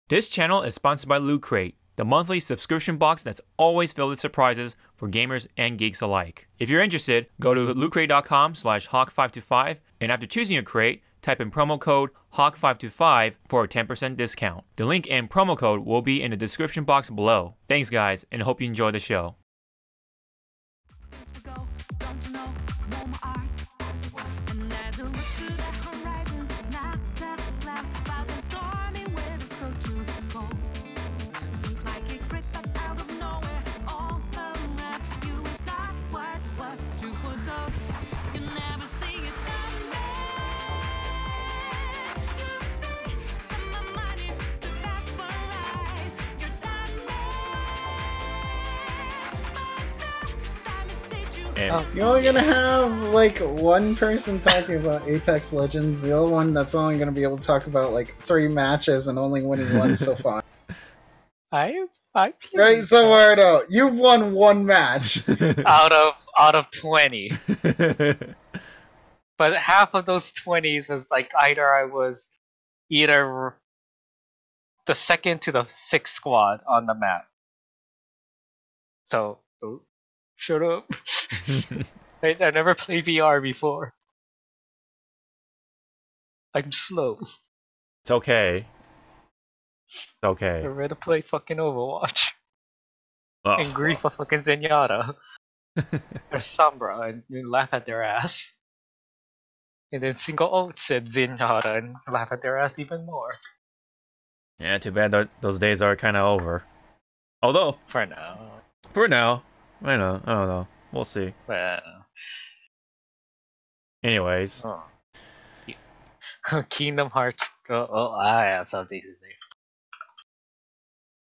This channel is sponsored by Loot Crate, the monthly subscription box that's always filled with surprises for gamers and geeks alike. If you're interested, go to lootcrate.com/hawk525 and after choosing your crate, type in promo code HAWK525 for a 10% discount. The link and promo code will be in the description box below. Thanks guys, and hope you enjoy the show. You're only gonna have like one person talking about Apex Legends, the other one that's only gonna be able to talk about like 3 matches and only winning one so far. I Right, Zawarudo, you've won 1 match. out of 20. But half of those 20s was like either the second to the 6th squad on the map. So shut up. I never played VR before. I'm slow. It's okay. It's okay. I'd rather play fucking Overwatch. Oh, And grief a fucking Zenyatta. Or Sombra and laugh at their ass. And then single ult said Zenyatta and laugh at their ass even more. Yeah, too bad those days are kind of over. Although, For now. I don't know. We'll see. Well. Anyways. Oh. Kingdom Hearts. Yeah, sounds easy.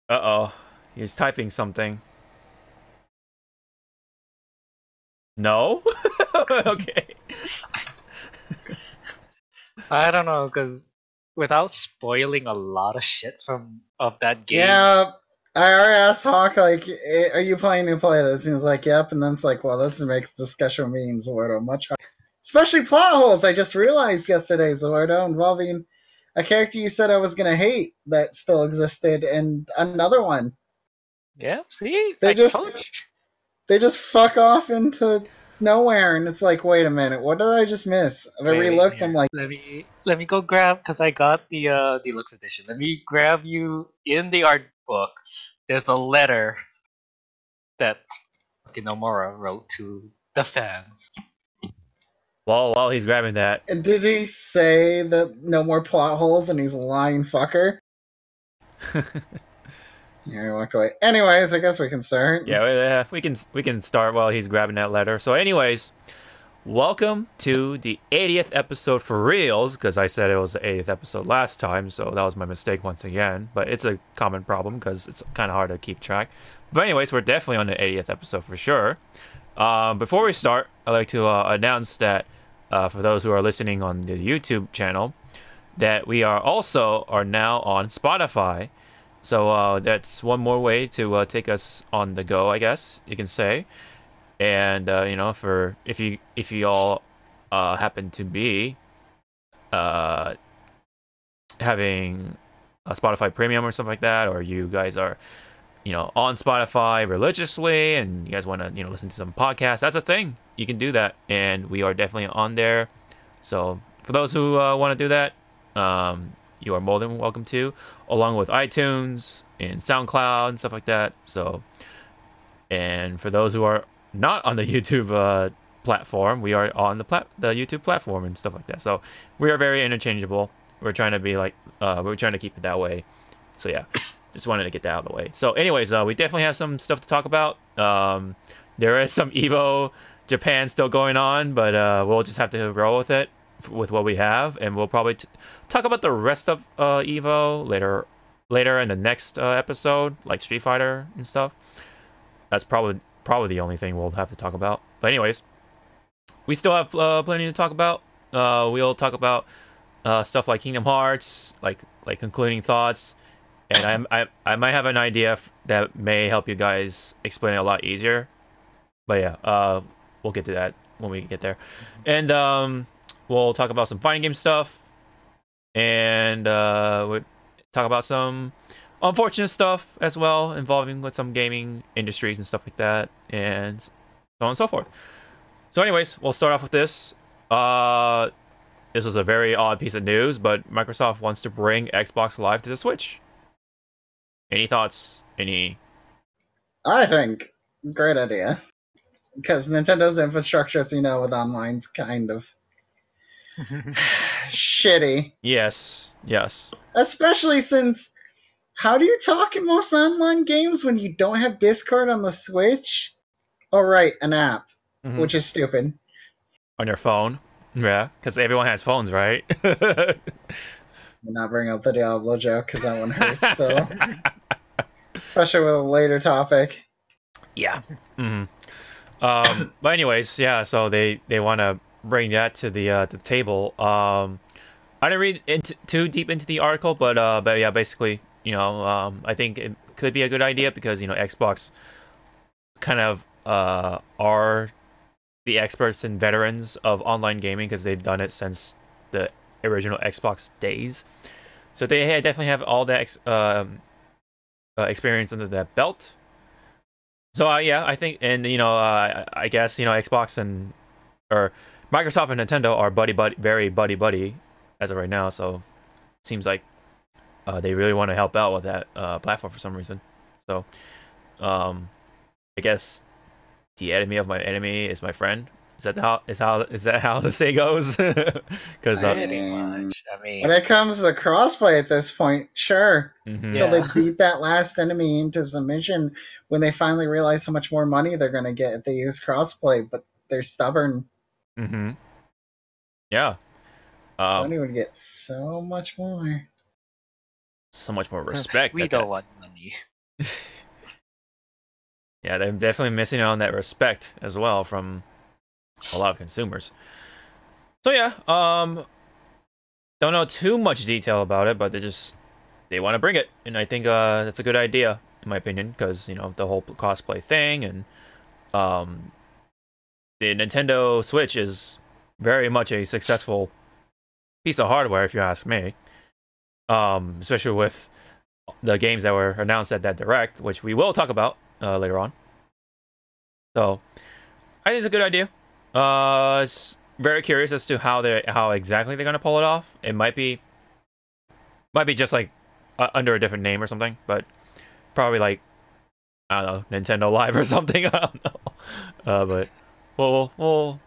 Uh-oh. He's typing something. No? Okay. I don't know, because without spoiling a lot of shit of that game. Yeah, I already asked Hawk, like, are you planning to play this? And he's like, yep, and then it's like, well, this makes discussion meetings Zawarudo much harder. Especially plot holes, I just realized yesterday, Zawarudo, involving a character you said I was going to hate that still existed, and another one. Yeah, see? They just fuck off into nowhere, and it's like, wait a minute, what did I just miss? And I relooked, I'm like, let me go grab, because I got the deluxe edition. Let me grab you in the art book. There's a letter that Nomura wrote to the fans. Well, while he's grabbing that, and did he say that no more plot holes and he's a lying fucker? Yeah, he walked away. Anyways, I guess we can start. Yeah, we can start while he's grabbing that letter. So anyways, welcome to the 80th episode for reals, because I said it was the 80th episode last time, so that was my mistake once again. But it's a common problem because it's kind of hard to keep track. But anyways, we're definitely on the 80th episode for sure. Before we start, I'd like to announce that for those who are listening on the YouTube channel, that we are now on Spotify. So that's one more way to take us on the go, I guess you can say. And you know, for if you all happen to be having a Spotify Premium or something like that, or you guys are, you know, on Spotify religiously and you guys want to, you know, listen to some podcasts, that's a thing. You can do that, and we are definitely on there. So for those who want to do that, you are more than welcome to, along with iTunes and SoundCloud and stuff like that. So, and for those who are not on the YouTube platform, we are on the YouTube platform and stuff like that. So we are very interchangeable. We're trying to be like, we're trying to keep it that way. So yeah, just wanted to get that out of the way. So anyways, we definitely have some stuff to talk about. There is some EVO Japan still going on, but we'll just have to roll with it, with what we have, and we'll probably talk about the rest of EVO later in the next episode, like Street Fighter and stuff. That's probably the only thing we'll have to talk about. But anyways, we still have plenty to talk about. We'll talk about stuff like Kingdom Hearts, like concluding thoughts, and I might have an idea that may help you guys explain it a lot easier. But yeah, we'll get to that when we get there. And we'll talk about some fighting game stuff, and talk about some unfortunate stuff as well involving with some gaming industries and stuff like that, and so on and so forth. So anyways, we'll start off with this. This was a very odd piece of news, but Microsoft wants to bring Xbox Live to the Switch. Any thoughts? I think great idea. Because Nintendo's infrastructure, as you know, with online's kind of shitty. Yes. Especially since, how do you talk in most online games when you don't have Discord on the Switch? Oh, right, an app, which is stupid. On your phone. Yeah, because everyone has phones, right? I'm not bringing up the Diablo joke, because that one hurts still. Especially with a later topic. Yeah. But anyways, yeah, so they want to bring that to the table. I didn't read too deep into the article, but yeah, basically, I think it could be a good idea because, Xbox kind of are the experts and veterans of online gaming because they've done it since the original Xbox days. So they definitely have all that experience under that belt. So yeah, I think, and I guess Xbox or Microsoft and Nintendo are very buddy as of right now. So it seems like they really want to help out with that platform for some reason. So I guess the enemy of my enemy is my friend. Is that how the say goes? Because pretty much. I mean, when it comes to crossplay at this point, sure. Until they Yeah. beat that last enemy into submission, when they finally realize how much more money they're going to get if they use crossplay, but they're stubborn. Yeah. Sony would get so much more. So much more respect. we don't want money. Yeah, they're definitely missing out on that respect as well from a lot of consumers. So yeah, don't know too much detail about it, but they want to bring it, and I think that's a good idea in my opinion because the whole cosplay thing, and the Nintendo Switch is very much a successful piece of hardware if you ask me. Especially with the games that were announced at that Direct, which we will talk about later on. So I think it's a good idea. It's very curious as to how exactly they're gonna pull it off. It might be just like under a different name or something, but probably like I don't know, Nintendo Live or something. I don't know. But we'll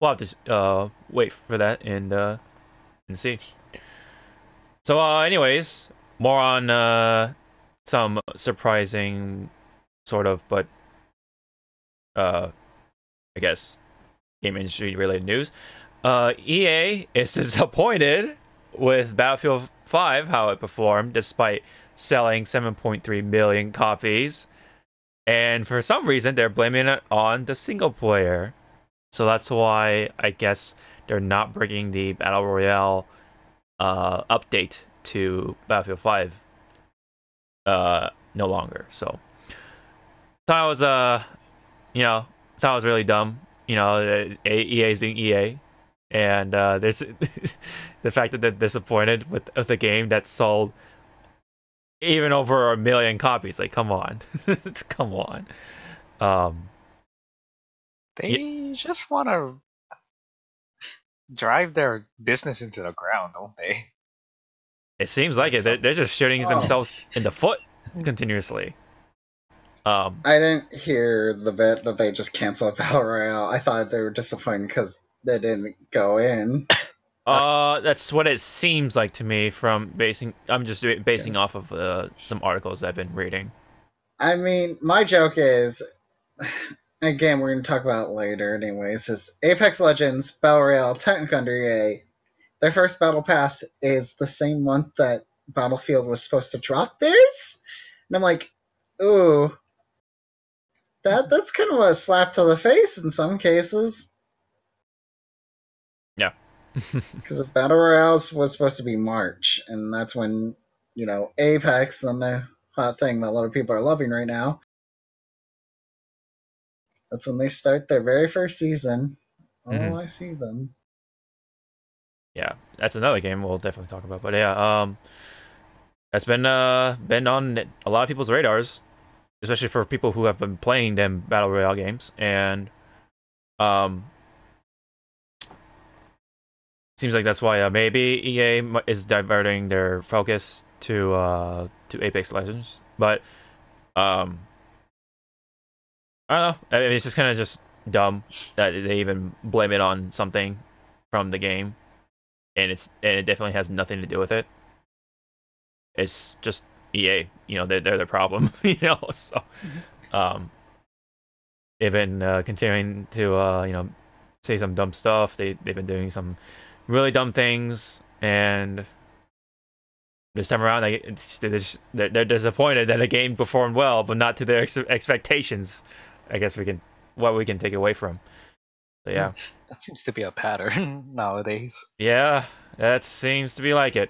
have to wait for that and see. So anyways, more on some surprising sort of, but I guess game industry related news. EA is disappointed with Battlefield 5, how it performed despite selling 7.3 million copies, and for some reason they're blaming it on the single player. So that's why I guess they're not bringing the Battle Royale update to Battlefield 5 no longer. So thought it was thought it was really dumb. EA is being EA, and there's the fact that they're disappointed with the game that sold even over 1 million copies. Like, come on. Come on. They just want to drive their business into the ground, don't they? It seems like it. They're just shooting themselves in the foot continuously. I didn't hear the bit that they just canceled Battle Royale. I thought they were disappointed because they didn't go in. That's what it seems like to me from basing off of some articles I've been reading. I mean, my joke is, again, we're going to talk about it later anyways, is Apex Legends, Battle Royale, technically under EA, their first Battle Pass is the same month that Battlefield was supposed to drop theirs? And I'm like, ooh, that's kind of a slap to the face in some cases. Yeah. Because Battle Royale was supposed to be March, and that's when, Apex, and the hot thing that a lot of people are loving right now, that's when they start their very first season. Oh, I see them. Yeah, that's another game we'll definitely talk about. But yeah, That's been on a lot of people's radars, especially for people who have been playing them battle royale games, and seems like that's why maybe EA is diverting their focus to Apex Legends, but I don't know. I mean, it's just kind of just dumb that they even blame it on something from the game, and it definitely has nothing to do with it. It's just EA, you know, they're the problem, you know. So, they've been continuing to you know, say some dumb stuff. They've been doing some really dumb things, and this time around, they're disappointed that the game performed well, but not to their expectations. I guess what we can take away from. So yeah, that seems to be a pattern nowadays. Yeah, that seems to be like it.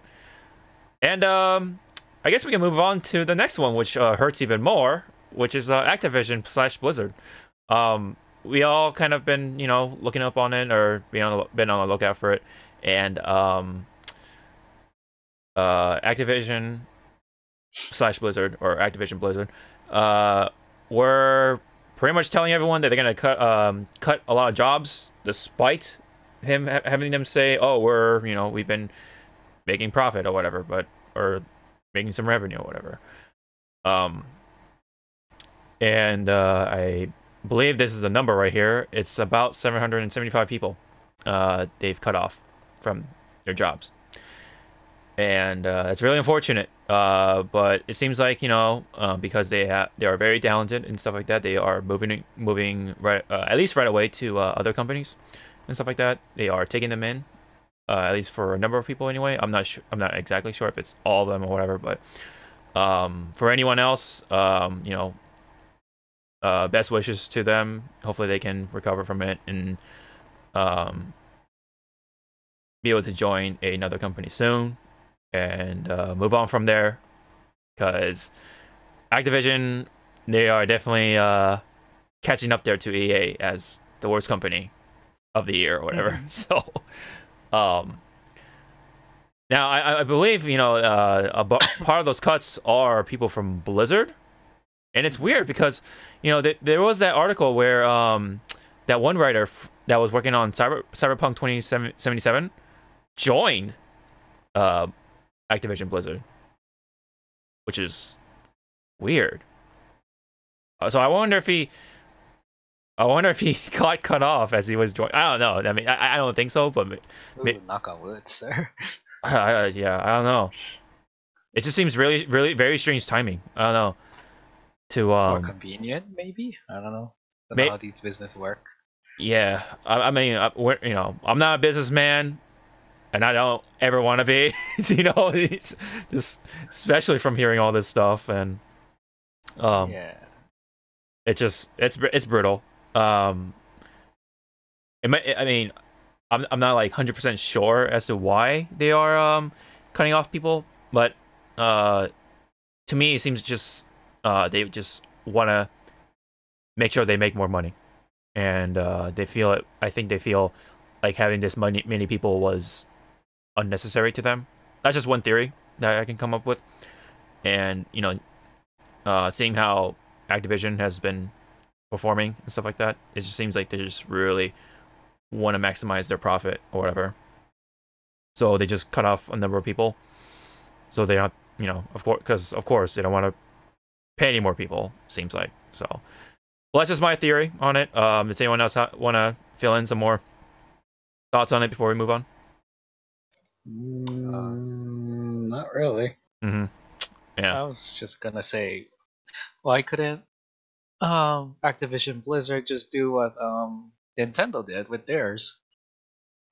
And I guess we can move on to the next one, which hurts even more, which is Activision / Blizzard. We all kind of been, you know, looking up on it or been on the lookout for it, and Activision / Blizzard, or Activision Blizzard, were pretty much telling everyone that they're gonna cut a lot of jobs, despite him having them say, "Oh, we've been making profit or whatever," or making some revenue or whatever. And I believe this is the number right here. It's about 775 people they've cut off from their jobs. And it's really unfortunate, but it seems like, you know, because they are very talented and stuff like that, they are moving right, at least right away to other companies and stuff like that. They are taking them in, at least for a number of people anyway. I'm not exactly sure if it's all of them or whatever, but for anyone else, you know, best wishes to them. Hopefully they can recover from it and be able to join another company soon and move on from there, because Activision, they are definitely catching up there to EA as the worst company of the year or whatever. So now I believe, you know, part of those cuts are people from Blizzard, and it's weird because, you know, there was that article where that one writer that was working on Cyberpunk 2077 joined Activision Blizzard, which is weird. So I wonder if he got cut off as he was joining. I don't know. I mean, I don't think so, but knock on wood, sir. Yeah, I don't know. It just seems really, really very strange timing. I don't know. More convenient, maybe. I don't know. How these business work. Yeah, I mean, you know, I'm not a businessman, and I don't ever want to be. You know, it's just especially from hearing all this stuff, and yeah, it's brutal. I mean, I'm not like 100% sure as to why they are cutting off people, but to me it seems just they just want to make sure they make more money, and they feel it. I think they feel like having this many people was unnecessary to them. That's just one theory that I can come up with. And, you know, seeing how Activision has been performing and stuff like that, it just seems like they just really want to maximize their profit or whatever. So they just cut off a number of people. So they don't, you know, of course they don't want to pay any more people, seems like. So, well, that's just my theory on it. Does anyone else want to fill in some more thoughts on it before we move on? Not really. Yeah. I was just gonna say, why couldn't Activision Blizzard just do what Nintendo did with theirs?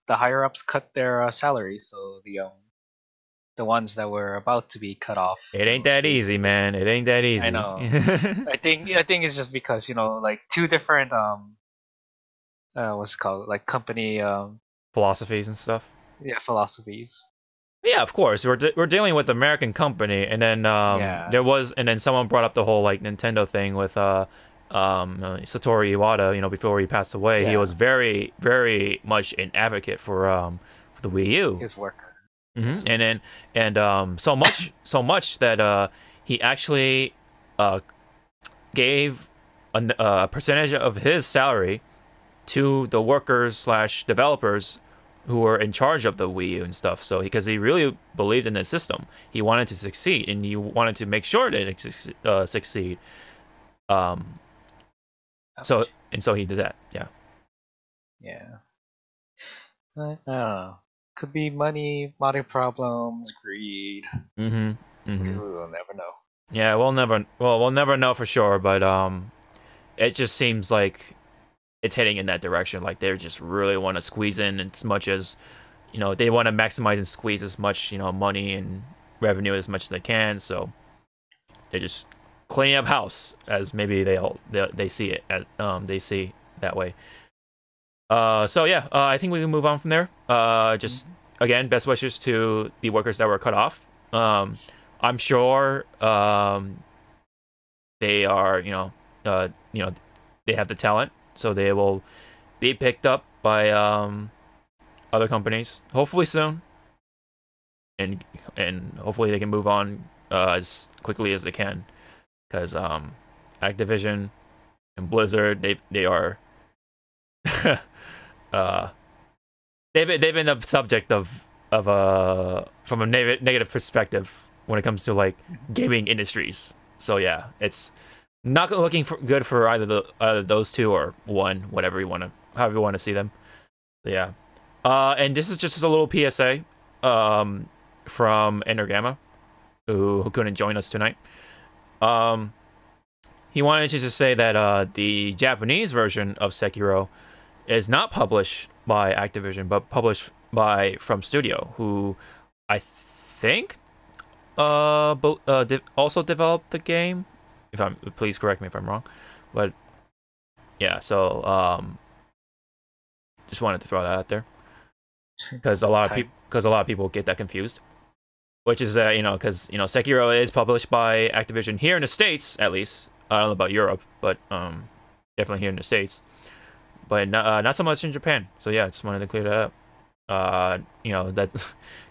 The higher ups cut their salary, so the ones that were about to be cut off. It ain't that easy, man. It ain't that easy. I know. I think it's just because, you know, like two different what's it called, like company philosophies and stuff. Yeah, philosophies. Yeah, of course. We're dealing with American company, and then then someone brought up the whole like Nintendo thing with Satoru Iwata. You know, before he passed away, he was very, very much an advocate for the Wii U. His worker. So much that he actually gave a percentage of his salary to the workers slash developers who were in charge of the Wii U and stuff. So because he really believed in the system, he wanted to succeed, and he wanted to make sure that it succeed. So he did that. Yeah. Yeah. But, I don't know. Could be money, problems, greed. Mm-hmm. We'll never know. Yeah, we'll never know for sure, but it just seems like it's heading in that direction. Like they just really want to squeeze in as much as, they want to maximize and squeeze as much, money and revenue as much as they can. So they're just cleaning up house, as maybe they see it they see that way. So yeah, I think we can move on from there. Just again, best wishes to the workers that were cut off. I'm sure they are, they have the talent, so they will be picked up by other companies, hopefully soon, and hopefully they can move on as quickly as they can, because Activision and Blizzard, they are they've been the subject of from a negative perspective when it comes to like gaming industries. So yeah, it's not looking good for either those two or one, however you want to see them. So, yeah, and this is just a little PSA from Energamma, who couldn't join us tonight. He wanted to just say that the Japanese version of Sekiro is not published by Activision, but published by From Studio, who I think also developed the game. Please correct me if I'm wrong, but yeah. So just wanted to throw that out there, because a lot of people get that confused. Which is because Sekiro is published by Activision here in the States, at least. I don't know about Europe, but definitely here in the States. But not so much in Japan. So yeah, just wanted to clear that up. That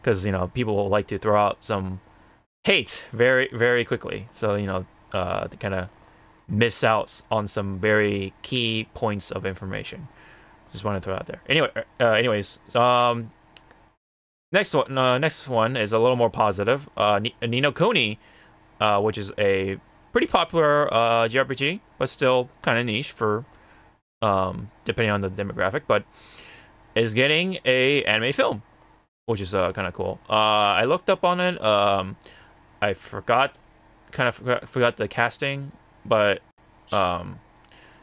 because people like to throw out some hate very, very quickly. So to kind of miss out on some very key points of information. Just want to throw it out there. Anyway, next one is a little more positive. Ni no Kuni, which is a pretty popular JRPG, but still kind of niche for depending on the demographic, but is getting a anime film, which is kind of cool. I looked up on it. I forgot the casting, but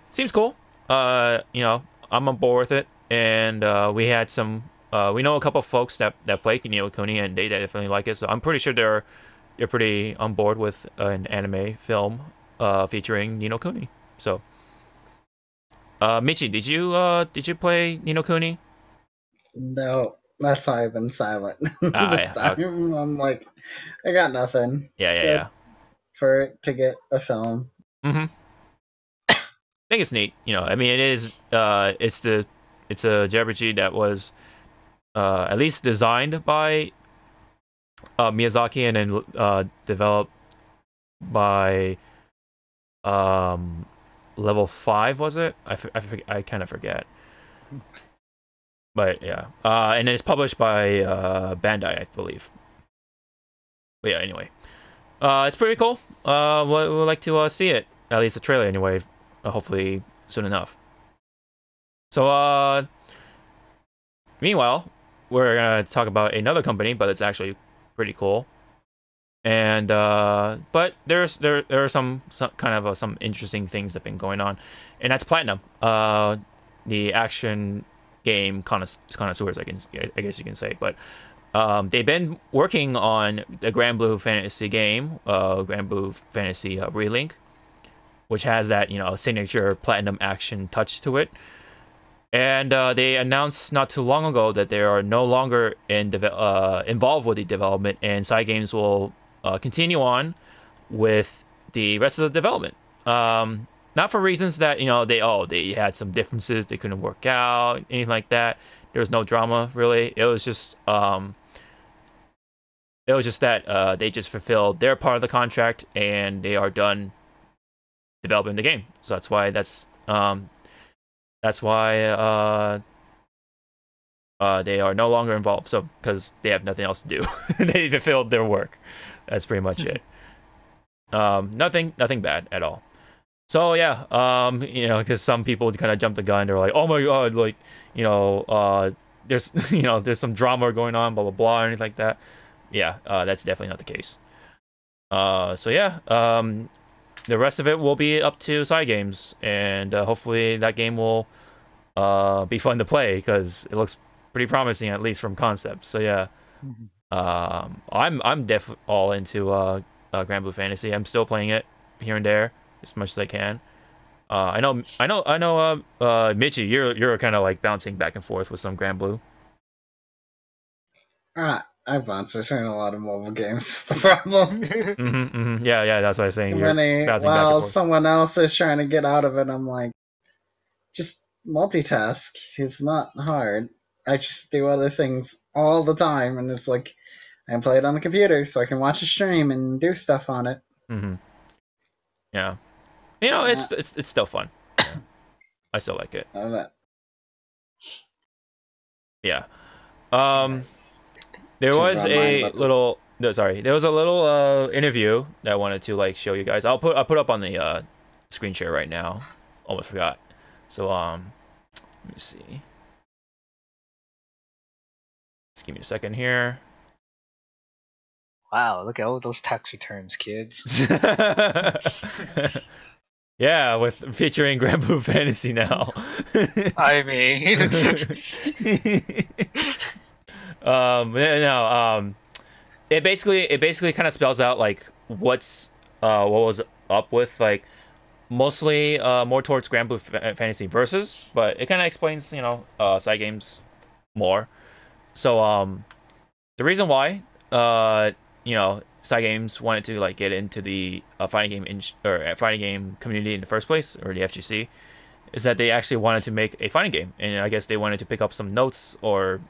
seems cool. I'm on board with it, and we had some. We know a couple of folks that play Ni no Kuni, and they definitely like it. So I'm pretty sure they're pretty on board with an anime film featuring Ni no Kuni. So, Michi, did you play Ni no Kuni? No, that's why I've been silent this time. Okay. I'm like, I got nothing. Yeah. For it to get a film. I think it's neat. I mean, it is. It's a JRPG that was at least designed by Miyazaki and then developed by Level 5, was it? I kind of forget. But yeah, and it's published by Bandai, I believe. But yeah, anyway, it's pretty cool. We'd like to see it, at least the trailer anyway. Hopefully soon enough. So meanwhile, we're gonna talk about another company, but it's actually pretty cool. And but there are some kind of some interesting things that have been going on, and that's Platinum, the action game connoisseurs, I guess you can say. But they've been working on the Grand Blue Fantasy game, Grand Blue Fantasy Relink, which has that signature Platinum action touch to it. And they announced not too long ago that they are no longer involved with the development, and Cygames will continue on with the rest of the development. Not for reasons that they had some differences, they couldn't work out, anything like that. There was no drama really. It was just It was just that they just fulfilled their part of the contract and they are done developing the game. So that's why they are no longer involved. So because they have nothing else to do, they fulfilled their work. That's pretty much it. Nothing bad at all. So yeah, because some people kind of jumped the gun. They're like, oh my god, like, there's there's some drama going on, blah blah blah, or anything like that. Yeah, that's definitely not the case. So yeah, the rest of it will be up to side games, and hopefully that game will be fun to play because it looks pretty promising, at least from concept. So yeah, I'm all into Grand Blue Fantasy. I'm still playing it here and there as much as I can. I know, Michi, you're kind of like bouncing back and forth with some Grand Blue. I bounce between a lot of mobile games. The problem. Yeah, that's what I was saying. While someone else is trying to get out of it, I'm like, just multitask. It's not hard. I just do other things all the time, and it's like I play it on the computer so I can watch a stream and do stuff on it. Yeah, it's still fun. Yeah. I still like it. Yeah. There was a little interview that I wanted to like show you guys. I'll put up on the screen share right now. Almost forgot. So let me see. Just give me a second here. Wow, look at all those tax returns, kids. Yeah, with featuring Grand Blue Fantasy now. I mean, it basically kind of spells out like what was up with like mostly more towards Grand Blue Fantasy Versus, but it kind of explains side games more. So the reason why side games wanted to like get into the fighting game community in the first place, or the FGC, is that they actually wanted to make a fighting game, and I guess they wanted to pick up some notes or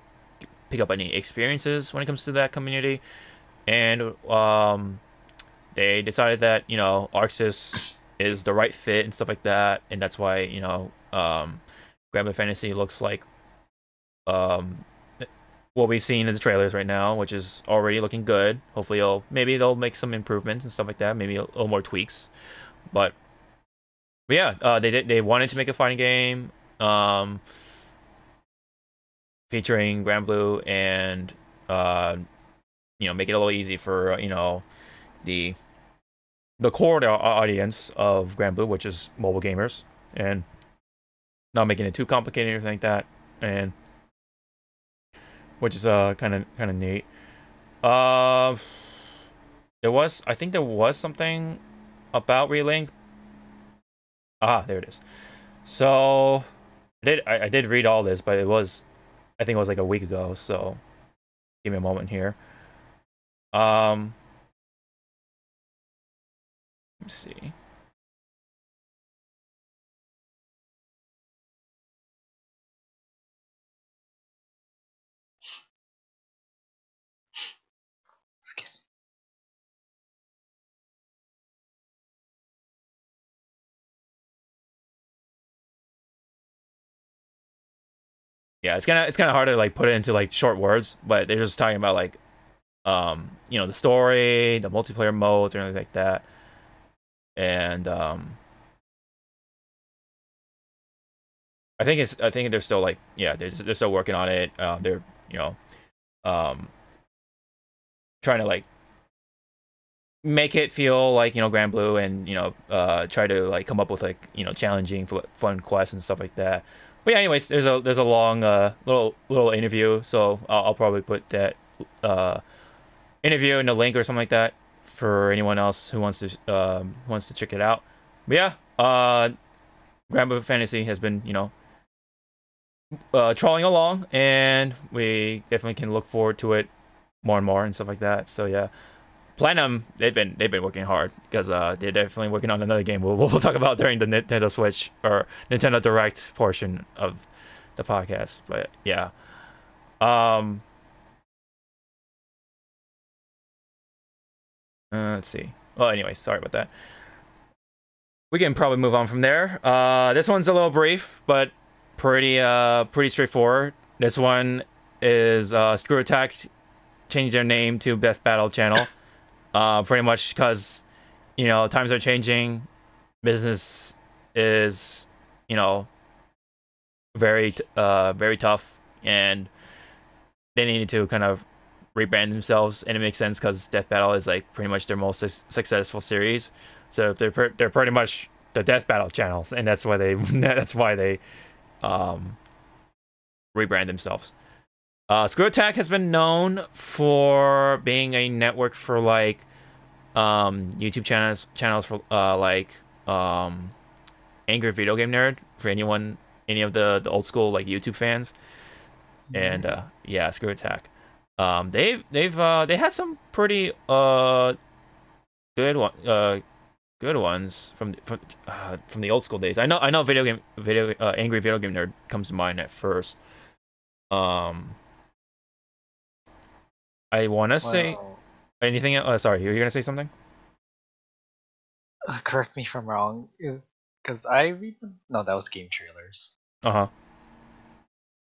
pick up any experiences when it comes to that community, and they decided that Arxis is the right fit and stuff like that, and that's why Grand Blue Fantasy looks like what we've seen in the trailers right now, which is already looking good. Hopefully they'll make some improvements and stuff like that, maybe a little more tweaks, but yeah, they wanted to make a fighting game featuring Grand Blue and make it a little easy for the core audience of Grand Blue, which is mobile gamers, and not making it too complicated or anything like that, and which is kind of neat. I think there was something about Relink. There it is. So I did read all this, but I think it was like a week ago, so give me a moment here. Let me see. excuse me. Yeah, it's kind of hard to like put it into like short words, but they're just talking about like the story, the multiplayer modes, or anything like that, and I think they're still like they're still working on it. They're trying to like make it feel like Grand Blue, and try to like come up with like challenging fun quests and stuff like that. But yeah, anyways, there's a long little interview, so I'll probably put that interview in the link or something like that for anyone else who wants to check it out. But yeah, Grand Blue Fantasy has been trawling along, and we definitely can look forward to it more and more and stuff like that. So yeah, Platinum, they've been working hard because they're definitely working on another game we'll talk about during the Nintendo Switch or Nintendo Direct portion of the podcast. But yeah, Let's see. Well, anyways, sorry about that. We can probably move on from there. This one's a little brief, but pretty straightforward. This one is Screw Attack changed their name to Death Battle Channel. Pretty much because, you know, times are changing. Business is, you know, very tough, and they needed to kind of rebrand themselves, and it makes sense because Death Battle is like pretty much their most successful series. So they're pretty much the Death Battle channels, and that's why they rebrand themselves. Screw Attack has been known for being a network for like YouTube channels for like Angry Video Game Nerd, for any of the old school like YouTube fans. And yeah, Screw Attack. They had some pretty good ones from the old school days. I know Angry Video Game Nerd comes to mind at first. I want to say anything. Sorry, you're gonna say something? Correct me if I'm wrong. Because I read no, that was game trailers.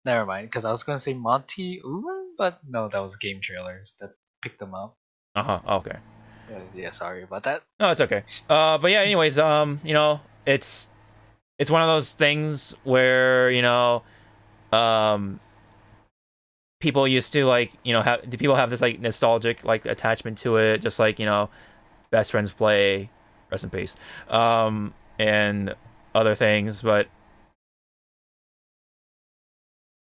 Never mind. Because I was gonna say Monty Uber, but no, that was game trailers that picked them up. Okay. Yeah, sorry about that. No, it's okay. But yeah, anyways, you know, it's one of those things where, you know, people used to like, you know, people have this like nostalgic like attachment to it, just like, you know, Best Friends Play, rest in peace, and other things, but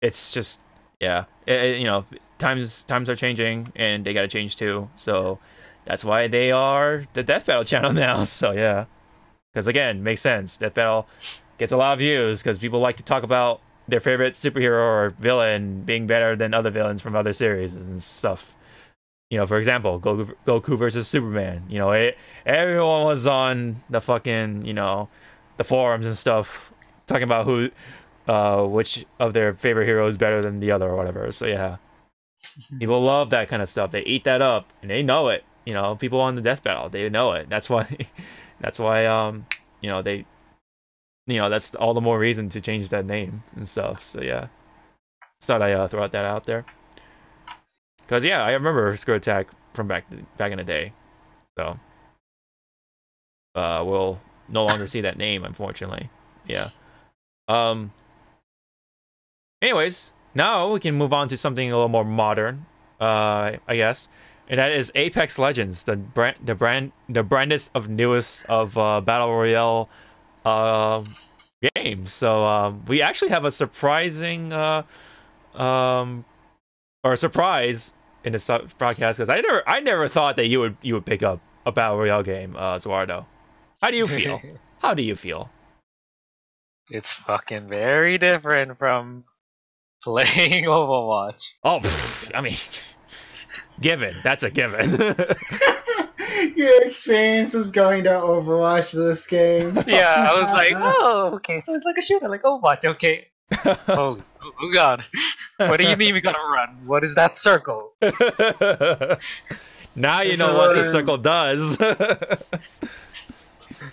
it's just, yeah, you know, times are changing, and they gotta change too, so that's why they are the Death Battle channel now. So yeah, because again, makes sense. Death Battle gets a lot of views because people like to talk about their favorite superhero or villain being better than other villains from other series and stuff. You know, for example, Goku versus Superman. You know, everyone was on the fucking, you know, the forums and stuff talking about which of their favorite heroes is better than the other or whatever. So yeah, people love that kind of stuff. They eat that up, and they know it. You know, people on the Death Battle, they know it. That's why, you know, you know, that's all the more reason to change that name and stuff. So yeah, just thought I throw that out there. Cause yeah, I remember Screw Attack from back in the day. So we'll no longer see that name, unfortunately. Yeah. Anyways, now we can move on to something a little more modern, I guess, and that is Apex Legends, the brandest of newest of battle royale games. So we actually have a surprising or surprise in this broadcast, because I never thought that you would pick up a battle royale game, Zawarudo. How do you feel? How do you feel? It's fucking very different from playing Overwatch. Oh, I mean, given. That's a given. Your experience is going to Overwatch this game. Yeah, I was like, oh, okay, so it's like a shooter, like Overwatch, okay. Oh god. What do you mean we gotta run? What is that circle? Now you know what the circle does.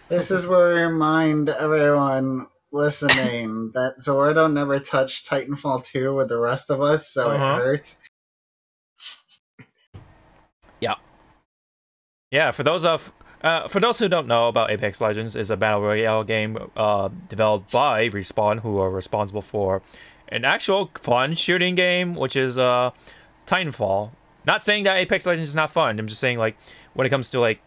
This is where we remind everyone listening that Zawarudo never touched Titanfall 2 with the rest of us, so it hurts. Yeah, for those who don't know about Apex Legends, is a battle royale game developed by Respawn, who are responsible for an actual fun shooting game, which is Titanfall. Not saying that Apex Legends is not fun. I'm just saying, like, when it comes to like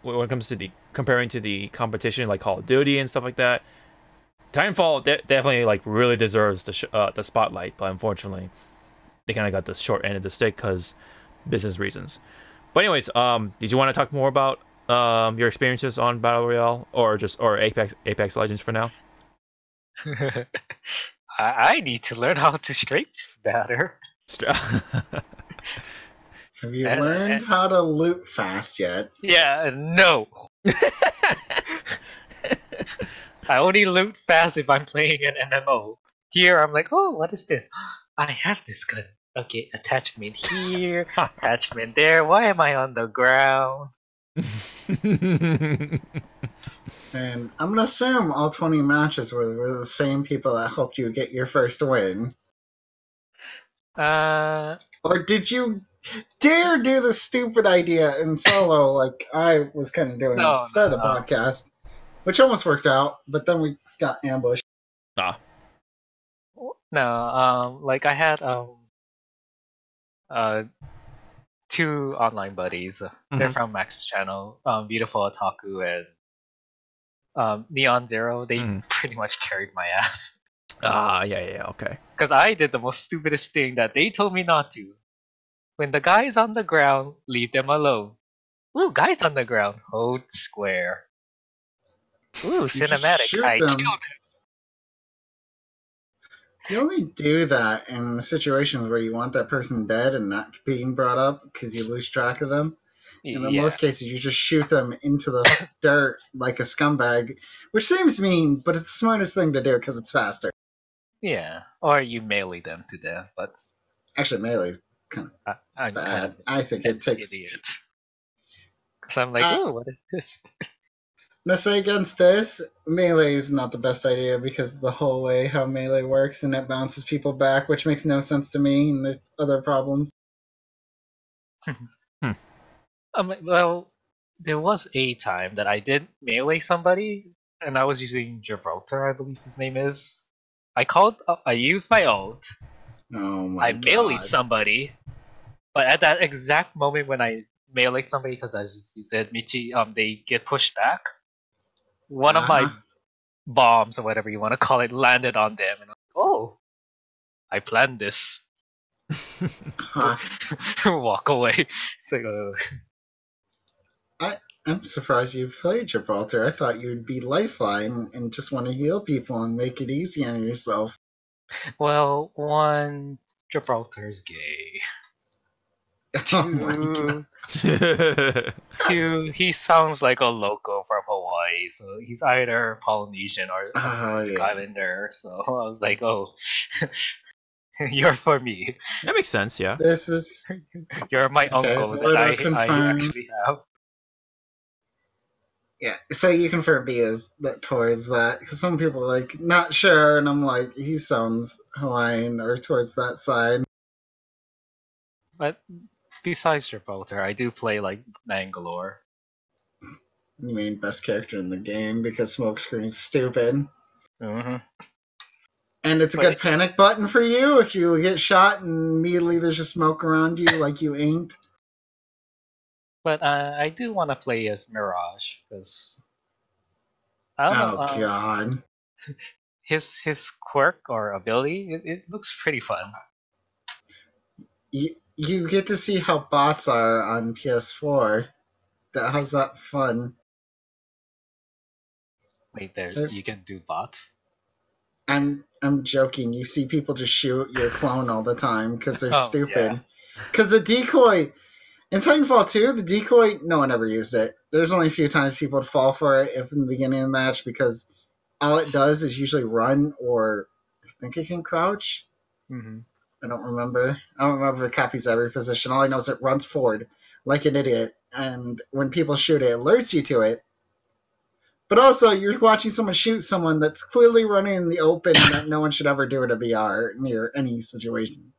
when it comes to the comparing to the competition like Call of Duty and stuff like that, Titanfall definitely like really deserves the spotlight. But unfortunately, they kind of got the short end of the stick because business reasons. But anyways, did you want to talk more about your experiences on Battle Royale or Apex Legends for now? I need to learn how to scrape better. Have you learned how to loot fast yet? Yeah, no. I only loot fast if I'm playing an MMO. Here, I'm like, oh, what is this? I have this gun. Okay, attachment here, attachment there. Why am I on the ground? And I'm gonna assume all 20 matches were the same people that helped you get your first win. Or did you dare do the stupid idea in solo like I was kind of doing at the start of the podcast, which almost worked out, but then we got ambushed. No, like I had two online buddies. They're from Max's channel, Beautiful Otaku and Neon Zero. They pretty much carried my ass. Yeah, okay. Because I did the most stupidest thing that they told me not to. When the guy's on the ground, leave them alone. Ooh, guy's on the ground, hold square. Ooh, cinematic. I killed him. You only do that in situations where you want that person dead and not being brought up because you lose track of them. And in most cases, you just shoot them into the dirt like a scumbag, which seems mean, but it's the smartest thing to do because it's faster. Yeah, or you melee them to death, but... Actually, melee's kind of bad. I think it takes... Because I'm like, oh, what is this? I'm gonna say against this, melee is not the best idea because of the whole way how melee works and it bounces people back, which makes no sense to me, and there's other problems. Well, there was a time that I did melee somebody, and I was using Gibraltar, I believe his name is. I used my ult. Oh my god. I meleeed somebody, but at that exact moment when I meleeed somebody, because as you said, Michi, they get pushed back. One of my bombs, or whatever you want to call it, landed on them, and I'm like, oh, I planned this. Walk away. It's like, I'm surprised you played Gibraltar. I thought you'd be Lifeline and just want to heal people and make it easy on yourself. Well, one, Gibraltar's gay. Oh my god. Two, he sounds like a loco from Hawaii, so he's either Polynesian or Pacific Islander. So I was like, oh, you're for me. That makes sense, yeah. This is... You're my uncle so that I actually have. Yeah, so you confirm B is that towards that, because some people are like, not sure, and I'm like, he sounds Hawaiian or towards that side. But besides Gibraltar, I do play like Mangalore. You mean best character in the game because Smokescreen's stupid. And it's a good panic button for you if you get shot and immediately there's just smoke around you like you ain't. But I do want to play as Mirage because I don't know. Oh god. His quirk or ability, it looks pretty fun. You get to see how bots are on PS4. How's that fun? Wait, there you can do bots? I'm joking. You see people just shoot your clone all the time because they're stupid. Because the decoy in Titanfall 2, the decoy, no one ever used it. There's only a few times people would fall for it if in the beginning of the match because all it does is usually run or I think it can crouch. I don't remember. I don't remember if it copies every position. All I know is it runs forward like an idiot, and when people shoot it, it alerts you to it. But also, you're watching someone shoot someone that's clearly running in the open and that no one should ever do in a VR near any situation.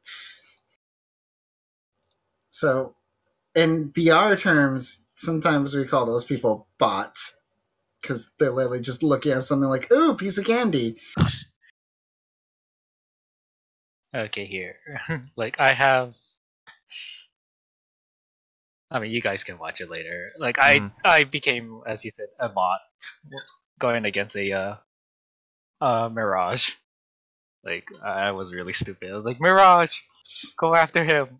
So, in VR terms, sometimes we call those people bots because they're literally just looking at something like, ooh, piece of candy. Okay, here. Like, I mean, you guys can watch it later. Like, I became, as you said, a bot going against a Mirage. Like, I was really stupid. I was like, Mirage, go after him.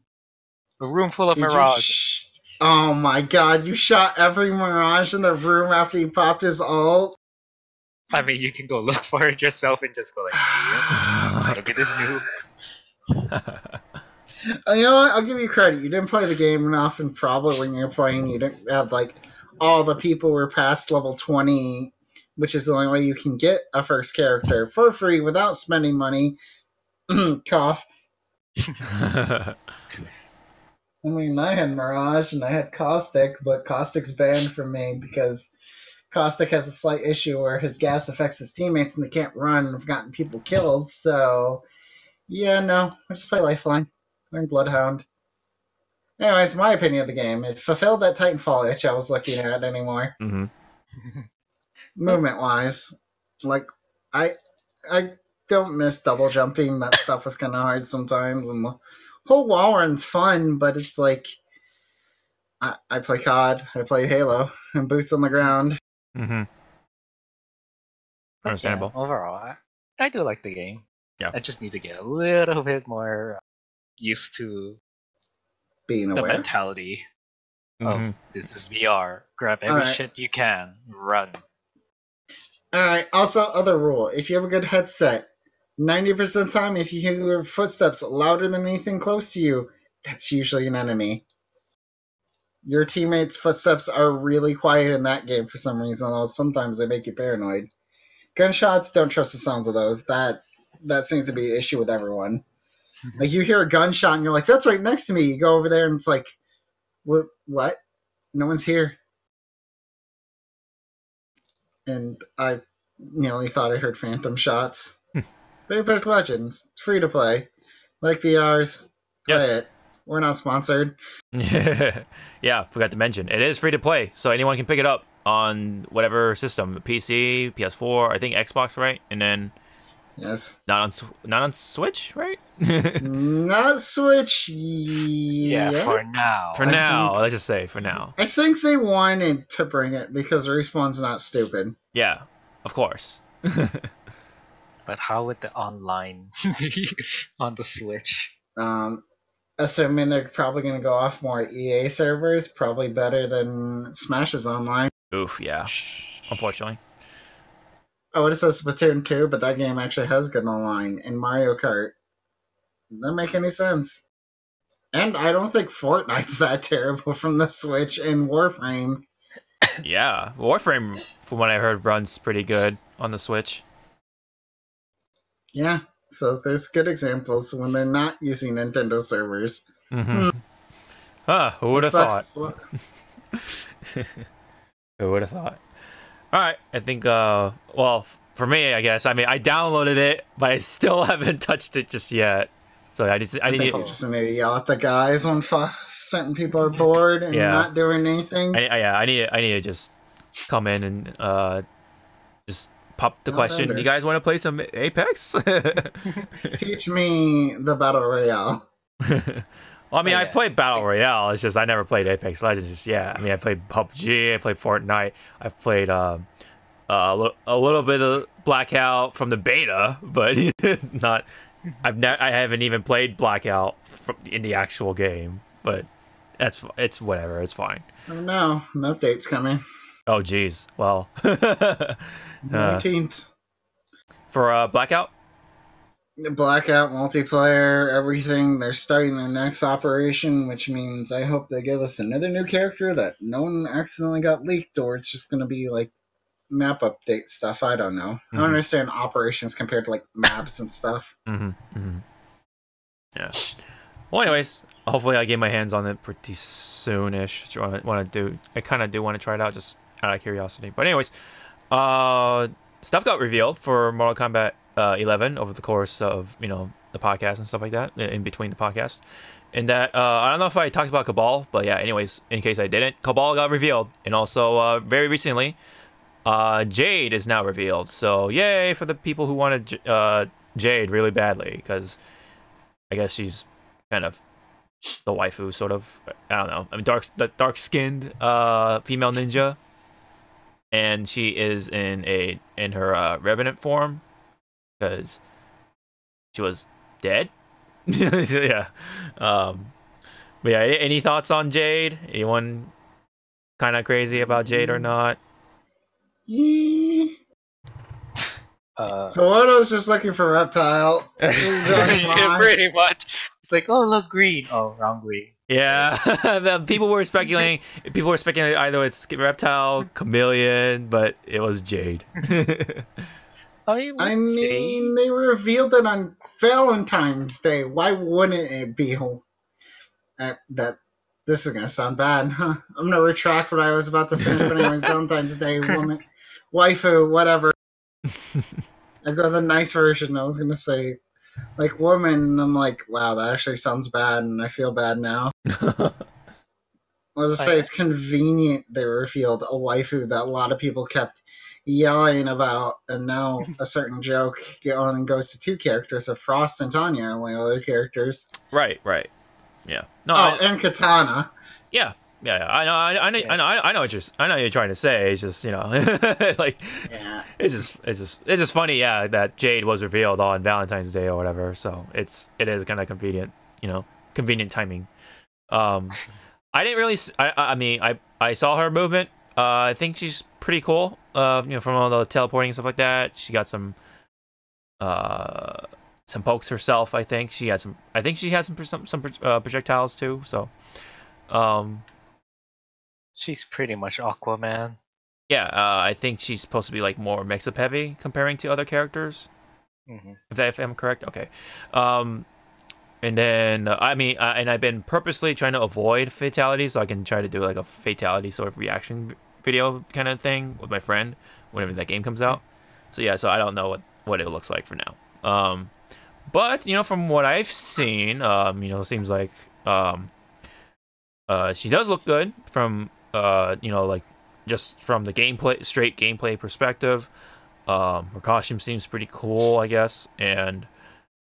A room full of Mirage. Oh my god, you shot every Mirage in the room after he popped his ult? I mean, you can go look for it yourself and just go like, look at this noob. You know what? I'll give you credit. You didn't play the game enough, and probably when you're playing, you didn't have like all the people were past level 20, which is the only way you can get a first character for free without spending money. Cough. I mean, I had Mirage and I had Caustic, but Caustic's banned from me because Caustic has a slight issue where his gas affects his teammates and they can't run and have gotten people killed. So, yeah, no, I just play Lifeline. Learn Bloodhound. Anyways, my opinion of the game. It fulfilled that Titanfall itch I was looking at anymore. Mm-hmm. Movement-wise. Like, I don't miss double jumping. That stuff was kind of hard sometimes. And the whole wall run's fun, but it's like, I play COD, I play Halo, and boots on the ground. Mm-hmm. Understandable. Yeah, overall, I do like the game. Yeah. I just need to get a little bit more used to Being the aware. mentality Mm-hmm. of this is VR. Grab every Alright. shit you can, run. Alright, also, other rule. If you have a good headset, 90% of the time, if you hear your footsteps louder than anything close to you, that's usually an enemy. Your teammates' footsteps are really quiet in that game for some reason, although sometimes they make you paranoid. Gunshots, don't trust the sounds of those. That seems to be an issue with everyone. Like, you hear a gunshot and you're like, that's right next to me. You go over there and it's like, what? No one's here. And I nearly thought I heard phantom shots. Apex Legends. It's free to play. Like VRs. Play Yes. it. We're not sponsored. Yeah, forgot to mention. It is free to play, so anyone can pick it up on whatever system. PC, PS4, I think Xbox, right? And then Yes. not on Switch, right? Not Switch. Yeah, for now. For now, let's just say for now. I think they wanted to bring it because Respawn's not stupid. Yeah, of course. But how would the online be on the Switch? Assuming they're probably going to go off more EA servers, probably better than Smash's online. Oof, yeah. Unfortunately. I would have said Splatoon 2, but that game actually has good online. And Mario Kart. Doesn't make any sense. And I don't think Fortnite's that terrible from the Switch, and Warframe. Yeah, Warframe, from what I heard, runs pretty good on the Switch. Yeah, so there's good examples when they're not using Nintendo servers. Mm-hmm. Who would have thought? Xbox- Who would have thought? All right, I think. Well, for me, I guess. I mean, I downloaded it, but I still haven't touched it just yet. So I think need. I'm just need to yell at the guys when certain people are bored and Yeah. not doing anything. I need to just come in and just pop the No question. wonder. You guys want to play some Apex? Teach me the Battle Royale. Well, I mean, I played Battle Royale. It's just I never played Apex Legends just yet. I mean, I played PUBG. I played Fortnite. I've played a little bit of Blackout from the beta, but not. I haven't even played Blackout in the actual game. But it's whatever. It's fine. Oh no, an update's coming. Oh, geez. Well, 19th. for Blackout. Blackout, multiplayer, everything. They're starting their next operation, which means I hope they give us another new character that no one accidentally got leaked, or it's just going to be like map update stuff. I don't know. I don't understand operations compared to like maps and stuff. Yeah. Well, anyways, hopefully I get my hands on it pretty soonish. I kind of do want to try it out just out of curiosity. But anyways, stuff got revealed for Mortal Kombat 11 over the course of the podcast and stuff like that, in between the podcast. And that I don't know if I talked about Cabal, but yeah. Anyways, in case I didn't, Cabal got revealed, and also very recently, Jade is now revealed. So yay for the people who wanted Jade really badly, because I guess she's kind of the waifu, sort of. I don't know. I mean, dark skinned female ninja, and she is in her revenant form, because she was dead. So, yeah. But yeah, any thoughts on Jade? Anyone kind of crazy about Jade or not? Yeah. So Otto's just looking for Reptile. Yeah, pretty much. It's like, oh, look, green. Oh, wrong green. Yeah, people were speculating. Either it's Reptile, Chameleon, but it was Jade. I mean, they revealed it on Valentine's Day. Why wouldn't it be? That this is gonna sound bad, huh? I'm gonna retract what I was about to finish. But anyways, Valentine's Day, woman, waifu, whatever. I go the nice version. I was gonna say, like, woman. And I'm like, wow, that actually sounds bad, and I feel bad now. I was gonna say it's convenient they revealed a waifu that a lot of people kept yelling about, and now a certain joke on and goes to two characters of Frost and Tanya, only other characters. Right. Yeah. No. And Katana. Yeah. I know what you're trying to say. It's just, like, yeah. It's just funny, yeah, that Jade was revealed on Valentine's Day or whatever. So it is kind of convenient, convenient timing. I didn't really. I mean, I saw her movement. I think she's pretty cool. From all the teleporting and stuff like that. She got some pokes herself. I think she had some. I think she has some projectiles too. So, she's pretty much Aquaman. Yeah, I think she's supposed to be like more mix-up heavy comparing to other characters. Mm-hmm. If I'm correct, okay. And then I mean, and I've been purposely trying to avoid fatalities, so I can try to do like a fatality sort of reaction video kind of thing with my friend whenever that game comes out. So yeah, so I don't know what it looks like for now. But from what I've seen, it seems like she does look good from like just from the straight gameplay perspective. Her costume seems pretty cool, I guess, and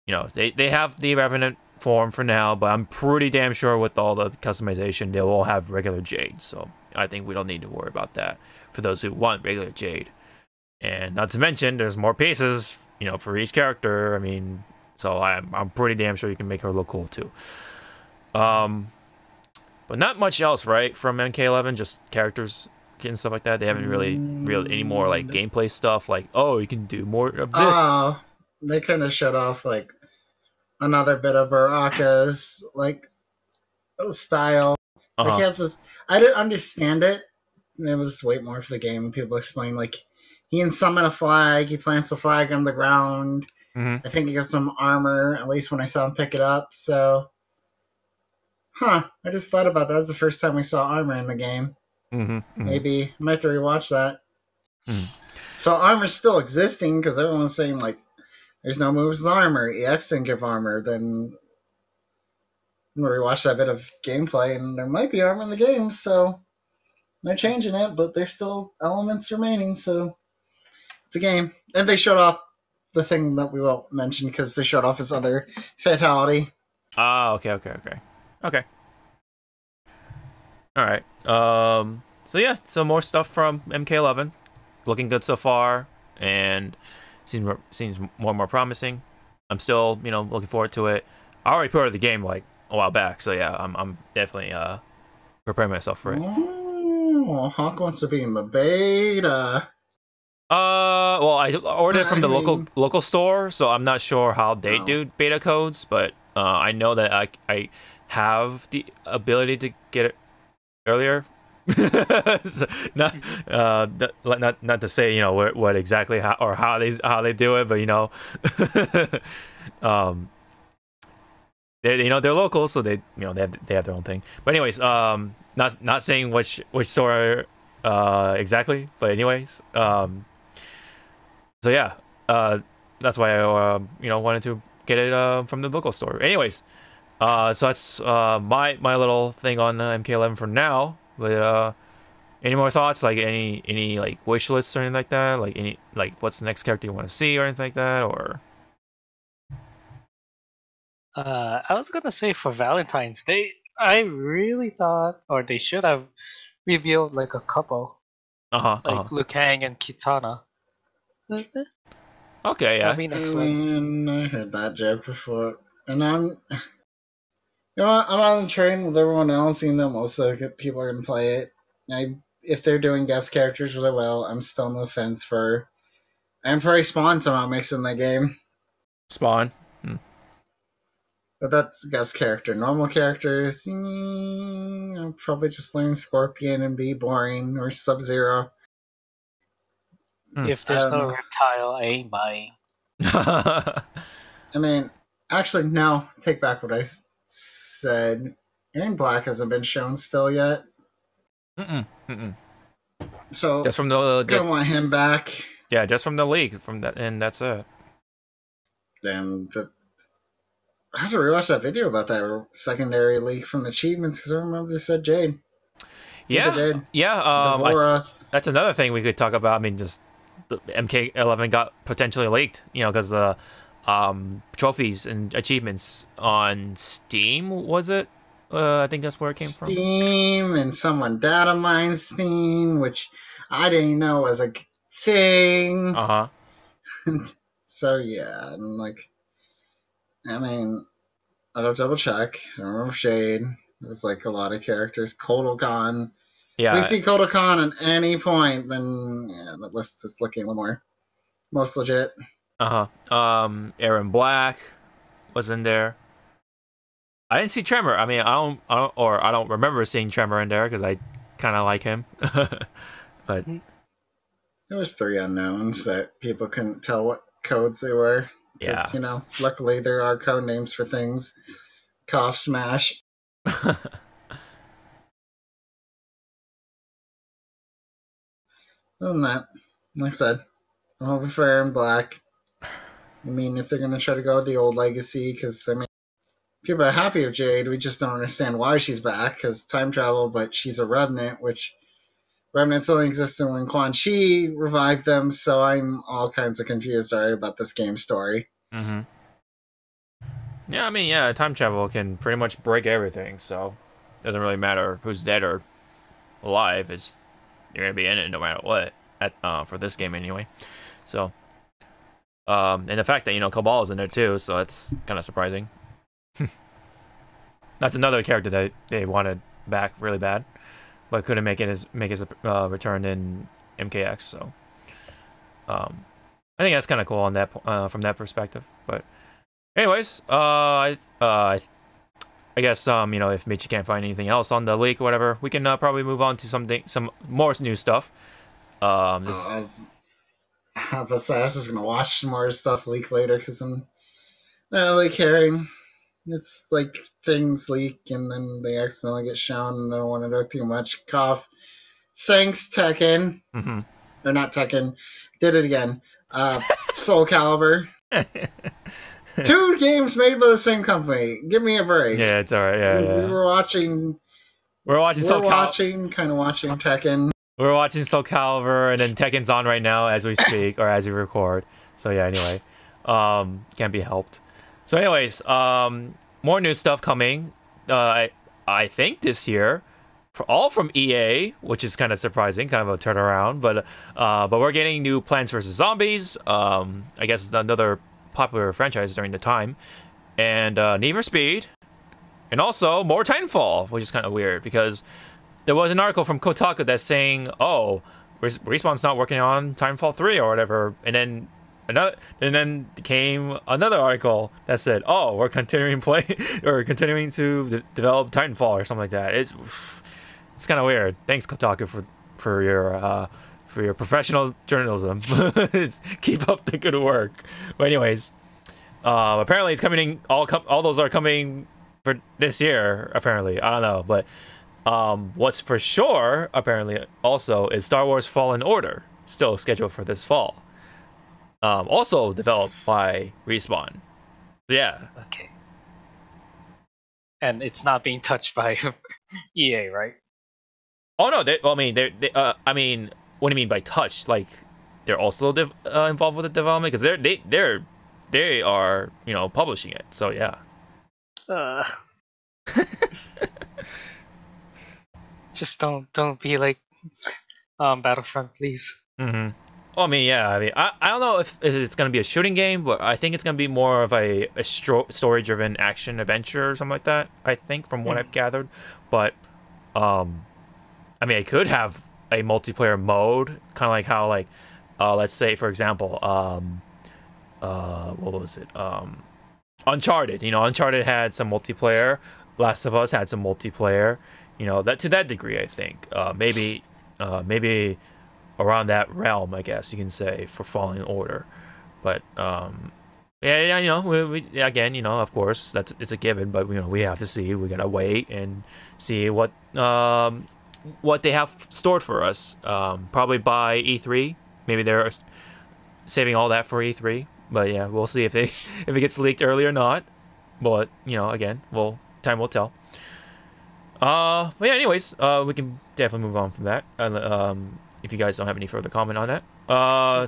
they have the Revenant form for now, but I'm pretty damn sure with all the customization they will have regular Jade, so I think we don't need to worry about that for those who want regular Jade. And not to mention there's more pieces for each character. I mean, so I'm pretty damn sure you can make her look cool too. But not much else, right, from MK11, just characters and stuff like that. They haven't really any more like gameplay stuff like, oh, you can do more of this. They kind of shut off like another bit of Baraka's like style. Like he has this, I didn't understand it. It was wait more for the game. People explain like he can summon a flag, he plants a flag on the ground. I think he gets some armor, at least when I saw him pick it up. So, I just thought about that. That was the first time we saw armor in the game. Maybe I might have to rewatch that. So armor's still existing because everyone's saying like there's no moves with armor. EX didn't give armor. Then we rewatched that bit of gameplay and there might be armor in the game. So they're changing it, but there's still elements remaining. So it's a game. And they showed off the thing that we won't mention because they showed off his other fatality. Okay. All right. So yeah, some more stuff from MK11, looking good so far, and seems more and more promising. I'm still, looking forward to it. I already pre-ordered the game like a while back, so yeah, I'm definitely preparing myself for it. Oh, Hawk wants to be in the beta. Well, I ordered it from the local store, so I'm not sure how they do beta codes, but I know that I have the ability to get it earlier. So not to say what exactly how they do it, but they're local, so they they have their own thing. But anyways, not saying which store exactly, but anyways, so yeah, that's why I wanted to get it from the local store. Anyways, so that's my little thing on MK11 for now. But any more thoughts? Like any like wish lists or anything like that? Like any what's the next character you want to see or anything like that? Or I was gonna say for Valentine's Day, I really thought, or they should have revealed like a couple, like Liu Kang and Kitana. Okay, yeah. I heard that joke before, and I'm on the train with everyone else, even though most of the people are gonna play it. If they're doing guest characters really well, I'm still on the fence for Emperor Spawn somehow mixing the game. Spawn. But that's guest character. Normal characters, I'll probably just learn Scorpion and be boring, or Sub-Zero. If there's I don't no know. reptile, I ain't buying. I mean, actually, no. Take back what I said. Aaron Black hasn't been shown still yet, so Just from the gonna want him back. yeah, just from the league, from that, and that's it. Then I have to rewatch that video about that secondary leak from achievements because I remember they said Jade. Yeah, Jade. yeah. That's another thing we could talk about. I mean, just the MK11 got potentially leaked, you know, because the trophies and achievements on Steam, was it? I think that's where it came from. Steam, and someone data mined Steam, which I didn't know was a thing. So yeah, and like, I mean, I'll double check. I remember Shade. There was like a lot of characters. Kodokan. Yeah. If we see Kodokan at any point, then yeah, the list is looking a little more most legit. Aaron Black was in there. I didn't see Tremor. I mean, I don't remember seeing Tremor in there because I kind of like him. But there was 3 unknowns that people couldn't tell what codes they were. Yeah. You know, luckily there are code names for things. Cough Smash. Other than that, like I said, I'm hoping for Aaron Black. I mean, if they're going to try to go with the old legacy, because, I mean, people are happy with Jade, we just don't understand why she's back, because time travel, but she's a Revenant, which Remnants only existed when Quan Chi revived them, so I'm all kinds of confused already about this game's story. Yeah, I mean, yeah, time travel can pretty much break everything, so it doesn't really matter who's dead or alive. It's you're gonna be in it no matter what. For this game anyway. So, and the fact that Cabal is in there too, so that's kind of surprising. That's another character that they wanted back really bad, but couldn't make his return in MKX. So, I think that's kind of cool on that from that perspective. But, anyways, I guess if Michi can't find anything else on the leak or whatever, we can probably move on to some more new stuff. I was just gonna watch more stuff leak later because I'm not really caring. It's like things leak and then they accidentally get shown and I don't want to know too much. Cough. Thanks, Tekken. Or not Tekken. Did it again. Soul Calibur. 2 games made by the same company. Give me a break. Yeah, it's alright. Yeah, we were watching. We're watching Tekken. We're watching Soul Calibur, and then Tekken's on right now as we speak, or as we record. So yeah, anyway. Can't be helped. So anyways, more new stuff coming. I think this year, all from EA, which is kind of surprising, kind of a turnaround. But we're getting new Plants vs Zombies. I guess another popular franchise during the time, and Need for Speed, and also more Titanfall, which is kind of weird because there was an article from Kotaku that's saying, "Oh, Respawn's not working on Titanfall 3 or whatever," and then came another article that said, "Oh, we're continuing to develop Titanfall or something like that." It's kind of weird. Thanks, Kotaku, for your professional journalism. Keep up the good work. But anyways, apparently it's coming in. All those are coming for this year. Apparently, I don't know, but. What's for sure, apparently, also, is Star Wars Fallen Order, still scheduled for this fall. Also developed by Respawn. Yeah. Okay. And it's not being touched by EA, right? Oh no, I mean, what do you mean by touch? Like, they're also involved with the development because they are publishing it. So yeah. Just don't be like Battlefront, please. Well, I mean, yeah. I mean, I don't know if it's gonna be a shooting game, but I think it's gonna be more of a story-driven action adventure or something like that. I think, from what I've gathered, but I mean, it could have a multiplayer mode, kind of like how, like, let's say, for example, what was it? Uncharted. Uncharted had some multiplayer. Last of Us had some multiplayer. That to that degree, I think. Maybe around that realm, I guess you can say, for Fallen Order. But yeah, you know, we again, you know, of course, it's a given, but you know, we have to see. We gotta wait and see what they have stored for us. Probably by E3. Maybe they're saving all that for E3. But yeah, we'll see if if it gets leaked early or not. But you know, again, well, time will tell. But yeah, anyways, we can definitely move on from that. If you guys don't have any further comment on that.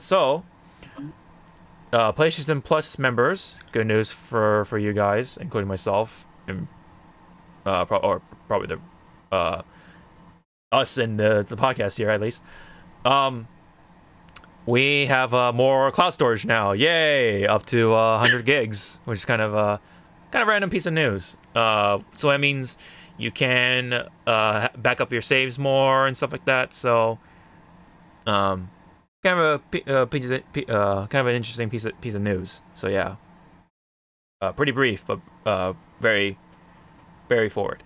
So, PlayStation Plus members, good news for you guys, including myself, and probably the us and the podcast here at least. We have more cloud storage now. Yay! Up to 100 gigs, which is kind of a random piece of news. So that means you can back up your saves more and stuff like that. So, kind of an interesting piece of news. So yeah, pretty brief, but very, very forward.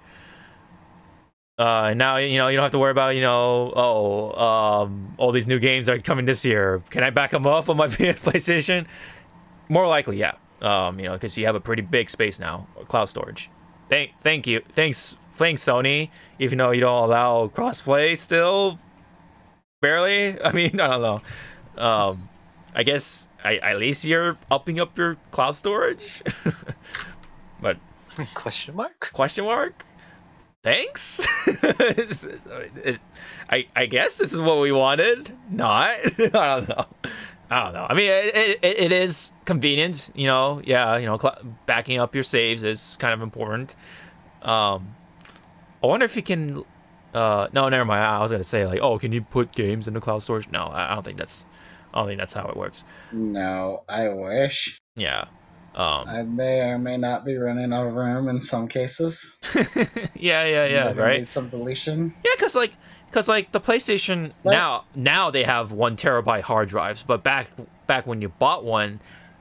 And now, you know, you don't have to worry about, you know, all these new games are coming this year. Can I back them up on my PlayStation? More likely, yeah. You know, because you have a pretty big space now, cloud storage. Thank you, thanks Sony. Even though you don't allow crossplay still, barely. I mean, I don't know. I guess at least you're upping up your cloud storage. But question mark? Thanks. I guess this is what we wanted. Not. I don't know. I mean, it is convenient, you know. Yeah, you know, backing up your saves is kind of important. I wonder if you can. No, never mind. I was gonna say like, oh, can you put games into cloud storage? No, I don't think that's how it works. No, I wish. Yeah. I may or may not be running out of room in some cases. yeah, right. Need some deletion. Yeah, because the PlayStation now they have 1 terabyte hard drives, but back when you bought one,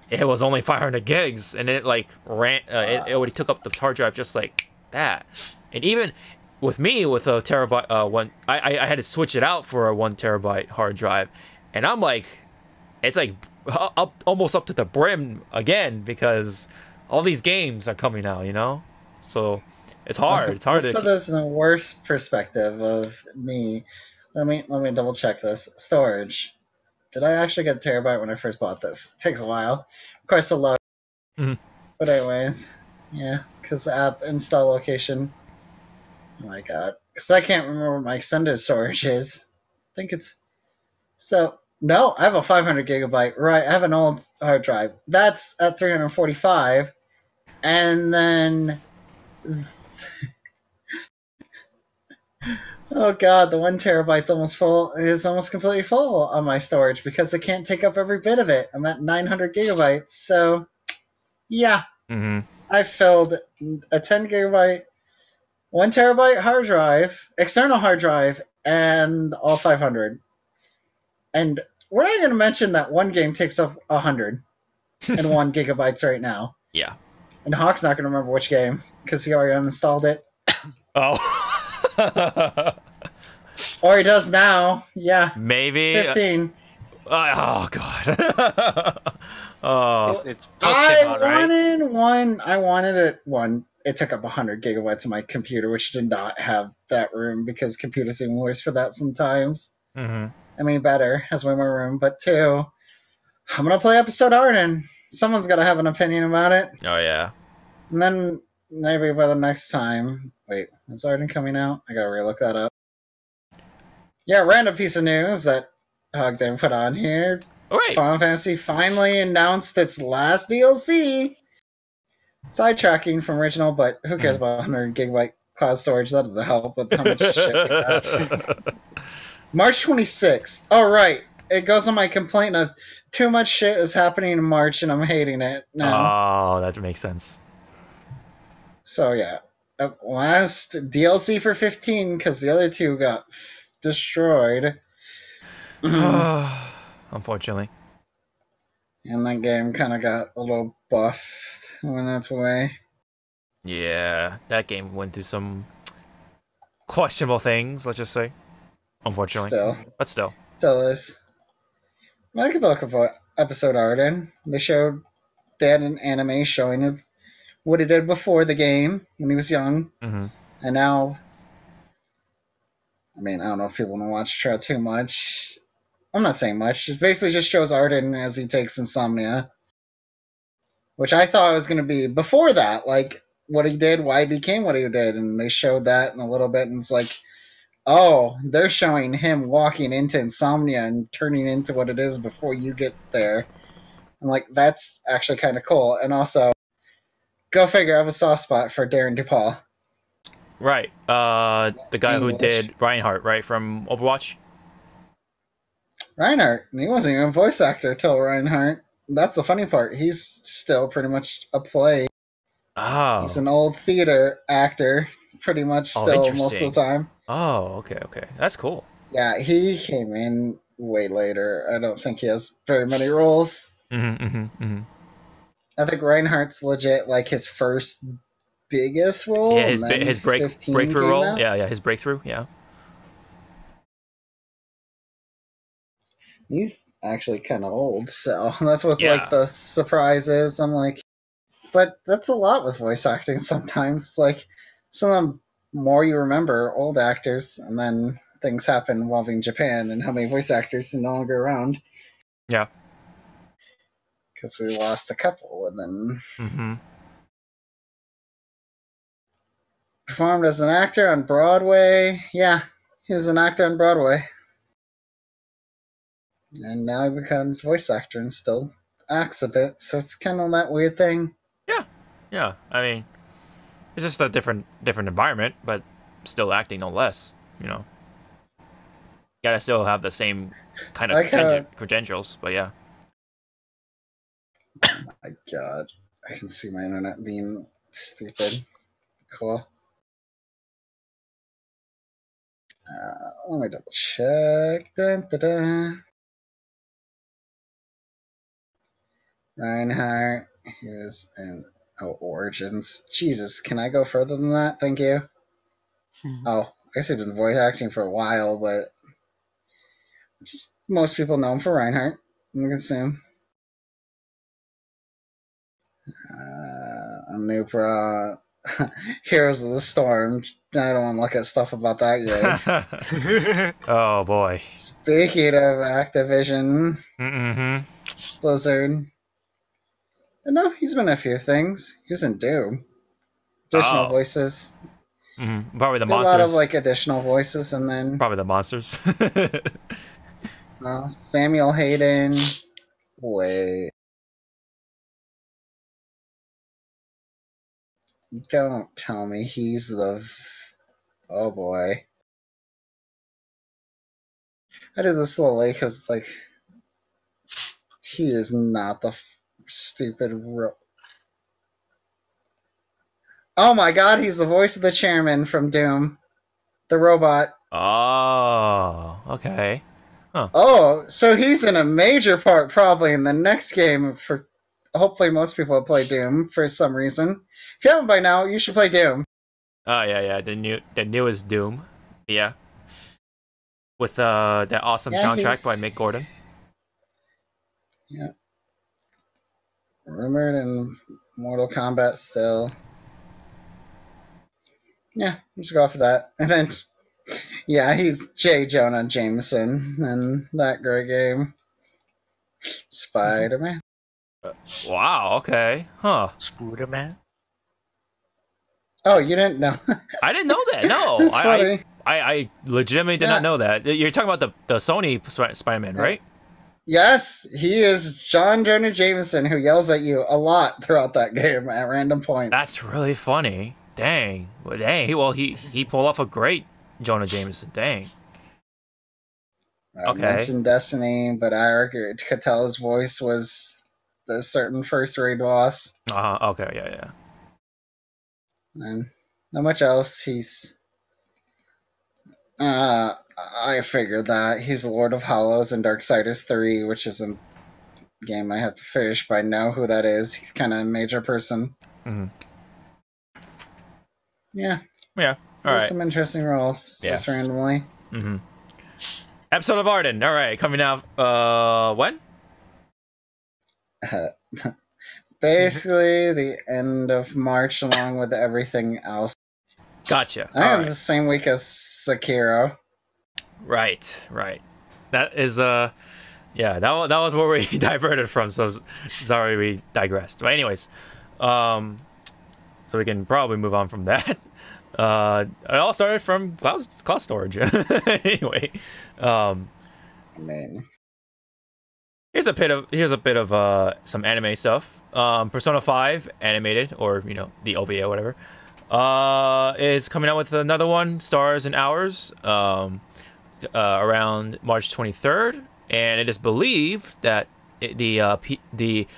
it was only 500 gigs, and it like ran. It already took up the hard drive just like that. And even with me with a terabyte one, I had to switch it out for a 1 terabyte hard drive, and I'm like, it's like almost up to the brim again because all these games are coming out, you know. So it's hard. It's hard Let's put this in the worst perspective of me. Let me double check this. Storage. Did I actually get a terabyte when I first bought this? It takes a while. Of course, the load. But anyways, yeah, because the app install location. Oh my god, because I can't remember what my extended storage is. I think it's so. No, I have a 500 gigabyte. Right, I have an old hard drive. That's at 345, and then. Oh god, the 1 terabyte's almost full. Is almost completely full on my storage because it can't take up every bit of it. I'm at 900 gigabytes, so yeah, I filled a 10 gigabyte, 1 terabyte hard drive, external hard drive, and all 500. And we're not going to mention that one game takes up 101 gigabytes right now. Yeah. And Hawk's not going to remember which game because he already uninstalled it. Oh. Or he does now. Yeah. Maybe. 15. Oh, God. Oh. It's Pokemon, right? I wanted it one. It took up 100 gigabytes of my computer, which did not have that room because computers even worse for that sometimes. I mean, better, has way more room. But 2, I'm going to play episode Arden. Someone's got to have an opinion about it. Oh, yeah. And then maybe by the next time. Wait, is Arden coming out? I got to relook that up. Yeah, random piece of news that Hog didn't put on here. All right. Final Fantasy finally announced its last DLC. Sidetracking from original, but who cares about 100 gigabyte cloud storage? That doesn't help with how much shit they got. March 26th. Oh, right. It goes on my complaint of too much shit is happening in March and I'm hating it now. Oh, that makes sense. So, yeah. Last DLC for 15 because the other 2 got destroyed. Unfortunately. And that game kind of got a little buffed when that's away. Yeah, that game went through some questionable things, let's just say. Unfortunately. But still. Still is. I like the look of what episode Arden. They had an anime showing of what he did before the game when he was young, and now. I mean, I don't know if people want to watch Trout too much. I'm not saying much. It basically just shows Arden as he takes insomnia, which I thought was going to be before that, like what he did, why he became what he did, and they showed that in a little bit, and it's like, oh, they're showing him walking into insomnia and turning into what it is before you get there. I'm like, that's actually kind of cool. And also, go figure, I have a soft spot for Darren DePaul. Right. The guy English. who did Reinhardt, right, from Overwatch? Reinhardt. He wasn't even a voice actor till Reinhardt. That's the funny part. He's still pretty much a play. Oh. He's an old theater actor, pretty much still most of the time. Oh, okay. That's cool. Yeah, he came in way later. I don't think he has very many roles. I think Reinhardt's legit like his first biggest role. Yeah, his breakthrough role. Out. Yeah, his breakthrough. Yeah. He's actually kind of old, so that's what like the surprise is. I'm like, but that's a lot with voice acting. Sometimes it's like some of the more you remember old actors, and then things happen involving Japan and how many voice actors are no longer around. Yeah. Because we lost a couple, and then performed as an actor on Broadway. Yeah, he was an actor on Broadway. And now he becomes voice actor and still acts a bit, so it's kind of that weird thing. Yeah. I mean, it's just a different environment, but still acting no less. You know, gotta still have the same kind of credentials, but yeah. Oh my god, I can see my internet being stupid. Cool. Let me double check. Dun, dun, dun. Reinhardt, here's an Origins. Jesus, can I go further than that? Thank you. Oh, I guess he's been voice acting for a while, but just most people know him for Reinhardt, I'm gonna assume. Anupra, Heroes of the Storm. I don't want to look at stuff about that yet. Oh boy. Speaking of Activision, Blizzard. No, he's been in a few things. He was in Doom. Additional voices. Probably the monsters. A lot of like additional voices, and then probably the monsters. Samuel Hayden. Wait. Don't tell me he's the. Oh boy. I did this slowly because, like, he is not the stupid. Oh my god, he's the voice of the chairman from Doom. The robot. Oh, okay. Huh. Oh, so he's in a major part probably in the next game for. Hopefully most people have played Doom for some reason. If you haven't by now, you should play Doom. Oh yeah, the newest Doom. Yeah. With that awesome soundtrack by Mick Gordon. Yeah. Rumored in Mortal Kombat still. Yeah, let's go off of that. And then, yeah, he's J. Jonah Jameson in that great game. Spider-Man. Wow, okay. Huh. Spider-Man? Oh, you didn't know? I didn't know that, no. That's funny. I legitimately did not know that. You're talking about the Sony Spider-Man, right? Yes, he is John Jonah Jameson, who yells at you a lot throughout that game at random points. That's really funny. Dang. Well, he pulled off a great Jonah Jameson. Dang. I mentioned Destiny, but I could tell his voice was the certain first raid boss. Okay, yeah. And not much else. He's I figured that he's Lord of Hollows in Darksiders 3, which is a game I have to finish, but I know who that is. He's kind of a major person. Yeah. All right. Some interesting roles, just randomly. Episode of Arden. All right, coming out. When? Basically, the end of March, along with everything else. Gotcha. I think it's the same week as Sekiro. Right. That is yeah, that was where we diverted from. So sorry we digressed. But anyways, so we can probably move on from that. It all started from cloud storage. Anyway, Man. here's a bit of some anime stuff. Persona 5 animated, or the OVA or whatever, is coming out with another one, Stars and Hours, around March 23rd, and it is believed that the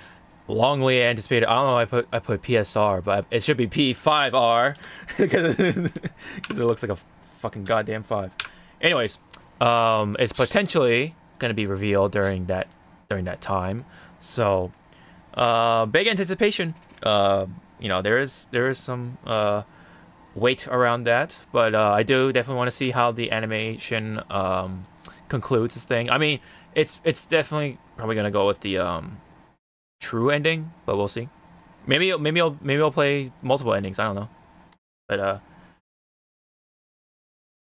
longly anticipated, I don't know, I put PSR, but it should be P5R because it looks like a fucking goddamn 5. Anyways, it's potentially going to be revealed during that time. So big anticipation. There is some weight around that, but I do definitely want to see how the animation concludes this thing. I mean, it's definitely probably gonna go with the true ending, but we'll see. Maybe I'll play multiple endings. I don't know, but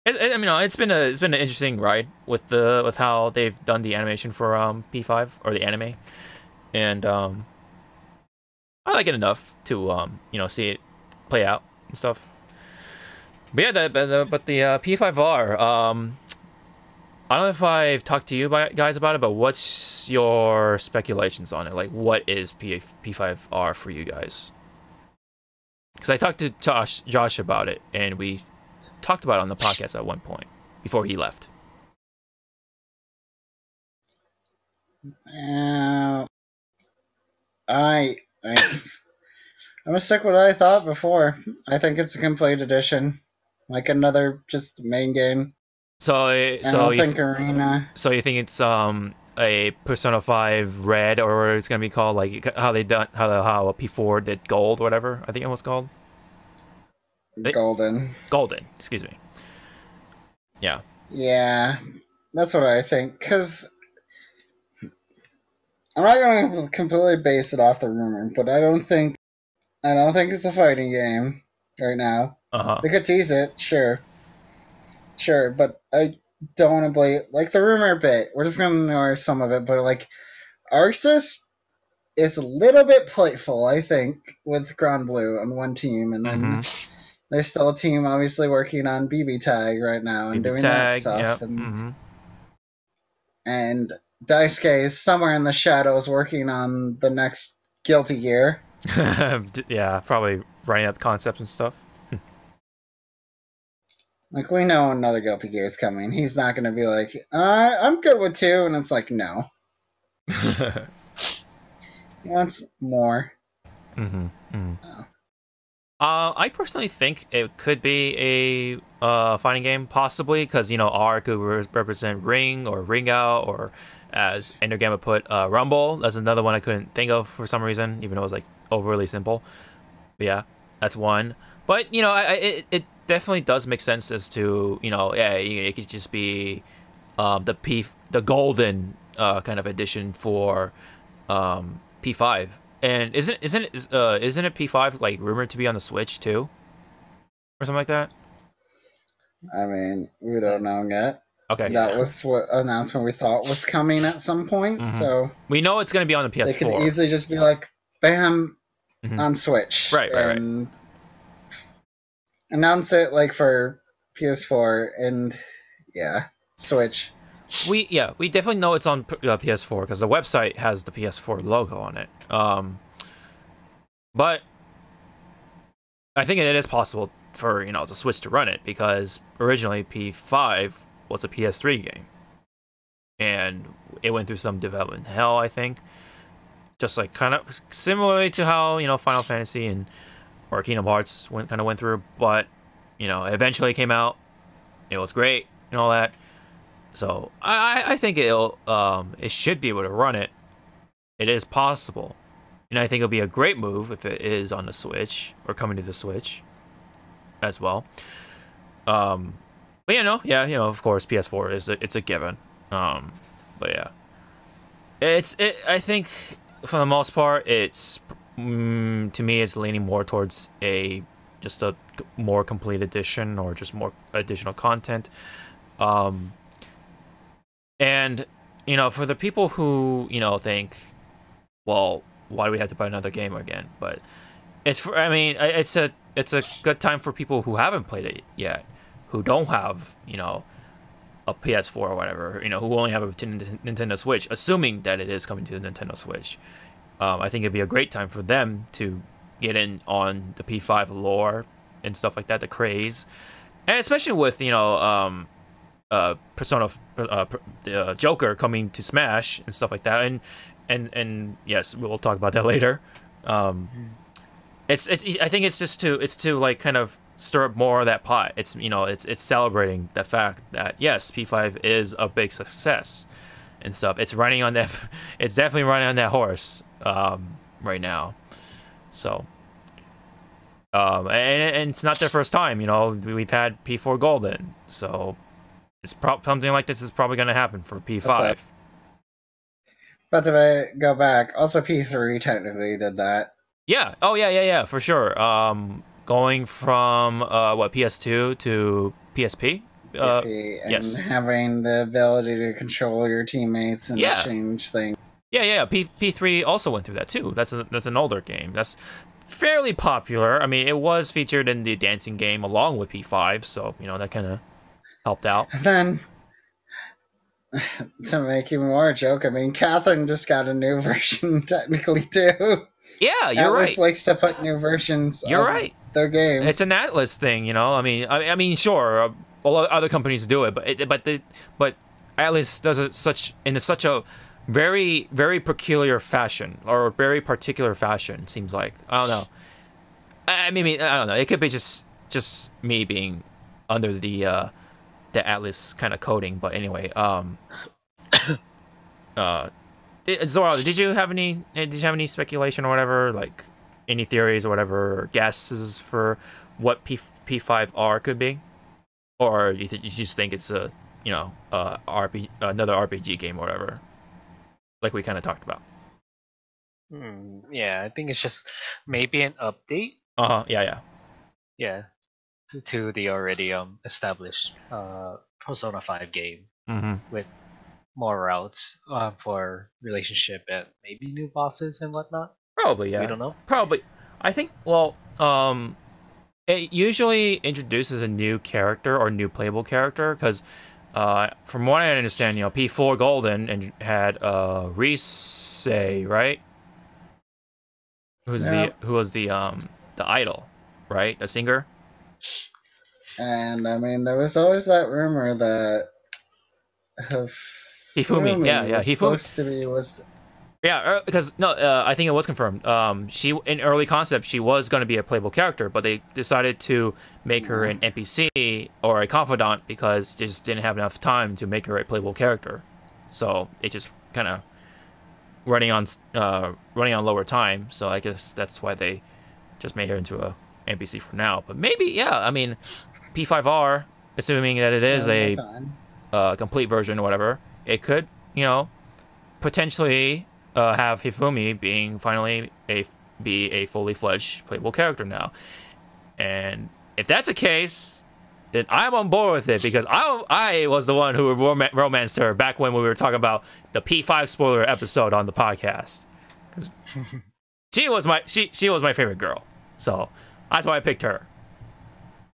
it's been an interesting ride with how they've done the animation for P5 or the anime, and I like it enough to see it play out and stuff. But yeah, but the P5R, I don't know if I've talked to you guys about it, but what's your speculations on it? Like, what is P5R for you guys? Because I talked to Josh about it, and we talked about it on the podcast at one point before he left. I'm gonna stick with what I thought before. I think it's a complete edition, like another just main game. I don't think Arena. So you think it's a Persona 5 Red, or it's gonna be called like how P4 did Gold, whatever I think it was called. Golden. Excuse me. Yeah. Yeah, that's what I think. Cause I'm not going to completely base it off the rumor, but I don't think it's a fighting game right now. They could tease it, sure, but I don't want to believe like the rumor bit. We're just going to ignore some of it, but like Arxis is a little bit playful, I think, with Grand Blue on one team, and then there's still a team obviously working on BB Tag right now and doing that stuff, yep. And Daisuke is somewhere in the shadows working on the next Guilty Gear. Yeah, probably writing up concepts and stuff. Like, we know another Guilty Gear is coming. He's not going to be like, I'm good with 2, and it's like, no. He wants more. Oh. I personally think it could be a fighting game, possibly, because, R could represent Ring or Ring Out, or as Endergamma put, Rumble. That's another one I couldn't think of for some reason, even though it was like overly simple. But yeah, that's one. But it definitely does make sense as to it could just be the golden kind of edition for P5. And isn't it P5 like rumored to be on the Switch too, or something like that? I mean, we don't know yet. Okay. That was what announcement we thought was coming at some point. So we know it's going to be on the PS4. They could easily just be like, bam, on Switch. Right. Announce it like for PS4 and Switch. We definitely know it's on PS4 because the website has the PS4 logo on it. But I think it is possible for the Switch to run it, because originally P5 was a PS3 game, and it went through some development hell, I think, just like kind of similarly to how Final Fantasy or Kingdom Hearts went through, but it eventually came out. It was great and all that. So I think it should be able to run it. It is possible, and I think it'll be a great move if it is on the Switch or coming to the Switch as well. But of course PS4 it's a given. But yeah, I think for the most part, it's to me, it's leaning more towards just a more complete edition or just more additional content. And you know, for the people who think, well, why do we have to buy another game again? But I mean, it's a good time for people who haven't played it yet, who don't have a PS4 or whatever, who only have a Nintendo Switch, assuming that it is coming to the Nintendo Switch. I think it'd be a great time for them to get in on the P5 lore and stuff like that, the craze, and especially with Persona, Joker coming to Smash and stuff like that, and yes, we'll talk about that later. It's I think it's to like kind of stir up more of that pot. It's it's celebrating the fact that yes, P5 is a big success and stuff. It's running on that. It's definitely running on that horse right now. So and it's not their first time. We've had P4 Golden, so it's something like this is probably going to happen for P5. But to go back, also P3 technically did that. Yeah. Oh yeah, for sure. Going from what, PS2 to PSP? PSP, and yes, having the ability to control your teammates and change things. Yeah. P3 also went through that too. That's an older game. That's fairly popular. I mean, it was featured in the dancing game along with P5, so that kind of helped out. And then, to make even more a joke, I mean, Catherine just got a new version technically too. Yeah, you're right. Atlus likes to put new versions. You're right. Their games. It's an Atlus thing, I mean, sure, a lot of other companies do it, but Atlus does it in such a very, very peculiar fashion, or very particular fashion. Seems like, I don't know. I mean, I don't know. It could be just me being under the Atlus kind of coding, but anyway, Zoro, did you have any speculation or whatever, like any theories or whatever, or guesses for what P5R could be, or you just think it's a another RPG game or whatever, like we kind of talked about? Yeah, I think it's just maybe an update. Yeah. To the already established Persona 5 game with more routes for relationship and maybe new bosses and whatnot. Probably, yeah. We don't know. Probably. I think, well, it usually introduces a new character or new playable character, because from what I understand, P4 Golden and had Rise, right? Who was the idol, right? The singer. And I mean, there was always that rumor that Hifumi, yeah, was supposed to be because I think it was confirmed. She, in early concept, she was going to be a playable character, but they decided to make her an NPC or a confidant because they just didn't have enough time to make her a playable character. So it just kind of running on lower time. So I guess that's why they just made her into a NPC for now. But maybe, yeah, I mean, P5R, assuming that it is a complete version or whatever, it could, potentially have Hifumi being finally be a fully fledged playable character now. And if that's the case, then I'm on board with it, because I was the one who romanced her back when we were talking about the P5 spoiler episode on the podcast. She was my favorite girl, so that's why I picked her.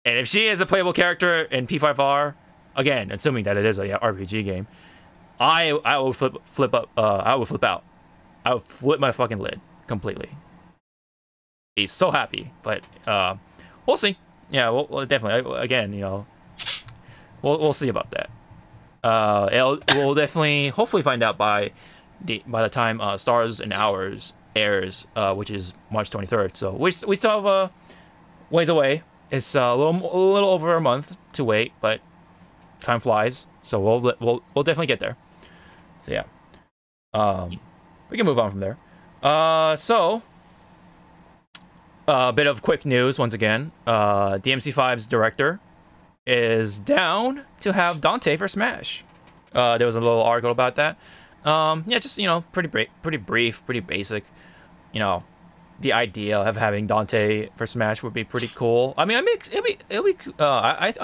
And if she is a playable character in P5R, again, assuming that it is a RPG game, I will flip out. I will flip my fucking lid completely. He's so happy, but we'll see. Yeah, we'll definitely. Again, we'll see about that. We'll definitely, hopefully, find out by the time Stars and Hours airs, which is March 23rd. So we still have a ways away. It's a little over a month to wait, but time flies. So we'll definitely get there. So yeah, we can move on from there. So a bit of quick news once again. DMC5's director is down to have Dante for Smash. There was a little article about that. Yeah, just pretty brief, pretty basic. The idea of having Dante for Smash would be pretty cool. I mean, I'll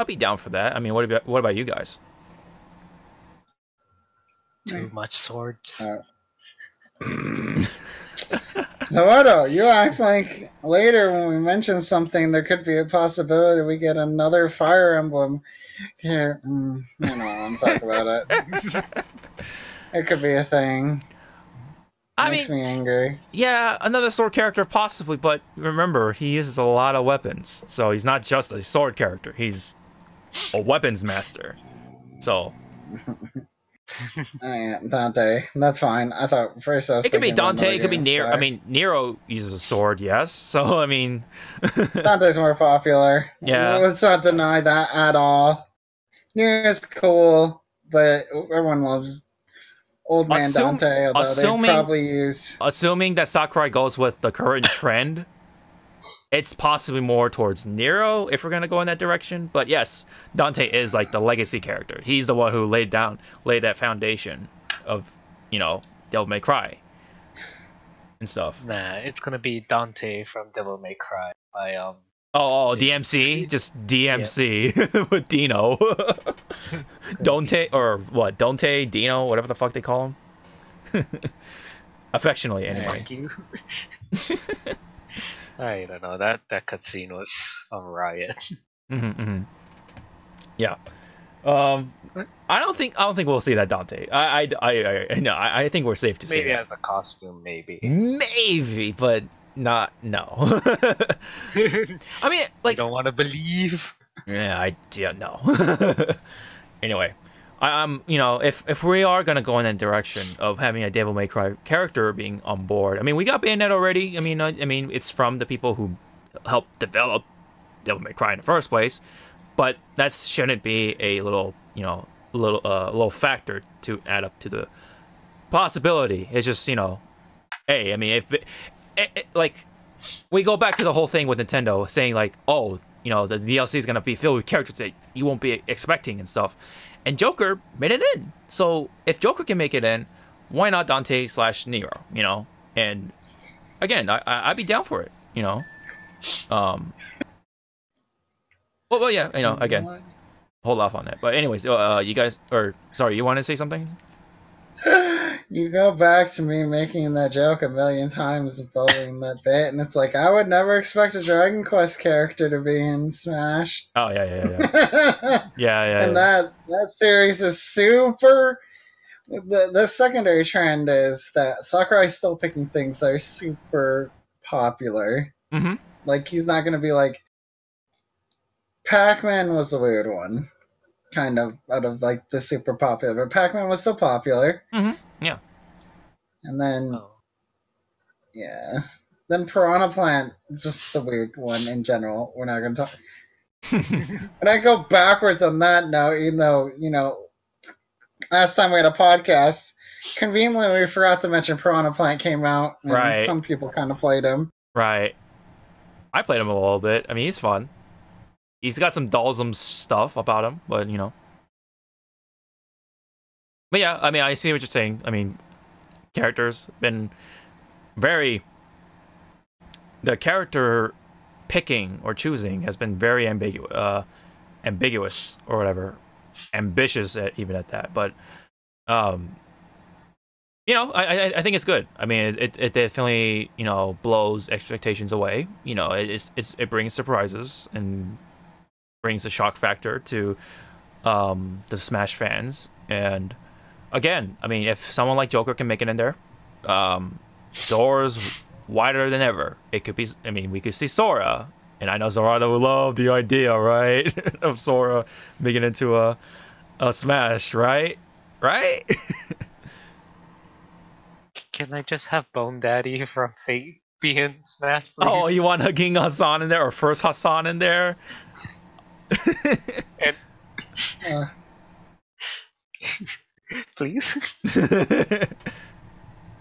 be down for that. I mean, what about you guys? Too much swords. Zawarudo, you act like later when we mention something, there could be a possibility we get another Fire Emblem. Here, I don't want to talk about it. It could be a thing. Makes me angry. Yeah, another sword character possibly, but remember, he uses a lot of weapons, so he's not just a sword character. He's a weapons master. So. Yeah, Dante. That's fine. I thought first I was. It could be Dante. It could be Nero. I mean, Nero uses a sword, yes. So I mean, Dante's more popular. Yeah. Let's not deny that at all. Nero's cool, but everyone loves Old Man Dante. Although they probably use. Assuming that Sakurai goes with the current trend, it's possibly more towards Nero if we're gonna go in that direction. But yes, Dante is like the legacy character. He's the one who laid that foundation of Devil May Cry and stuff. Nah, it's gonna be Dante from Devil May Cry by DMC, just DMC with Dino. Dante or what? Dante, Dino, whatever the fuck they call him. Affectionately, anyway. Thank you. I don't know. That cutscene was a riot. Yeah. I don't think we'll see that Dante. I think we're safe to say. Maybe as a costume, maybe. Maybe, but no. I mean, like, I don't want to believe. Yeah, no. Anyway, if we are gonna go in that direction of having a Devil May Cry character being on board, I mean, we got Bayonetta already. I mean, it's from the people who helped develop Devil May Cry in the first place, but that shouldn't be a little factor to add up to the possibility. It's just hey, I mean, like, we go back to the whole thing with Nintendo saying like, oh, the DLC is gonna be filled with characters that you won't be expecting and stuff. And Joker made it in. So if Joker can make it in, why not Dante / Nero? And again, I'd be down for it. Well, yeah, again, hold off on that. But anyways, you guys, sorry, you want to say something? You go back to me making that joke a million times and following that bit, and it's like, I would never expect a Dragon Quest character to be in Smash. Oh, yeah. Yeah. And that series is super... The secondary trend is that Sakurai's still picking things that are super popular. Mm-hmm. Like, he's not going to be like... Pac-Man was a weird one. Kind of, out of, like, the super popular. But Pac-Man was so popular. Mm-hmm. Yeah. And then... Yeah. Then Piranha Plant, just the weird one in general. We're not going to talk... And I go backwards on that note, even though, last time we had a podcast, conveniently we forgot to mention Piranha Plant came out, and right. Some people kind of played him. Right. I played him a little bit. I mean, he's fun. He's got some Dalsum stuff about him, but, But yeah, I mean, I see what you're saying. I mean, characters been very... The character picking or choosing has been very ambiguous or whatever. Ambitious even at that. But, I think it's good. I mean, it definitely, blows expectations away. It brings surprises and brings a shock factor to the Smash fans. And again, I mean, if someone like Joker can make it in there, doors wider than ever. It could be, I mean, we could see Sora, and I know Zawarudo would love the idea, right, of Sora making it into a Smash, right? Can I just have Bone Daddy from Fate be in Smash, please? Oh, you want King Hassan in there, or first Hassan in there? Please.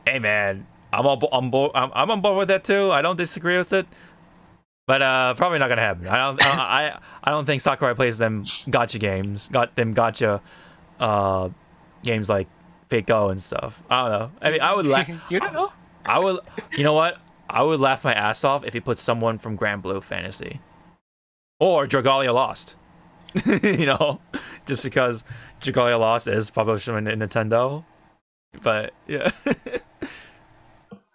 Hey man, I'm on board. I'm on board with that too. I don't disagree with it, but probably not gonna happen. I don't think Sakurai plays them gotcha games. Got them gotcha games like Fate Go and stuff. I don't know. I mean, I would laugh. You don't know? I would. You know what? I would laugh my ass off if he put someone from Grand Blue Fantasy or Dragalia Lost. You know, just because Dragalia Lost is published in Nintendo. But yeah.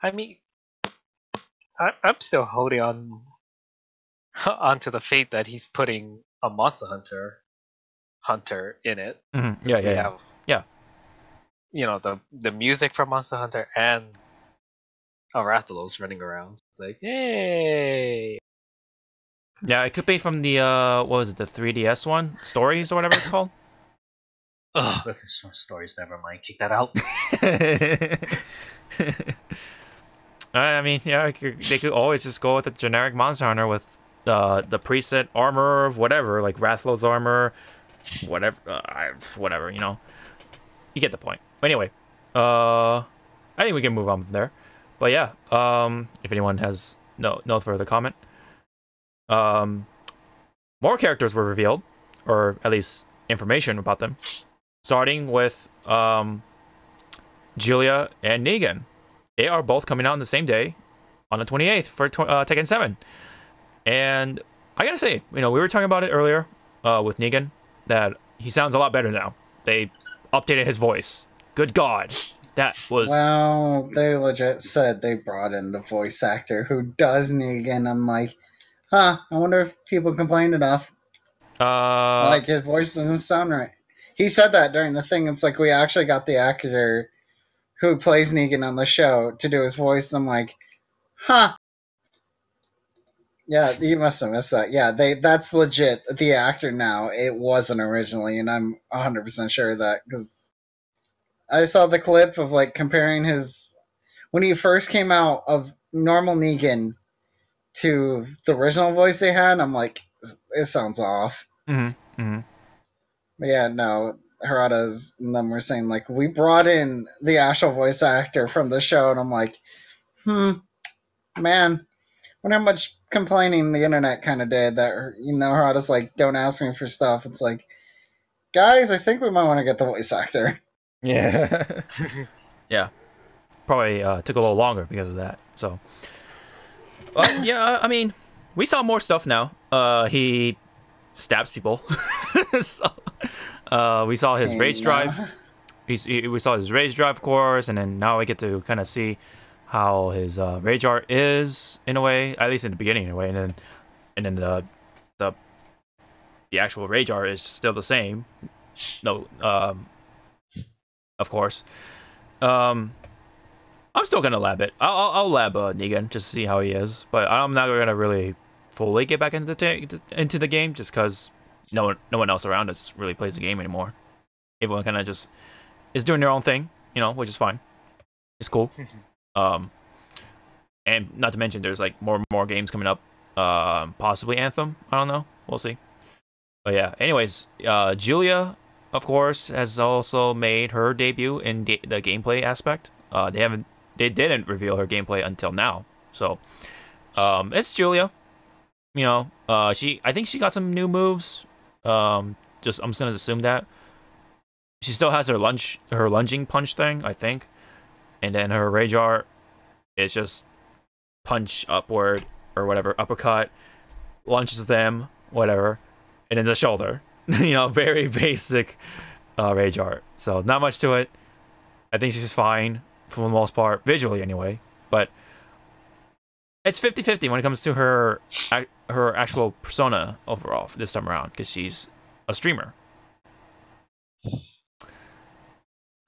I mean, I'm still holding on onto the fate that he's putting a Monster Hunter in it. Mm-hmm. Yeah, We have, you know, the music from Monster Hunter and Rathalos running around. It's like, yay! Yeah, it could be from the what was it, the 3DS one, Stories or whatever it's called. Ugh, if it's from Stories, never mind. Kick that out. I mean, yeah, they could always just go with a generic Monster Hunter with the preset armor of whatever, like Rathalos armor, whatever, whatever, you know. You get the point. But anyway, I think we can move on from there. But yeah, if anyone has no further comment, more characters were revealed, or at least information about them, starting with Julia and Negan. They are both coming out on the same day, on the 28th for Tekken 7. And I gotta say, you know, we were talking about it earlier with Negan, that he sounds a lot better now. They updated his voice. Good God. That was... Well, they legit said they brought in the voice actor who does Negan. I'm like, I wonder if people complained enough. Like, his voice doesn't sound right. He said that during the thing. It's like, we actually got the actor who plays Negan on the show to do his voice. And I'm like, yeah, you must have missed that. Yeah, that's legit. The actor now. It wasn't originally, and I'm 100% sure of that, because I saw the clip of, like, comparing his... When he first came out of normal Negan to the original voice they had, I'm like, it sounds off. Mm-hmm. Mm-hmm. But yeah, no, Harada's and them were saying, like, we brought in the actual voice actor from the show, and I'm like, man, wonder how much complaining the internet kind of did that, you know, Harada's like, don't ask me for stuff. It's like, guys, I think we might want to get the voice actor. Yeah. Yeah. Probably took a little longer because of that. So, yeah, I mean, we saw more stuff now. He stabs people. So, we saw his rage drive. We saw his rage drive course, and then now we get to kind of see how his rage art is, in a way, at least in the beginning, in a way, and then the actual rage art is still the same. No, of course. I'm still gonna lab it. I'll lab Negan just to see how he is, but I'm not gonna really fully get back into the game just because no one else around us really plays the game anymore. Everyone kind of just is doing their own thing, you know, which is fine. It's cool. And not to mention, there's like more games coming up. Possibly Anthem. I don't know. We'll see. But yeah. Anyways, Julia, of course, has also made her debut in the gameplay aspect. They didn't reveal her gameplay until now. So, it's Julia. You know, I think she got some new moves. I'm just gonna assume that she still has her lunging punch thing, I think, and then her rage art is just punch upward or whatever, uppercut, launches them, whatever, and then the shoulder. You know, very basic rage art. So not much to it. I think she's fine for the most part, visually anyway. But it's 50-50 when it comes to her actual persona overall this time around, because she's a streamer.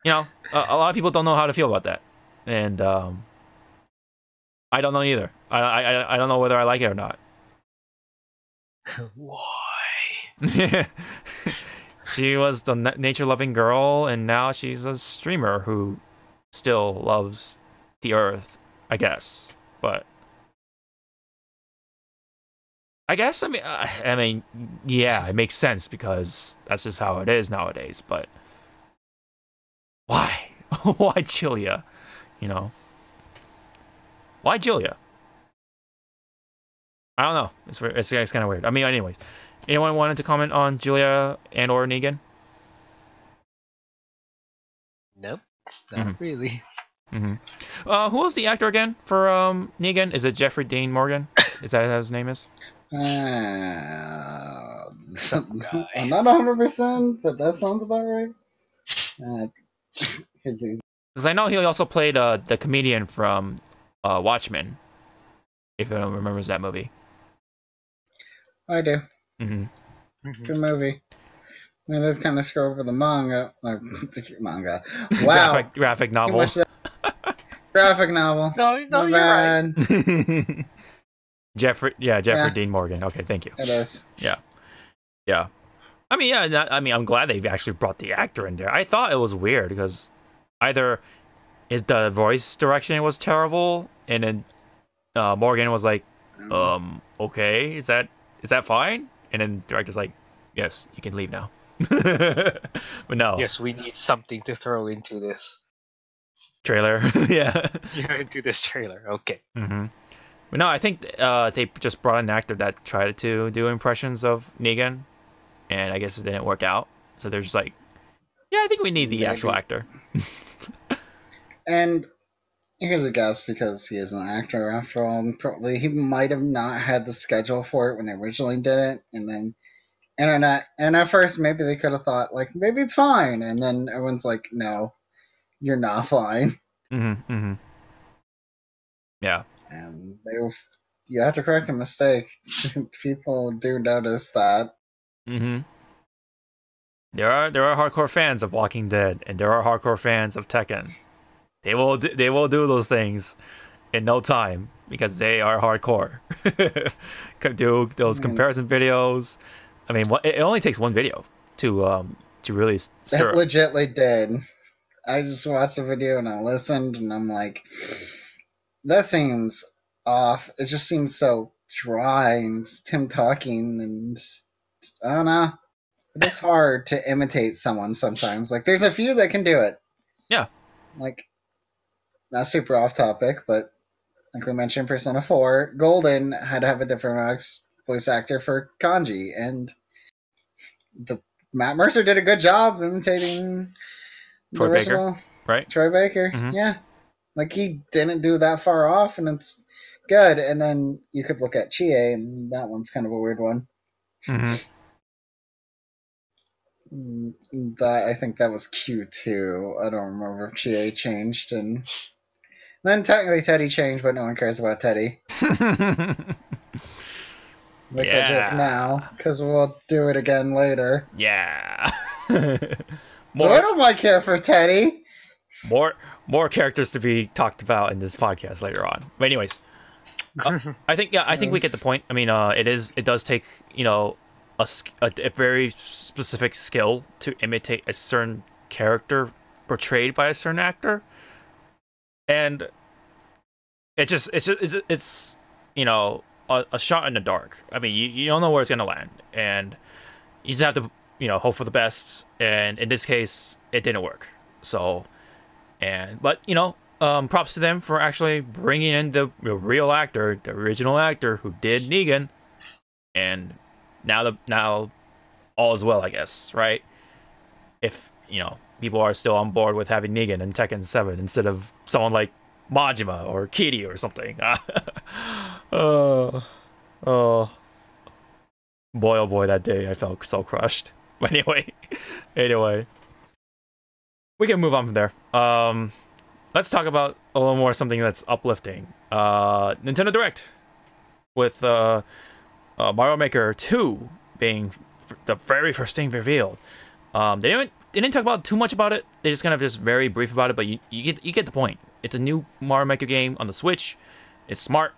You know, a lot of people don't know how to feel about that, and I don't know either. I don't know whether I like it or not. Why? She was the nature-loving girl, and now she's a streamer who still loves the earth, I guess. But I guess I mean, yeah, it makes sense because that's just how it is nowadays. But why? Why Julia? You know, why Julia? I don't know. It's kind of weird. I mean, anyways, anyone wanted to comment on Julia and or Negan? Nope, not really. Who was the actor again for Negan? Is it Jeffrey Dean Morgan? Is that how his name is? Some guy. I'm not 100%, but that sounds about right. Because I know he also played the comedian from Watchmen, if anyone remembers that movie. I do. Good movie. I just kind of scroll over the manga. Manga. Wow. graphic novel. Graphic novel. No, you're right. Jeffrey Dean Morgan. Okay, thank you. It is. Yeah. I mean, I'm glad they actually brought the actor in there. I thought it was weird because either the voice direction was terrible, and then Morgan was like, okay, is that fine? And then the director's like, yes, you can leave now. But no. Yes, we need something to throw into this trailer. Yeah, into this trailer. Okay. But no, I think they just brought an actor that tried to do impressions of Negan, and I guess it didn't work out. So they're just like, yeah, I think we need the actual actor. And here's a guess, because he is an actor after all. Probably he might have not had the schedule for it when they originally did it, and then internet. And at first, maybe they could have thought, like, maybe it's fine, and then everyone's like, no, you're not fine. Yeah. And you have to correct a mistake. People do notice that. There are hardcore fans of Walking Dead, and there are hardcore fans of Tekken. They will do those things in no time because they are hardcore. Do those comparison videos. I mean, it only takes one video to really stir. It legitly did. I just watched the video and I listened and I'm like, that seems off. It just seems so dry and just him talking, and I don't know. It is hard to imitate someone sometimes. Like, there's a few that can do it. Yeah. Like, not super off topic, but like we mentioned, Persona 4, Golden had to have a different voice actor for Kanji, and Matt Mercer did a good job imitating Troy the original, Baker, right? Troy Baker, yeah. Like, he didn't do that far off, and it's good. And then you could look at Chie, and that one's kind of a weird one. I think that was Q2. I don't remember if Chie changed, and then technically Teddy changed, but no one cares about Teddy. Make a joke now, because we'll do it again later. Yeah. So I don't might care for Teddy. More characters to be talked about in this podcast later on. But anyways, I think we get the point. I mean, it does take, you know, a very specific skill to imitate a certain character portrayed by a certain actor, and it's you know, a shot in the dark. I mean, you don't know where it's gonna land, and you just have to, you know, hope for the best. And in this case, it didn't work. So, but you know, props to them for actually bringing in the real actor, the original actor who did Negan, and now all is well, I guess, right? If, you know, people are still on board with having Negan in Tekken 7 instead of someone like Majima or Kitty or something. Oh boy, that day I felt so crushed. But anyway, we can move on from there. Let's talk about a little more something that's uplifting. Nintendo Direct with Mario Maker 2 being the very first thing revealed. They didn't talk about too much about it. They just kind of very brief about it, but you get the point. It's a new Mario Maker game on the Switch. It's smart,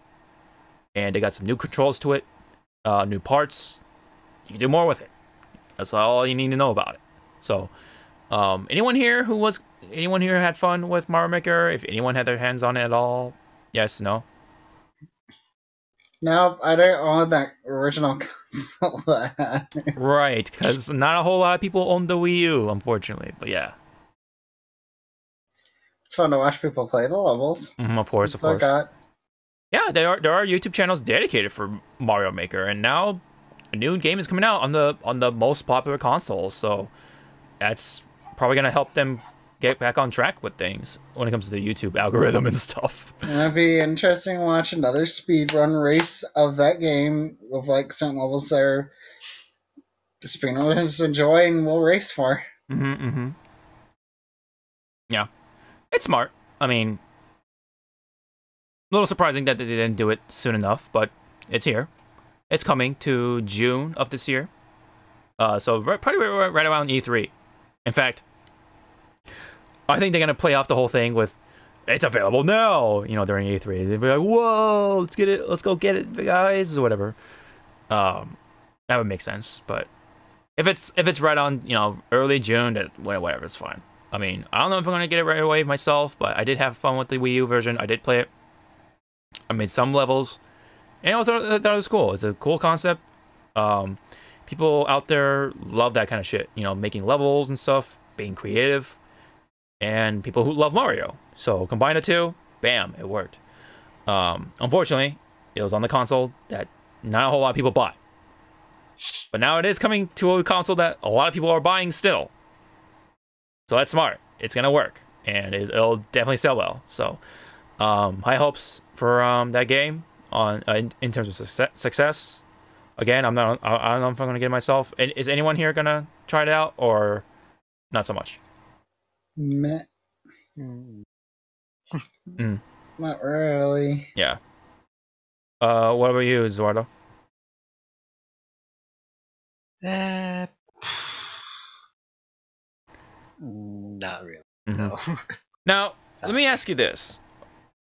and they got some new controls to it, new parts. You can do more with it. That's all you need to know about it. So, anyone here had fun with Mario Maker? If anyone had their hands on it at all? Yes, no? Nope, I don't own that original console. Right, because not a whole lot of people own the Wii U, unfortunately. But yeah, it's fun to watch people play the levels. Of course. Yeah, there are YouTube channels dedicated for Mario Maker, and now a new game is coming out on the most popular console. So that's probably gonna help them get back on track with things when it comes to the YouTube algorithm and stuff. It'd be interesting to watch another speedrun race of that game with like certain levels there. The speedrunners enjoy and will race for. Yeah, it's smart. I mean, a little surprising that they didn't do it soon enough, but it's here. It's coming to June of this year. So probably right around E3. In fact, I think they're gonna play off the whole thing with it's available now. You know, during E3, they'd be like, "Whoa, let's get it! Let's go get it, guys!" or whatever. That would make sense. But if it's right on, you know, early June, whatever, it's fine. I mean, I don't know if I'm gonna get it right away myself, but I did have fun with the Wii U version. I did play it. I made some levels, and I thought that was cool. It's a cool concept. People out there love that kind of shit. You know, making levels and stuff, being creative, and people who love Mario. So combine the two, bam, it worked. Unfortunately, it was on the console that not a whole lot of people bought. But now it is coming to a console that a lot of people are buying still. So that's smart. It's gonna work, and it'll definitely sell well. So high hopes for that game on in terms of success. Again, I don't know if I'm gonna get it myself. Is anyone here gonna try it out or not so much? Meh. Not really. Yeah. What about you, Zawardo? Not really. Mm-hmm. No. Now, let me ask you this: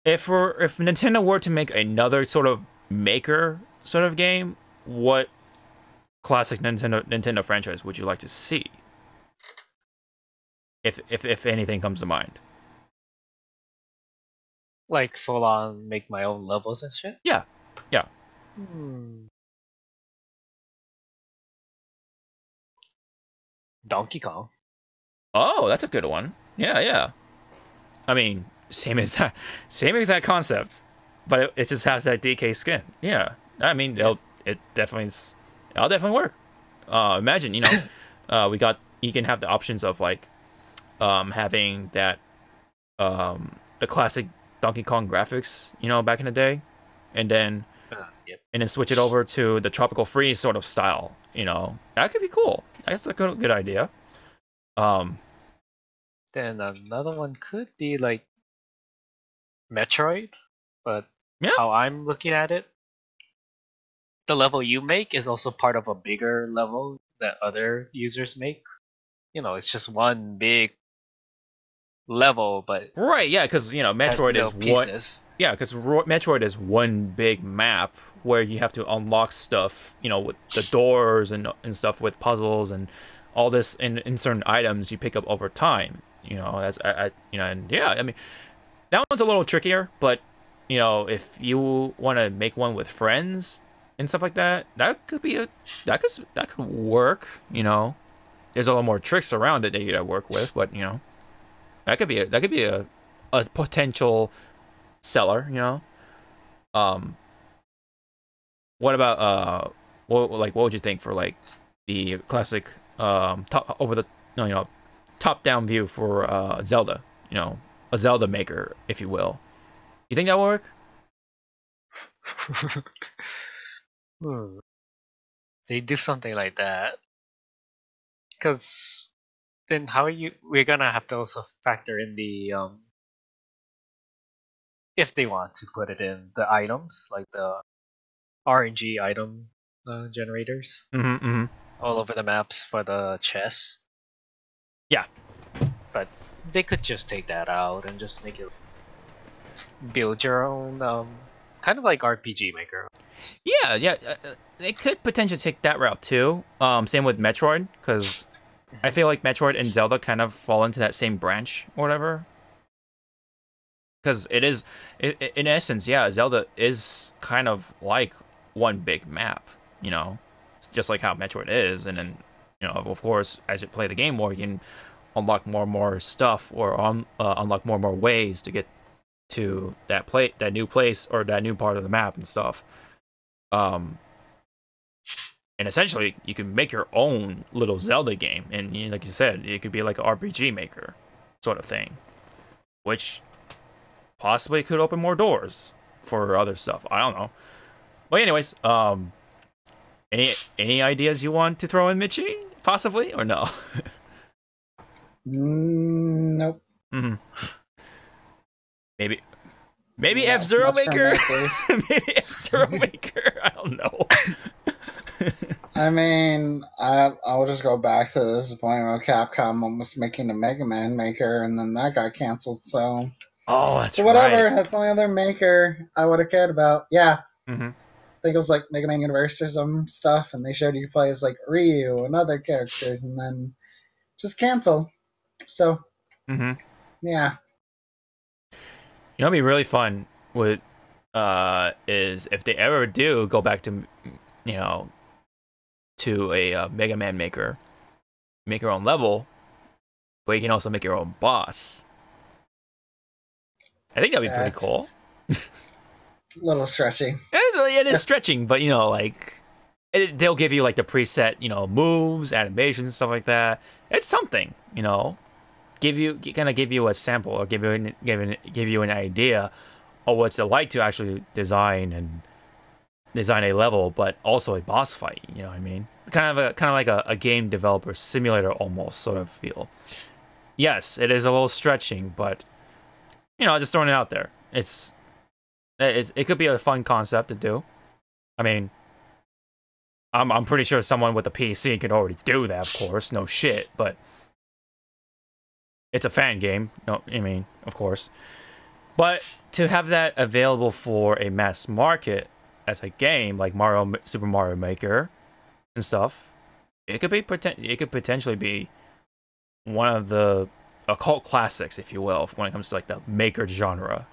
if Nintendo were to make another sort of maker sort of game, what classic Nintendo franchise would you like to see? If anything comes to mind. Like full on make my own levels and shit? Yeah. Yeah. Donkey Kong. Oh, that's a good one. Yeah, yeah. I mean, same exact concept, but it just has that DK skin. Yeah. I mean, it'll definitely work. Imagine, you know, you can have the options of like having that the classic Donkey Kong graphics, you know, back in the day, and then and then switch it over to the Tropical Freeze sort of style. You know, that could be cool. That's a good idea. Then another one could be like Metroid, but Yeah. how I'm looking at it, the level you make is also part of a bigger level that other users make. You know, it's just one big level, but Right, yeah, because you know Metroid has is no one. pieces. Yeah, because Metroid is one big map where you have to unlock stuff, you know, with the doors and stuff with puzzles and all this in certain items you pick up over time. You know, that's you know, and yeah, I mean that one's a little trickier, but you know, if you want to make one with friends and stuff like that, that could work. You know, there's a little more tricks around it that you gotta work with, but you know, that could be a potential seller. You know, what about what would you think for like the classic top down view for Zelda? You know, a Zelda maker, if you will. You think that will work? They do something like that, because then how are you? We're gonna have to also factor in the if they want to put it in the items like the RNG item generators all over the maps for the chests. Yeah. But they could just take that out and just make it build your own kind of like RPG Maker. Yeah. They could potentially take that route too. Same with Metroid, because I feel like Metroid and Zelda kind of fall into that same branch or whatever. Because it is, in essence, yeah, Zelda is kind of like one big map, you know, just like how Metroid is. And then, you know, of course, as you play the game more, you can unlock more and more stuff, or unlock more and more ways to get to that new place or that new part of the map and stuff. And essentially, you can make your own little Zelda game, and you know, like you said, it could be like an RPG Maker. sort of thing, which possibly could open more doors for other stuff. I don't know. But anyways, any ideas you want to throw in, Michi? Possibly or no? Nope. Maybe Yeah, F-Zero much from Maker. Maker. Maybe F-Zero Maker. I don't know. I mean, I'll just go back to the disappointment of Capcom almost making a Mega Man Maker, and then that got canceled. So, Oh, that's so whatever. right. That's the only other Maker I would have cared about. Yeah, Mm-hmm. I think it was like Mega Man Universe or some stuff, and they showed you play as like Ryu and other characters, and then just cancel. So, Mm-hmm. yeah. You know, what'd be really fun with is if they ever do go back to, you know, to a Mega Man Maker, make your own level, but you can also make your own boss. I think that'd be pretty cool. A little stretchy. It is stretching, but you know, like they'll give you like the preset, you know, moves, animations, stuff like that. It's something, you know, give you a sample or give you an idea of what it's like to actually design a level, but also a boss fight. You know what I mean? Kind of like a game developer simulator almost sort of feel. Yes, it is a little stretching, but you know, just throwing it out there. It could be a fun concept to do. I mean, I'm pretty sure someone with a PC could already do that, of course, no shit, but it's a fan game. No, I mean, of course. But to have that available for a mass market as a game like Super Mario Maker and stuff, it could potentially be one of the occult classics, if you will, when it comes to like the maker genre,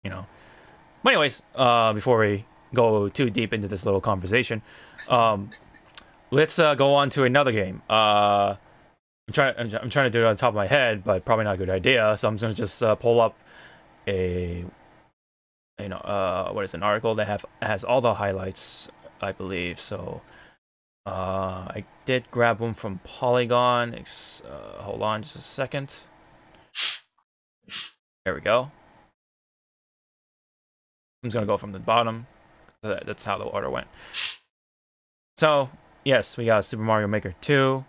you know. But anyways, before we go too deep into this little conversation, let's go on to another game. I'm trying to do it on top of my head, but probably not a good idea. So I'm gonna just pull up a what is an article that has all the highlights, I believe. So I did grab one from Polygon. Hold on just a second. There we go. I'm just gonna go from the bottom. That's how the order went. So yes, we got Super Mario Maker 2,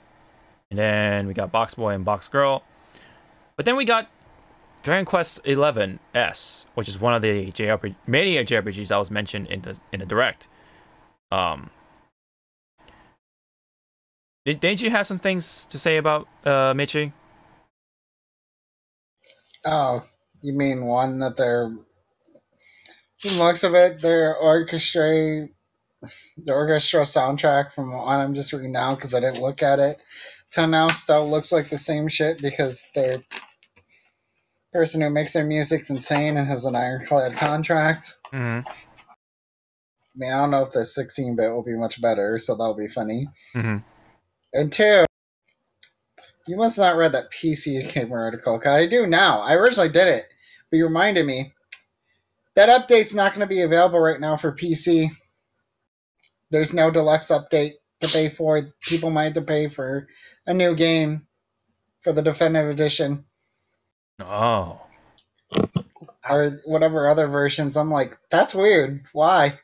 and then we got Box Boy and Box Girl, but then we got Dragon Quest XI S, which is one of the many JRPGs that was mentioned in the direct. Didn't you have some things to say about Michi? Oh, you mean one that they're... From the looks of it, the orchestra soundtrack from what I'm just reading now because I didn't look at it till now still looks like the same shit because the person who makes their music's insane and has an ironclad contract. Mm-hmm. I mean, I don't know if the 16-bit will be much better, so that'll be funny. Mm-hmm. And two, you must not read that PC Gamer article, because I do now. I originally did it, but you reminded me. That update's not going to be available right now for PC. There's no deluxe update to pay for. People might have to pay for a new game for the definitive edition. Oh. Or whatever other versions. I'm like, that's weird. Why?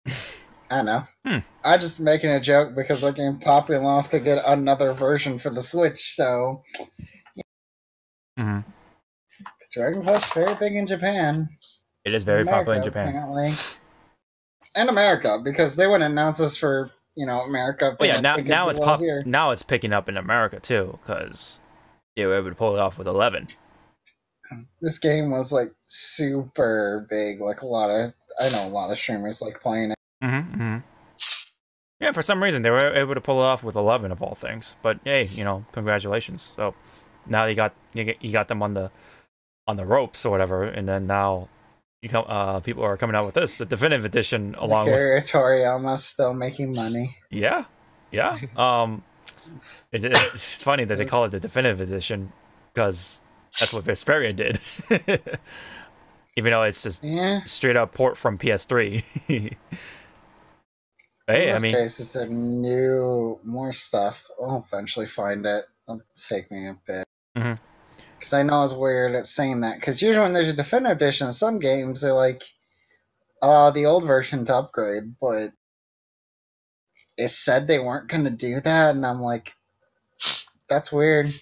I don't know. I'm just making a joke because that game popular enough to get another version for the Switch, so... Mm-hmm. Dragon Quest is very big in Japan. It is very popular in Japan. Apparently. And America, because they wouldn't announce this for, America. Well, yeah, now it's picking up in America too, because they were able to pull it off with 11. This game was like super big, like I know a lot of streamers like playing it. Mm-hmm. Yeah, for some reason they were able to pull it off with 11 of all things. But hey, congratulations. So now you got them on the ropes or whatever, and then now people are coming out with the definitive edition along with Toriyama's still making money. Yeah. It's funny that they call it the definitive edition because that's what Vesperia did, even though it's just straight up port from PS3. Hey, I mean, in this case, it's a more stuff. I'll eventually find it. It'll take me a bit. Because I know it's weird at saying that. Because usually when there's a definitive edition of some games, they like allow the old version to upgrade, but it said they weren't going to do that, and I'm like, that's weird.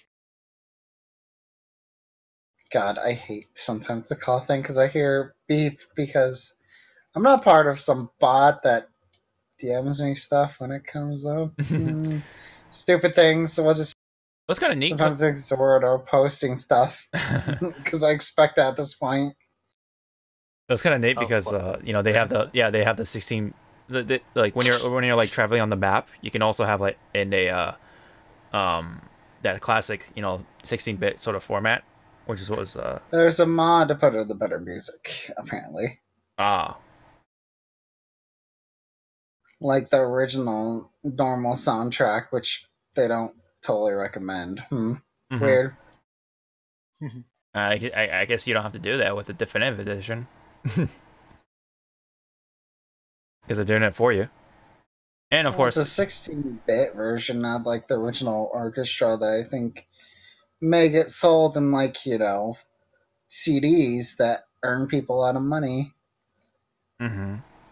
God, I hate sometimes the call thing because I hear beep because I'm not part of some bot that DMs me stuff when it comes up. Stupid things. So we'll just. That's kind of neat. Sometimes it's Zawarudo posting stuff because I expect that at this point. That's kind of neat because you know they have the 16. Like when you're like traveling on the map, you can also have like in a that classic 16-bit sort of format, which is what was There's a mod to put in the better music apparently. Like the original normal soundtrack, which they don't totally recommend. Weird. I guess you don't have to do that with the definitive edition. Because they're doing it for you. And of course... It's a 16-bit version, not like the original orchestra that I think may get sold in like, CDs that earn people a lot of money.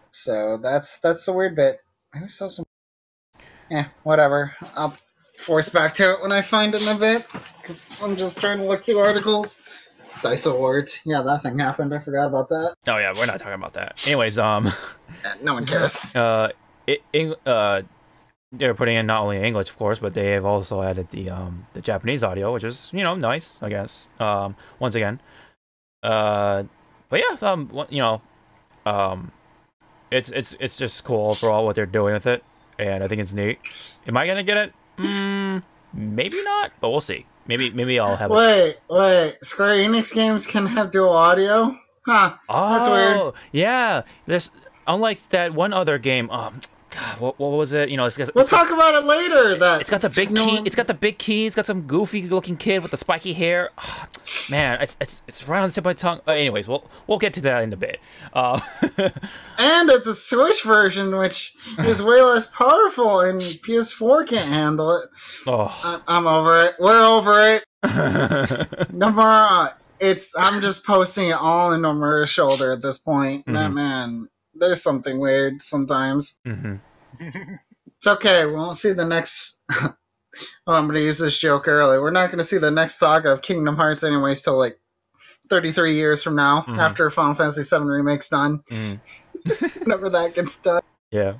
So that's the weird bit. Maybe sell some... Yeah, whatever. I'll force back to it when I find it in a bit. Because I'm just trying to look through articles. Dice Awards. Yeah, that thing happened. I forgot about that. Oh yeah, we're not talking about that. Anyways, no one cares. They're putting in not only English, of course, but they have also added the Japanese audio, which is nice, I guess. Once again, but yeah, it's just cool overall what they're doing with it, and I think it's neat. Am I gonna get it? Maybe not, but we'll see. Maybe I'll have it. Wait. Square Enix games can have dual audio? Huh. Oh, that's weird. Yeah. There's unlike that one other game. God, what was it? We'll talk about it later. It's got the big key. It's got the big key. It's got some goofy-looking kid with the spiky hair. Oh, man, it's right on the tip of my tongue. Anyways, we'll get to that in a bit. And it's a Switch version, which is way less powerful, and PS4 can't handle it. Oh, I'm over it. We're over it. Nomura, I'm just posting it all in Nomura's shoulder at this point. That man. There's something weird sometimes. It's okay. We won't see the next... I'm going to use this joke early. We're not going to see the next saga of Kingdom Hearts anyways till like 33 years from now, after Final Fantasy VII Remake's done. Whenever that gets done. Yeah.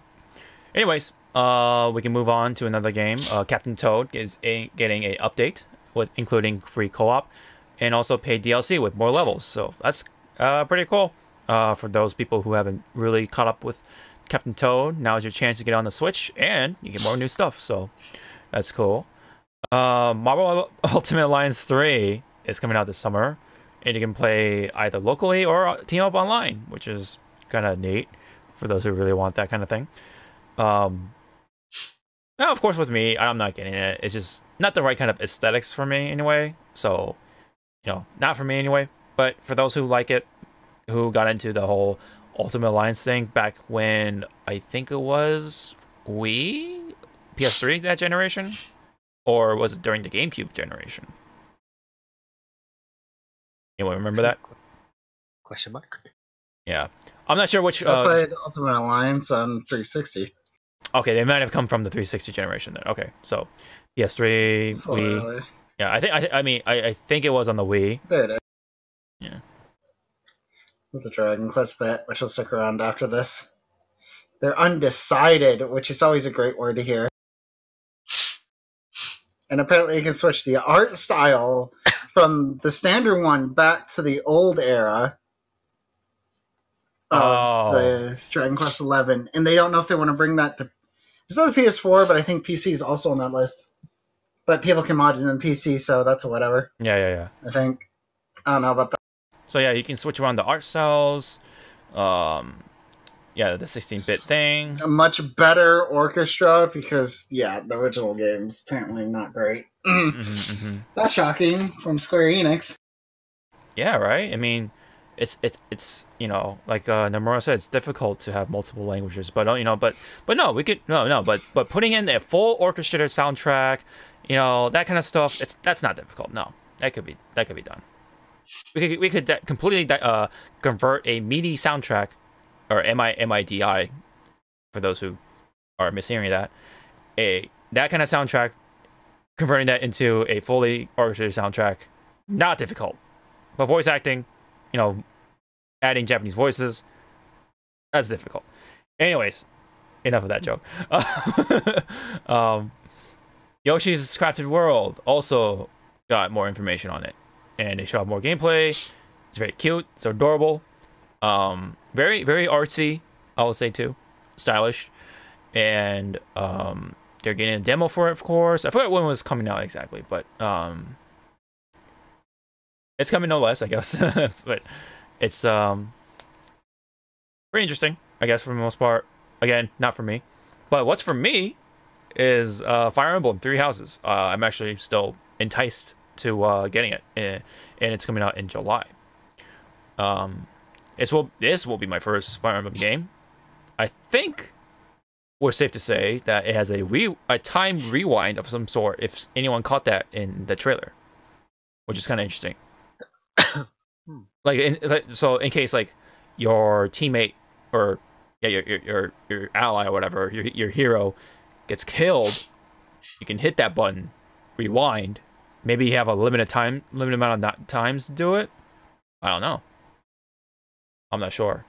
Anyways, we can move on to another game. Captain Toad is getting an update, including free co-op, and also paid DLC with more levels. So that's pretty cool. For those people who haven't really caught up with Captain Toad, now's your chance to get on the Switch, and you get more new stuff, so that's cool. Marvel Ultimate Alliance 3 is coming out this summer, and you can play either locally or team up online, which is kind of neat for those who really want that kind of thing. Now, of course, with me, I'm not getting it. It's just not the right kind of aesthetics for me anyway, so, not for me anyway, but for those who like it, who got into the whole Ultimate Alliance thing back when I think it was Wii, PS3 that generation, or was it during the GameCube generation? Anyone remember that? Question mark. Yeah, I'm not sure which. I played Ultimate Alliance on 360. Okay, they might have come from the 360 generation then. Okay, so PS3, So Wii. early. Yeah, I think it was on the Wii. There it is. Yeah. With the Dragon Quest bit, which will stick around after this. They're undecided, which is always a great word to hear. And apparently you can switch the art style from the standard one back to the old era of the Dragon Quest 11. And they don't know if they want to bring that to... It's not the PS4, but I think PC is also on that list. But people can mod it in PC, so that's whatever. Yeah. I think. I don't know about that. So yeah, you can switch around the art styles. Yeah, the 16-bit thing. A much better orchestra because, yeah, the original game's apparently not great. That's shocking from Square Enix. Yeah, right? I mean, it's like Nomura said, it's difficult to have multiple languages, but no, we could but putting in a full orchestrated soundtrack, that kind of stuff, that's not difficult. No, That could be done. We could completely convert a MIDI soundtrack, or MIDI, for those who are mishearing that, that kind of soundtrack, converting that into a fully orchestrated soundtrack, not difficult. But voice acting, you know, adding Japanese voices, that's difficult. Anyways, enough of that joke. Yoshi's Crafted World also got more information on it, and they show off more gameplay. It's very cute. It's adorable. Very artsy, I will say too, stylish, and they're getting a demo for it, of course. I forget when it was coming out exactly, but it's coming no less, I guess. But it's pretty interesting, I guess, for the most part. Again, not for me, but what's for me is Fire Emblem Three Houses. I'm actually still enticed to getting it, and it's coming out in July. This will be my first Fire Emblem game. I think we're safe to say that it has a time rewind of some sort, if anyone caught that in the trailer, which is kind of interesting. So in case like your teammate or your ally or whatever, your hero gets killed, you can hit that button, rewind. Maybe you have a limited amount of times to do it. I don't know. I'm not sure.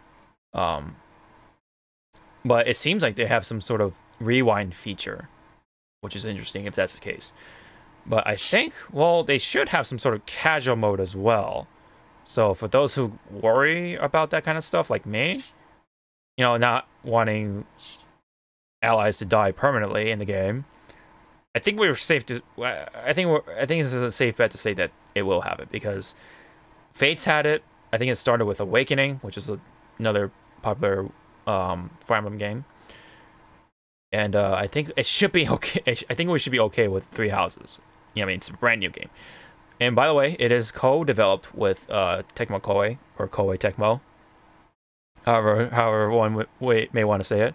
But it seems like they have some sort of rewind feature, which is interesting if that's the case. But I think, well, they should have some sort of casual mode as well. So for those who worry about that kind of stuff, like me, you know, not wanting allies to die permanently in the game, I think we're safe to. I think this is a safe bet to say that it will have it, because Fates had it. I think it started with Awakening, which is another popular Fire Emblem game, and I think it should be okay. I think we should be okay with Three Houses. You know, I mean, it's a brand new game, and by the way, it is co-developed with Tecmo Koei, or Koei Tecmo, however one may want to say it,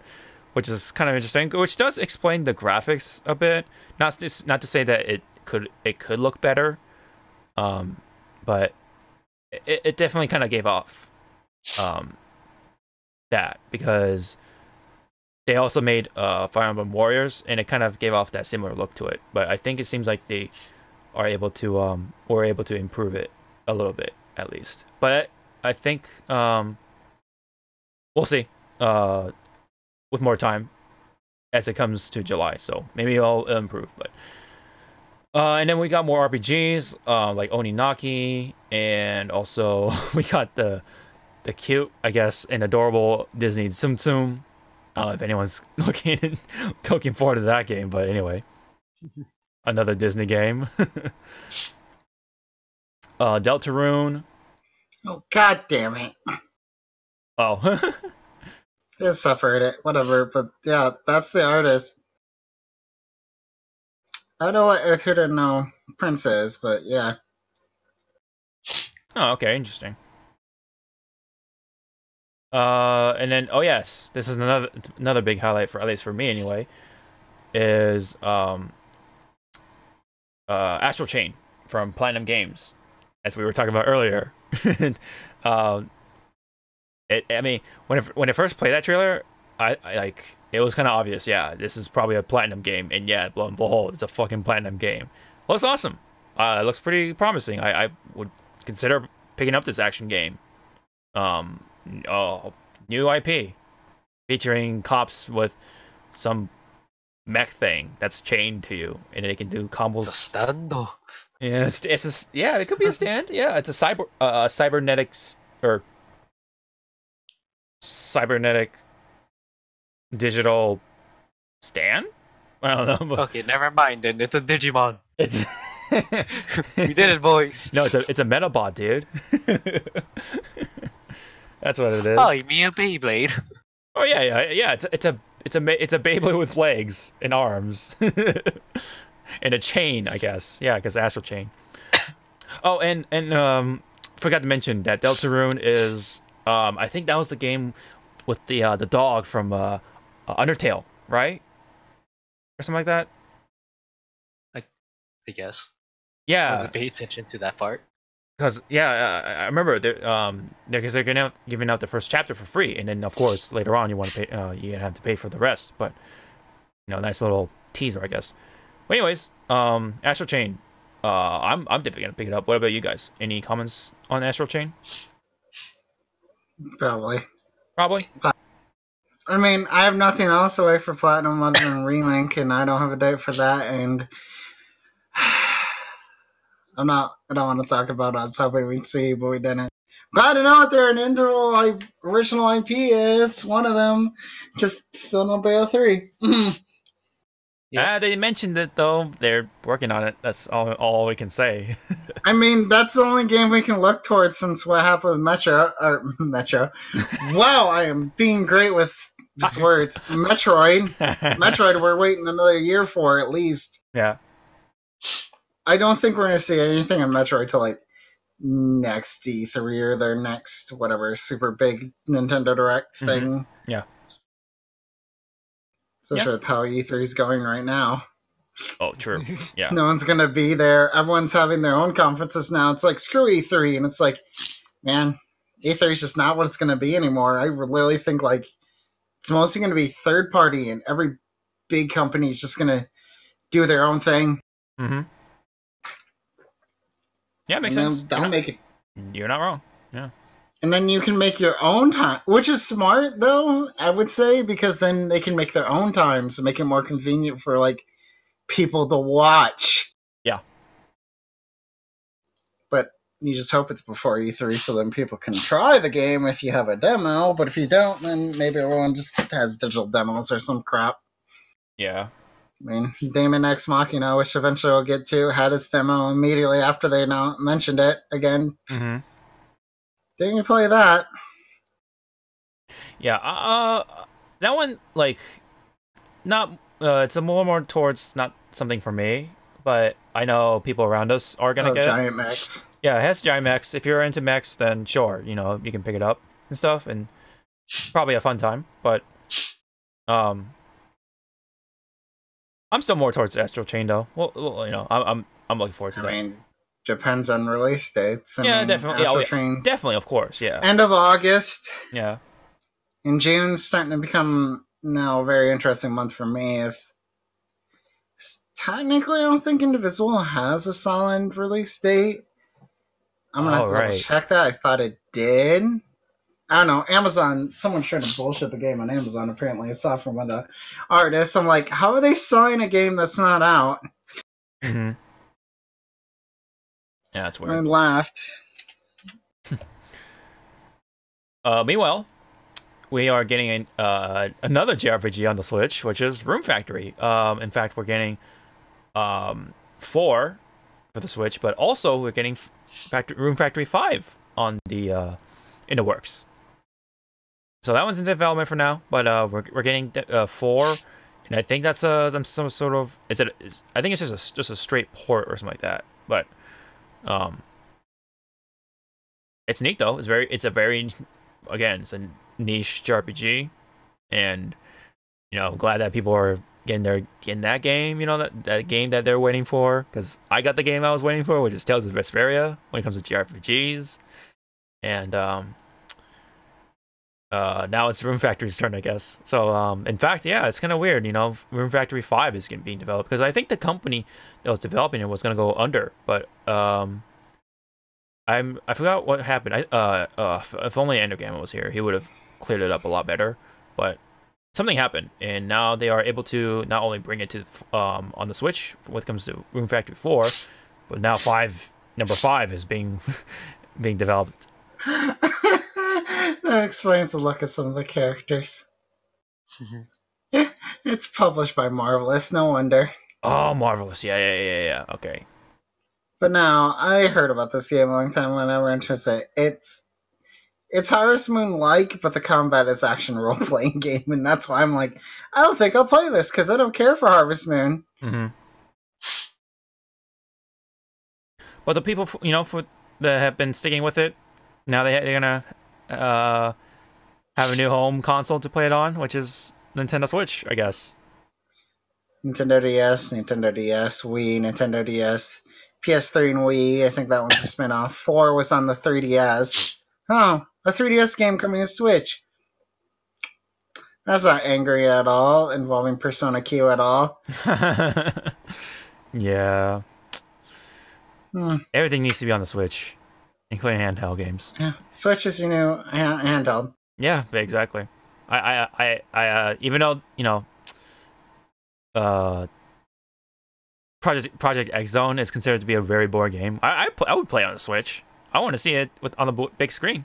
which is kind of interesting. Which does explain the graphics a bit. Not to say that it could look better, but it definitely kind of gave off that, because they also made Fire Emblem Warriors, and it kind of gave off that similar look to it. But I think it seems like they are able to improve it a little bit at least. But I think we'll see with more time as it comes to July. So maybe it'll improve. But and then we got more RPGs like Oninaki, and also we got the cute, I guess, and adorable Disney Tsum Tsum. I don't know if anyone's looking forward to that game, but anyway, another Disney game. Deltarune. Oh, god damn it. Oh. Just suffered it, whatever, but yeah, that's the artist. I don't know what Etude no Prince is, but yeah. Oh, okay, interesting. And then, oh yes, this is another big highlight, for at least for me anyway, is Astral Chain from Platinum Games, as we were talking about earlier. I mean, when I first played that trailer, I like, it was kind of obvious. Yeah, this is probably a Platinum game, and yeah, lo and behold, it's a fucking Platinum game. Looks awesome. It looks pretty promising. I would consider picking up this action game. New IP featuring cops with some mech thing that's chained to you, and they can do combos. Stando. Yeah, yeah, it could be a stand. Yeah, it's a cybernetic digital stand. I don't know. But Okay, never mind then. It's a Digimon. it's We did it, boys. no, it's a Metabot, dude. That's what it is. Oh, you mean a Beyblade? Oh yeah. It's a Beyblade with legs and arms and a chain, I guess. Yeah, because Astral Chain. Oh, and forgot to mention that Deltarune is I think that was the game with the dog from Undertale, right? Or something like that. I guess. Yeah, pay attention to that part. because I remember because they're giving out the first chapter for free, and then of course later on you want to pay, you have to pay for the rest. But nice little teaser, I guess. But anyways, Astral Chain, I'm definitely gonna pick it up. What about you guys? Any comments on Astral Chain? Probably. Probably. I mean, I have nothing else away for Platinum other than Relink, and I don't have a date for that, and I don't want to talk about us hoping we'd see, but we didn't. Glad to know what their original IP is. One of them, just still no Bayo 3. Yeah, they mentioned it though. They're working on it. That's all we can say. I mean, that's the only game we can look towards since what happened with Metro. Wow, I am being great with just words. Metroid. Metroid, we're waiting another year for at least. Yeah. I don't think we're going to see anything in Metroid till like next E3 or their next whatever super big Nintendo Direct thing. Yeah. Especially with how E3 is going right now. Oh, true. Yeah. No one's going to be there. Everyone's having their own conferences now. It's like, screw E3. And it's like, man, E3 is just not what it's going to be anymore. I literally think like it's mostly going to be third party and every big company is just going to do their own thing. Mm-hmm. Yeah, it makes sense. Don't make it. You're not wrong. Yeah. And then you can make your own time, which is smart, though, I would say, because then they can make their own times and make it more convenient for, like, people to watch. Yeah. But you just hope it's before E3 so then people can try the game if you have a demo, but if you don't, then maybe everyone just has digital demos or some crap. Yeah. I mean, Daemon X Machina, which eventually we'll get to, had its demo immediately after they mentioned it again. Mm-hmm. Didn't you play that? Yeah, that one, like, not, it's a more towards not something for me, but I know people around us are gonna get Giant Mechs. Yeah, it has Giant Mechs. If you're into mechs, then sure, you can pick it up and stuff, and probably a fun time, but, I'm still more towards Astral Chain, though. Well, I'm looking forward to that. I mean, depends on release dates. I mean, definitely. Definitely, of course, yeah. End of August. Yeah. In June's starting to become now a very interesting month for me. If technically, I don't think Indivisible has a solid release date. I'm gonna have to double check that. I thought it did. I don't know. Amazon. Someone's trying to bullshit the game on Amazon. Apparently, I saw from one of the artists. I'm like, how are they selling a game that's not out? Mm-hmm. Yeah, that's weird. I laughed. Meanwhile, we are getting another JRPG on the Switch, which is Room Factory. In fact, we're getting 4 for the Switch, but also we're getting Room Factory 5 on the in the works. So that one's in development for now, but we're getting 4, and I think that's some sort of I think it's just a straight port or something like that, but. It's neat though. It's a very niche JRPG, and I'm glad that people are getting that game. That game that they're waiting for. Because I got the game I was waiting for, which is Tales of Vesperia when it comes to JRPGs, and now it's Room Factory's turn, I guess. So in fact, yeah, it's kind of weird. Room Factory 5 is being developed because I think the company that was developing it was gonna go under, but I forgot what happened. If only Endergamma was here, he would have cleared it up a lot better. But something happened, and now they are able to not only bring it to on the Switch when it comes to Room Factory 4, but now number 5 is being developed. That explains the look of some of the characters. Yeah, it's published by Marvelous, no wonder. Oh, Marvelous, yeah. Okay. But now, I heard about this game a long time when I ran to say it's Harvest Moon-like, but the combat is action role-playing game, and that's why I'm like, I don't think I'll play this, because I don't care for Harvest Moon. Mm-hmm. But the people, that have been sticking with it, now they're gonna have a new home console to play it on, which is Nintendo Switch, I guess. Nintendo DS, Nintendo DS, Wii, Nintendo DS, PS3 and Wii. I think that one's a spin-off. 4 was on the 3DS. Oh, a 3DS game coming to Switch. That's not angry at all, involving Persona Q at all. Yeah. Everything needs to be on the Switch, including handheld games. Yeah, Switch is your new handheld. Yeah, exactly. I even though, you know, Project X Zone is considered to be a very boring game, I would play it on the Switch. I want to see it on the big screen.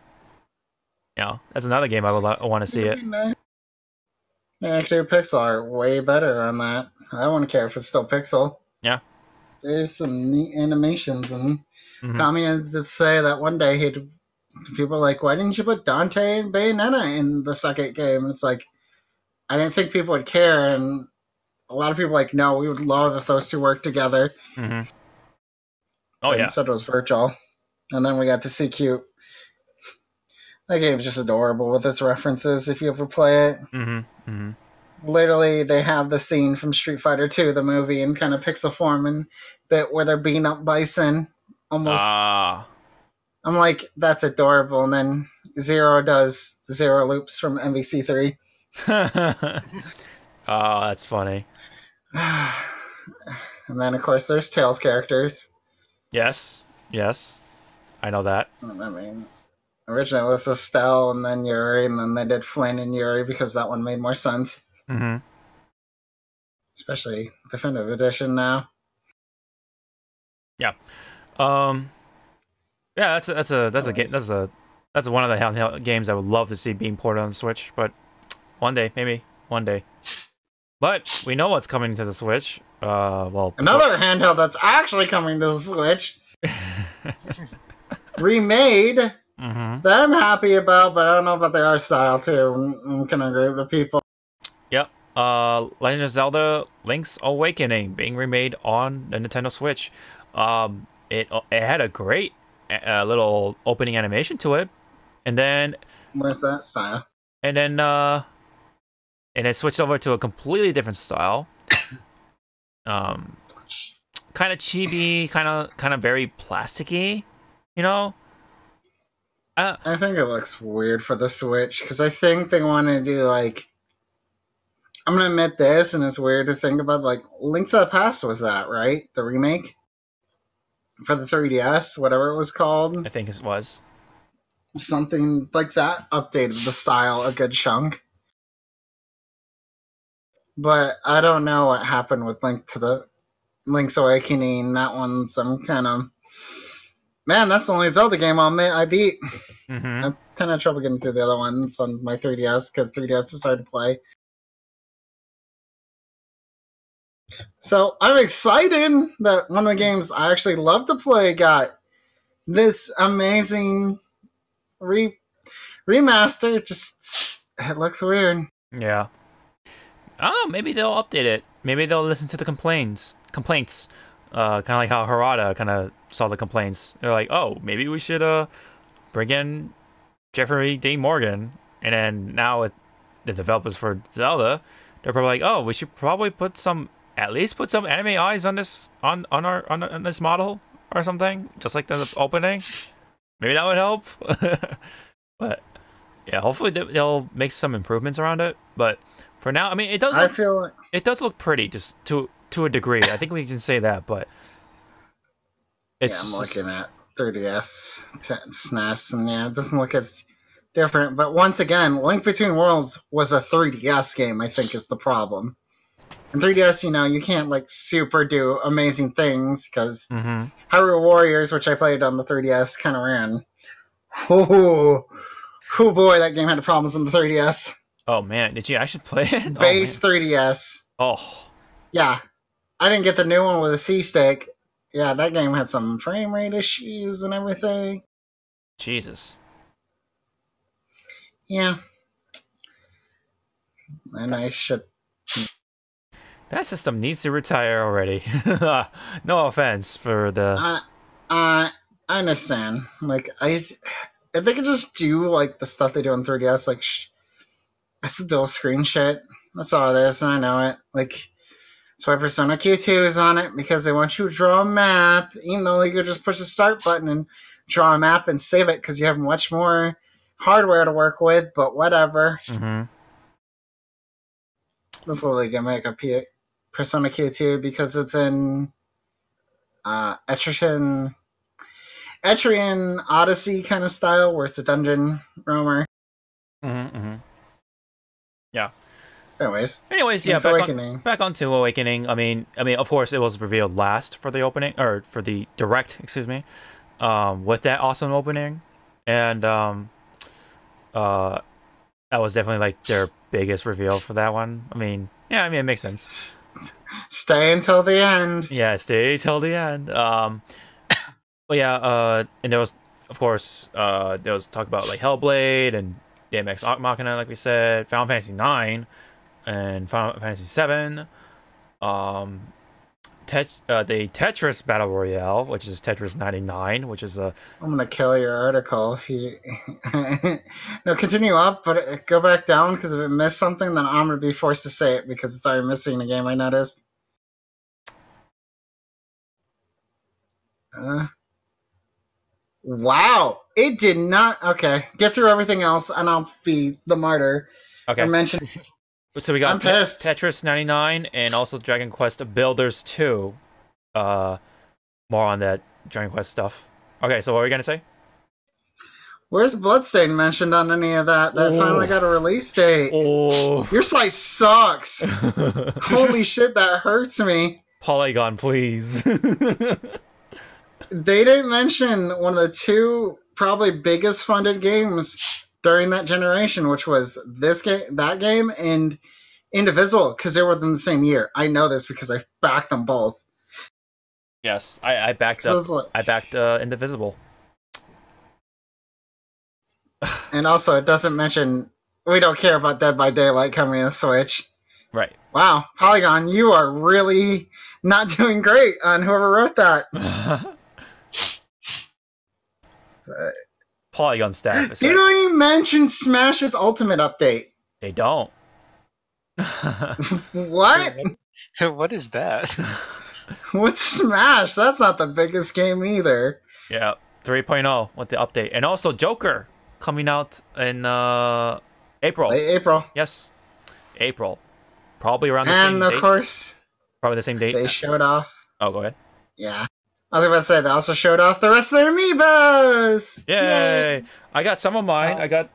You know, that's another game I want to see it. Nice. The active pixel art way better on that. I wouldn't care if it's still pixel. Yeah. There's some neat animations, and Kami had to say that one day people were like, why didn't you put Dante and Bayonetta in the second game? And it's like, I didn't think people would care, and a lot of people were like, no, we would love if those two worked together. Oh, but yeah. instead it was virtual. And then we got to see Cute. That game's just adorable with its references if you ever play it. Literally, they have the scene from Street Fighter 2, the movie, in kind of pixel form, and bit where they're beating up Bison. Almost. I'm like, that's adorable. And then Zero does Zero loops from MVC3. Oh, that's funny. And then, of course, there's Tails characters. Yes. I know that. I mean, originally it was Estelle and then Yuri, and then they did Flynn and Yuri because that one made more sense. Especially Definitive Edition now. Yeah. Yeah, that's one of the handheld games I would love to see being ported on the Switch, but maybe one day. But we know what's coming to the Switch. Another handheld that's actually coming to the Switch. Remade. That I'm happy about, but I don't know about the art style too. I'm kind of agree with the people. Yep. Legend of Zelda: Link's Awakening being remade on the Nintendo Switch. It had a great little opening animation to it, and then Where's that style? And then it switched over to a completely different style. Kind of chibi, kind of very plasticky, you know. I think it looks weird for the Switch because I think they want to do like. I'm gonna admit this, and it's weird to think about. Like Link to the Past was that right? The remake for the 3DS, whatever it was called. I think it was something like that. Updated the style a good chunk, but I don't know what happened with Link's Awakening. That one's I'm kind of. Man, that's the only Zelda game I beat. I'm kind of trouble getting through the other ones on my 3DS because 3DS is hard to play. So I'm excited that one of the games I actually love to play got this amazing remaster. Just it looks weird. Yeah. I don't know. Maybe they'll update it. Maybe they'll listen to the complaints. Kind of like how Harada kind of saw the complaints. They're like, oh, maybe we should bring in Jeffrey Dean Morgan. And then now with the developers for Zelda, they're probably like, oh, we should probably at least put some anime eyes on this on this model or something, just like the opening. Maybe that would help. But yeah, hopefully they'll make some improvements around it. But for now, I mean, it does. It does look pretty, just to a degree. I think we can say that, but I'm looking at 3DS, SNES, and yeah, it doesn't look as different. But once again, Link Between Worlds was a 3DS game, I think is the problem. In 3DS, you can't like super do amazing things because Hyrule Warriors, which I played on the 3DS, kind of ran. Oh boy, that game had problems on the 3DS. Oh man, did you actually play it? Base 3DS. Oh. Yeah. I didn't get the new one with a C-Stick. Yeah, that game had some frame rate issues and everything. Jesus. Yeah. And I should... That system needs to retire already. No offense for the... I understand. Like, if they could just do, like, the stuff they do on 3DS, like, that's the dual screen shit. That's all it is, and I know it. Like... So Persona Q2 is on it because they want you to draw a map, even though you could just push the start button and draw a map and save it because you have much more hardware to work with, but whatever. Mm-hmm. This is literally gonna make a Persona Q2 because it's in Etrian Odyssey kind of style where it's a dungeon roamer. Mm-hmm. Mm-hmm. Yeah. Anyways, yeah. Awakening. Back onto Awakening. I mean, of course, it was revealed last for the opening, or for the direct, excuse me, with that awesome opening, and that was definitely like their biggest reveal for that one. I mean, yeah, it makes sense. Stay until the end. Yeah, stay till the end. But yeah, and there was, of course, there was talk about like Hellblade and DMX Machina, like we said, Final Fantasy 9. And Final Fantasy 7, the Tetris Battle Royale, which is Tetris 99, which is a... I'm gonna kill your article if you... No, continue up, but go back down, because if it missed something, then I'm gonna be forced to say it, because it's already missing the game, I noticed. Wow! It did not... Okay, get through everything else, and I'll be the martyr. Okay. I mentioned... So we got Tetris 99 and also Dragon Quest Builders 2. More on that Dragon Quest stuff. Okay, so what were we gonna say? Where's Bloodstain mentioned on any of that? That finally got a release date. Oh. Your site sucks. Holy shit, that hurts me. Polygon, please. They didn't mention one of the two probably biggest funded games during that generation, which was this game, that game, and Indivisible, because they were within the same year. I know this because I backed them both. Yes, I backed up. I backed Indivisible. And also, it doesn't mention we don't care about Dead by Daylight coming to the Switch. Right. Wow, Polygon, you are really not doing great on whoever wrote that. Polygon staff. They don't even mention Smash's Ultimate Update. They don't. What? What is that? What's Smash? That's not the biggest game either. Yeah, 3.0 with the update. And also Joker coming out in April. Late April. Yes, April. Probably around the same date. And of course, probably the same date. They showed off. Oh, go ahead. Yeah. I was about to say, they also showed off the rest of their amiibos! Yay! I got some of mine. I got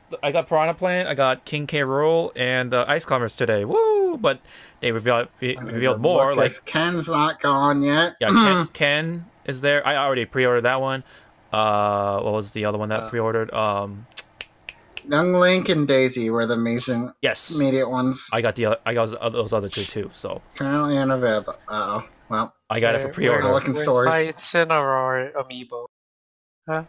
Piranha Plant, I got King K. Rool, and Ice Climbers today. Woo! But they revealed more. Like Ken's not gone yet. Yeah, Ken is there. I already pre-ordered that one. What was the other one that pre-ordered? Young Link and Daisy were the amazing yes immediate ones. I got those other two too. So currently unavailable. Uh-oh. Well, I got it for pre-order. Looking stores. My Incineroar amiibo. Huh?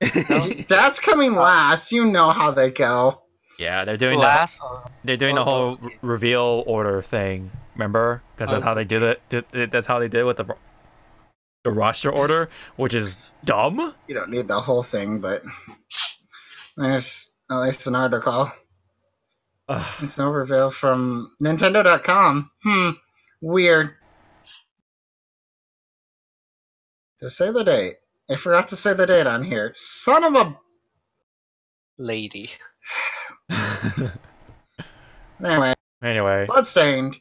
No? That's coming last. You know how they go. Yeah, they're doing the whole reveal order thing. Remember? Because that's how they did it. That's how they did it with the roster order, which is dumb. You don't need the whole thing, but there's at least an article. It's an overview from Nintendo.com. Weird. To say the date. I forgot to say the date on here. Son of a... lady. Anyway. Bloodstained.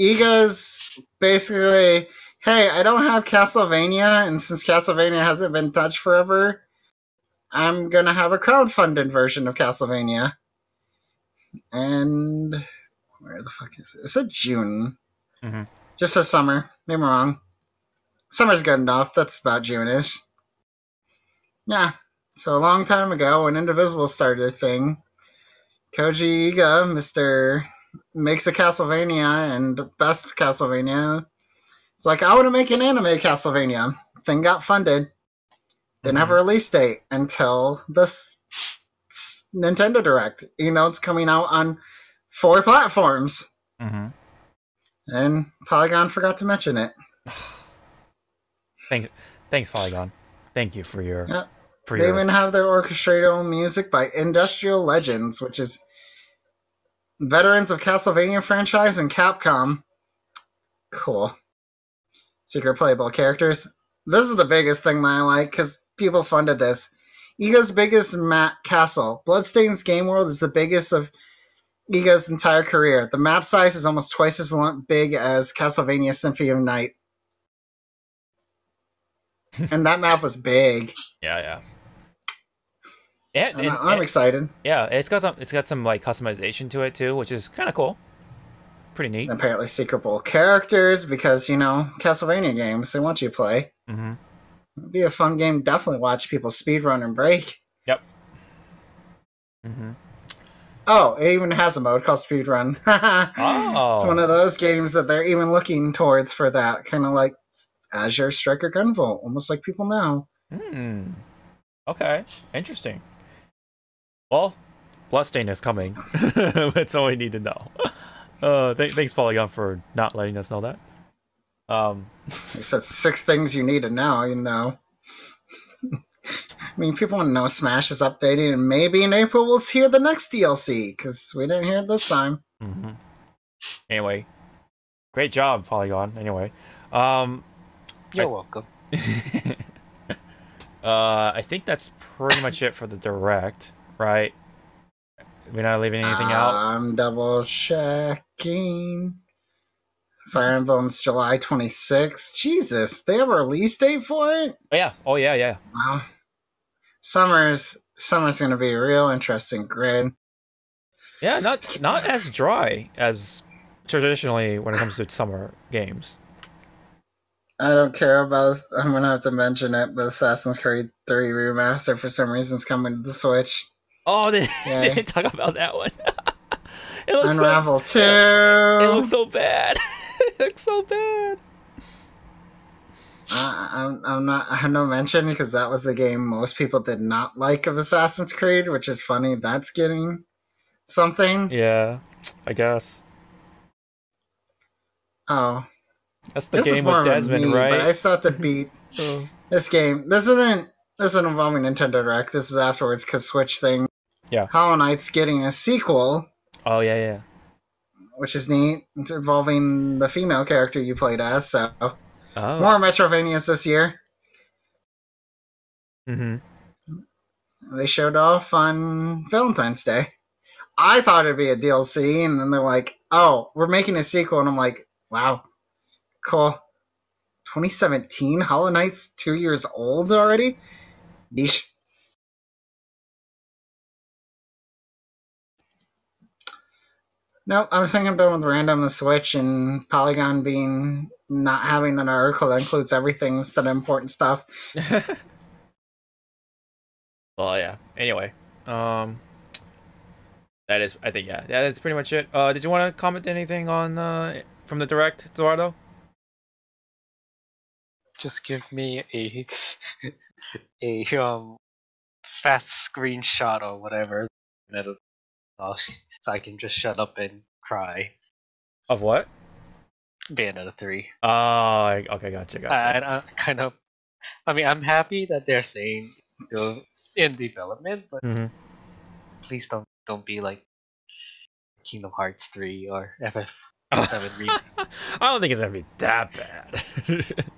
Iga's basically, hey, I don't have Castlevania, and since Castlevania hasn't been touched forever, I'm gonna have a crowdfunded version of Castlevania. And... where the fuck is it? It said June. Just a summer. Maybe I'm wrong. Summer's good enough. That's about June-ish. Yeah. So a long time ago, when Indivisible started a thing, Koji Iga, Mr. makes a Castlevania and best Castlevania. It's like, I want to make an anime Castlevania. Thing got funded. Didn't have a release date until this Nintendo Direct, even though it's coming out on 4 platforms. And Polygon forgot to mention it. Thanks, Polygon. Thank you for your... Yeah. They even have their orchestrated music by Industrial Legends, which is veterans of Castlevania franchise and Capcom. Cool. Secret playable characters. This is the biggest thing that I like, because people funded this. Iga's biggest castle. Bloodstain's game world is the biggest of Iga's entire career. The map size is almost twice as big as Castlevania Symphony of Night. And that map was big. Yeah. Yeah, I'm excited. Yeah, it's got some like customization to it too, which is kind of cool. Pretty neat. And apparently secretable characters, because Castlevania games, they want you to play. Mm-hmm. It'd be a fun game. Definitely watch people speedrun and break. Yep. Mm-hmm. Oh, it even has a mode called speedrun. Oh. It's one of those games that they're even looking towards for that, kind of like Azure Striker Gunvolt, almost like people know. Okay, interesting. Well, Bloodstain is coming. That's all we need to know. Thanks, Polygon, for not letting us know that. It says 6 things you need to know, I mean, people want to know Smash is updating, and maybe in April we'll hear the next DLC, because we didn't hear it this time. Mm-hmm. Anyway, great job, Polygon. Anyway, you're welcome. I think that's pretty much it for the Direct, right? We're not leaving anything out? I'm double checking. Fire Emblem's July 26th. Jesus, they have a release date for it? Oh yeah. Wow. Summer's gonna be a real interesting grid. Yeah, not as dry as traditionally when it comes to summer games. I don't care about. I'm gonna have to mention it, but Assassin's Creed 3 Remaster for some reason is coming to the Switch. Oh, they didn't talk about that one. It looks Unravel 2. It looks so bad. It looks so bad. I have no mention, because that was the game most people did not like of Assassin's Creed, which is funny. That's getting something. Yeah, I guess. Oh. That's the game with Desmond, right? But I still have to beat this game. This isn't involving Nintendo Direct. This is afterwards, because Switch thing. Yeah. Hollow Knight's getting a sequel. Oh, yeah. Which is neat. It's involving the female character you played as, so... Oh. More Metrovanias this year. Mm-hmm. They showed off on Valentine's Day. I thought it'd be a DLC, and then they're like, oh, we're making a sequel, and I'm like, wow. Cool. 2017? Hollow Knight's 2 years old already? Yeesh. Nope, I think I'm done with random the Switch and Polygon being not having an article that includes everything instead of important stuff. Well, yeah. Anyway, that is pretty much it. Did you want to comment anything on from the Direct, Zawarudo? Just give me a fast screenshot or whatever, so I can just shut up and cry. Of what? Bayonetta 3. Oh, okay, gotcha. I mean, I'm happy that they're saying still in development, but please don't be like Kingdom Hearts 3 or FF7 remake. I don't think it's gonna be that bad.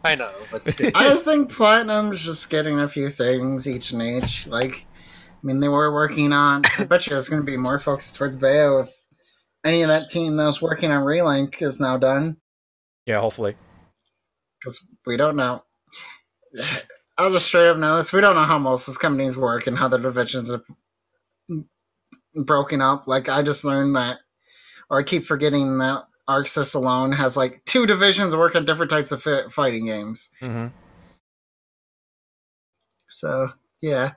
I know, but still. I just think Platinum's just getting a few things each and each. Like, I mean, they were working on. I bet you there's going to be more focus towards Bayo if any of that team that was working on Relink is now done. Yeah, hopefully. Because we don't know. I'll just straight up know this. We don't know how most of those companies work and how the divisions are broken up. Like, I just learned that, or I keep forgetting that ArcSys alone has like 2 divisions that work on different types of fighting games. Mm-hmm. So, yeah.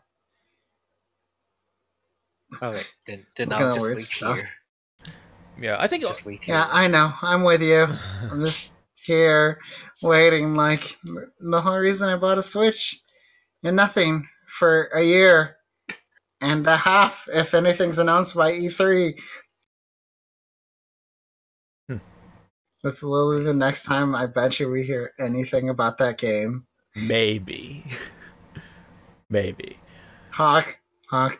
Okay, then I'll just wait here. Yeah, I think. Just wait here. Yeah, I know. I'm with you. I'm just here waiting. Like, the whole reason I bought a Switch and nothing for a year and a half if anything's announced by E3. That's literally the next time I bet you we hear anything about that game. Maybe. Hawk,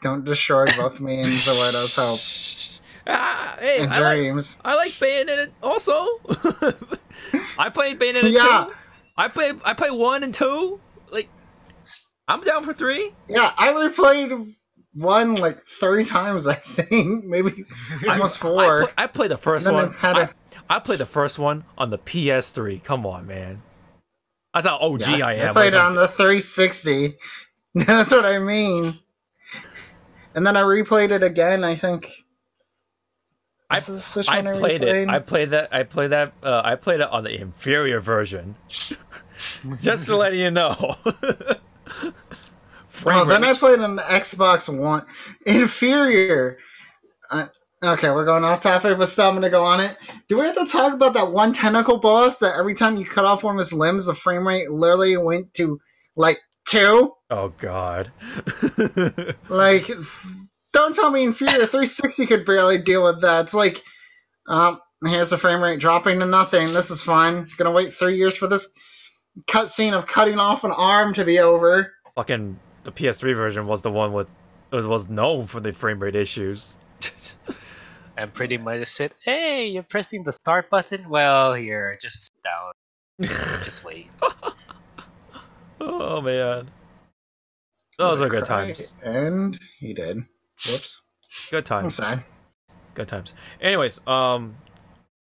don't destroy both me and Zawarudo's hope. Hey, and dreams. I like Bayonetta also. I played Bayonetta 2. I play 1 and 2. Like, I'm down for 3. Yeah, I replayed 1 like 3 times, I think. Maybe almost 4. I played the first one. I played the first one on the PS3. Come on, man. That's how OG I am. I played it on the 360. That's what I mean. And then I replayed it again, I think. I played it on the inferior version. Just to let you know. Well, then I played on the Xbox One. Inferior. Okay, we're going off topic, but still I'm going to go on it. Do we have to talk about that one tentacle boss that every time you cut off one of his limbs, the frame rate literally went to, like, 2? Oh, God. Like, don't tell me Inferior 360 could barely deal with that. It's like, here's the frame rate dropping to nothing. This is fine. Gonna wait 3 years for this cutscene of cutting off an arm to be over. Fucking the PS3 version was the one with was known for the frame rate issues. And pretty much said, "Hey, you're pressing the start button. Well, here, just sit down, just wait." Oh man, those are good times. And he did. Whoops. Good times. I'm sad. Good times. Anyways, I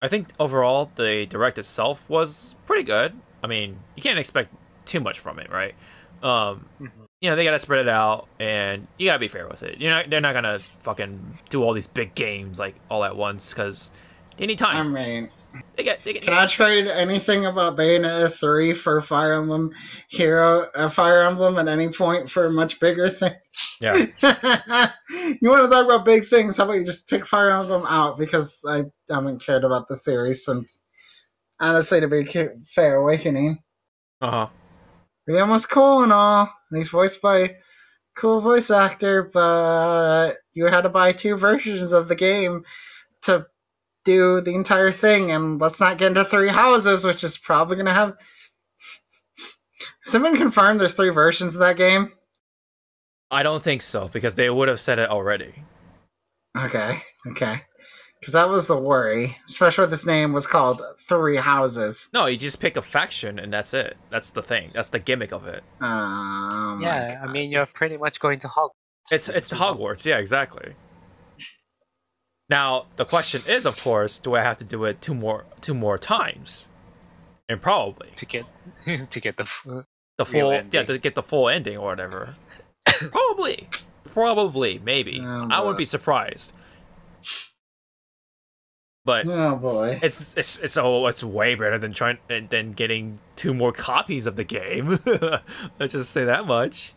think overall the direct itself was pretty good. I mean, you can't expect too much from it, right? You know, they gotta spread it out, and you gotta be fair with it. They're not gonna fucking do all these big games like all at once because they need time. I mean, they get. Can I trade anything about Bayonetta 3 for Fire Emblem Fire Emblem at any point for a much bigger thing? Yeah. You want to talk about big things? How about you just take Fire Emblem out, because I haven't cared about the series since, honestly, to be fair, Awakening. Ryoma was cool and all, and he's voiced by a cool voice actor, but you had to buy 2 versions of the game to do the entire thing, and let's not get into 3 houses, which is probably going to have... Has it been confirmed there's 3 versions of that game? I don't think so, because they would have said it already. Okay. Because that was the worry, especially when this name was called 3 Houses. No, you just pick a faction and that's it. That's the thing. That's the gimmick of it. Yeah, I mean, you're pretty much going to Hogwarts. It's to Hogwarts, yeah, exactly. Now the question is, of course, do I have to do it two more times? And probably to get the full ending. To get the full ending or whatever. Probably, maybe. I wouldn't be surprised. But oh boy, it's way better than getting 2 more copies of the game. Let's just say that much.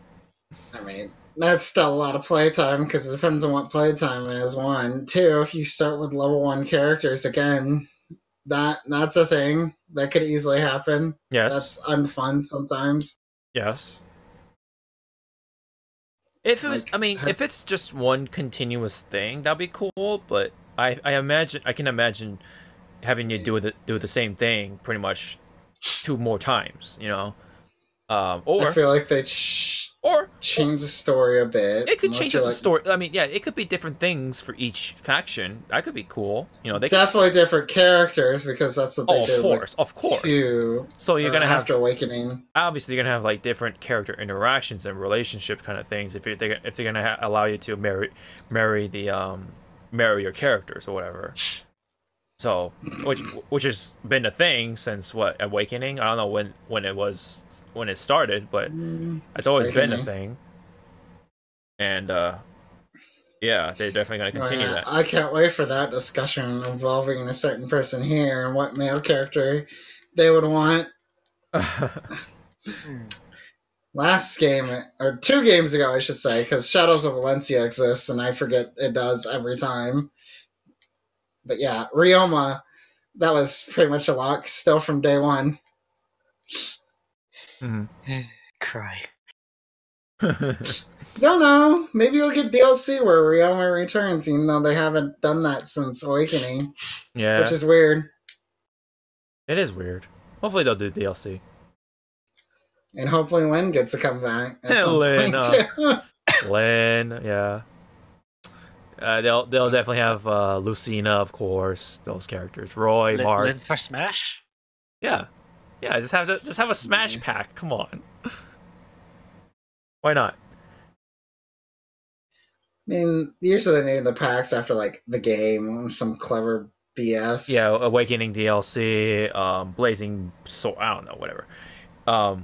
I mean, that's still a lot of playtime, because it depends on what playtime is. 1, 2. If you start with level 1 characters again, that's a thing that could easily happen. Yes, that's unfun sometimes. Yes. If it was, if it's just one continuous thing, that'd be cool. But I can imagine having you do the same thing pretty much 2 more times. Or I feel like they change the story a bit. It could change the story. I mean, yeah, it could be different things for each faction. That could be cool. They definitely different characters, because that's what they did. Of course. So you're gonna have after Awakening. Obviously, you're gonna have like different character interactions and relationship kind of things. If they're gonna allow you to marry your characters or whatever. So, which has been a thing since Awakening? I don't know when it started, but it's always been a thing. And yeah, they're definitely gonna continue that. I can't wait for that discussion involving a certain person here and what male character they would want. Last game, or 2 games ago, I should say, because Shadows of Valencia exists, and I forget it does every time. But yeah, Ryoma, that was pretty much a lock, still from day 1. Cry. Don't know. Maybe we'll get DLC where Ryoma returns, even though they haven't done that since Awakening. Yeah. Which is weird. It is weird. Hopefully they'll do DLC. And hopefully Lynn gets to come back. Lynn, yeah. They'll definitely have Lucina, of course. Those characters, Roy, Marth. Lynn for Smash. Yeah, yeah. Just have a Smash pack. Come on. Why not? I mean, usually they name the packs after like the game, some clever BS. Yeah, Awakening DLC, Blazing Soul. I don't know, whatever. But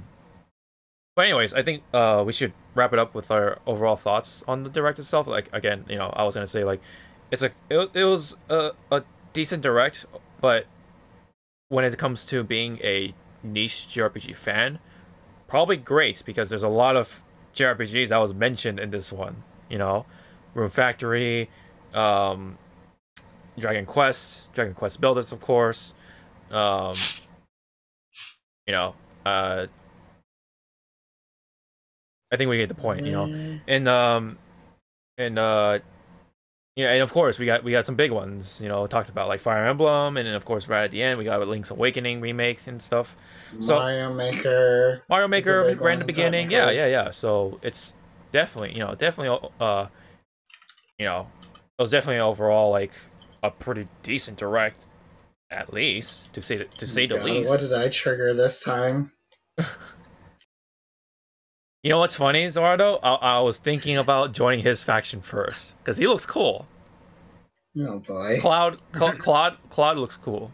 anyways, I think we should wrap it up with our overall thoughts on the direct itself. Like again, I was gonna say like it was a decent direct, but when it comes to being a niche JRPG fan, probably great because there's a lot of JRPGs that was mentioned in this one. Room Factory, Dragon Quest Builders, of course. I think we get the point, and of course we got some big ones, talked about like Fire Emblem, and then of course right at the end we got Link's Awakening remake and stuff. So Mario Maker right in the beginning, yeah. So it's definitely, it was definitely overall like a pretty decent direct, at least to say the least. What did I trigger this time? You know what's funny, Zawarudo? I was thinking about joining his faction first because he looks cool. Oh boy, Claude looks cool.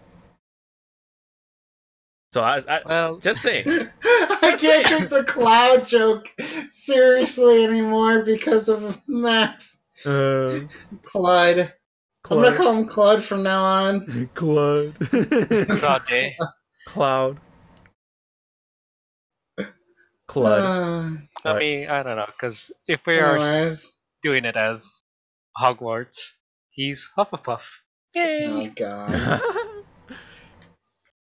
So well, just saying. I can't take the Cloud joke seriously anymore because of Max. Claude. I'm gonna call him Claude from now on. Claude. Cloud. Claude. I mean, I don't know, because if we are doing it as Hogwarts, he's Hufflepuff. Yay! Oh god.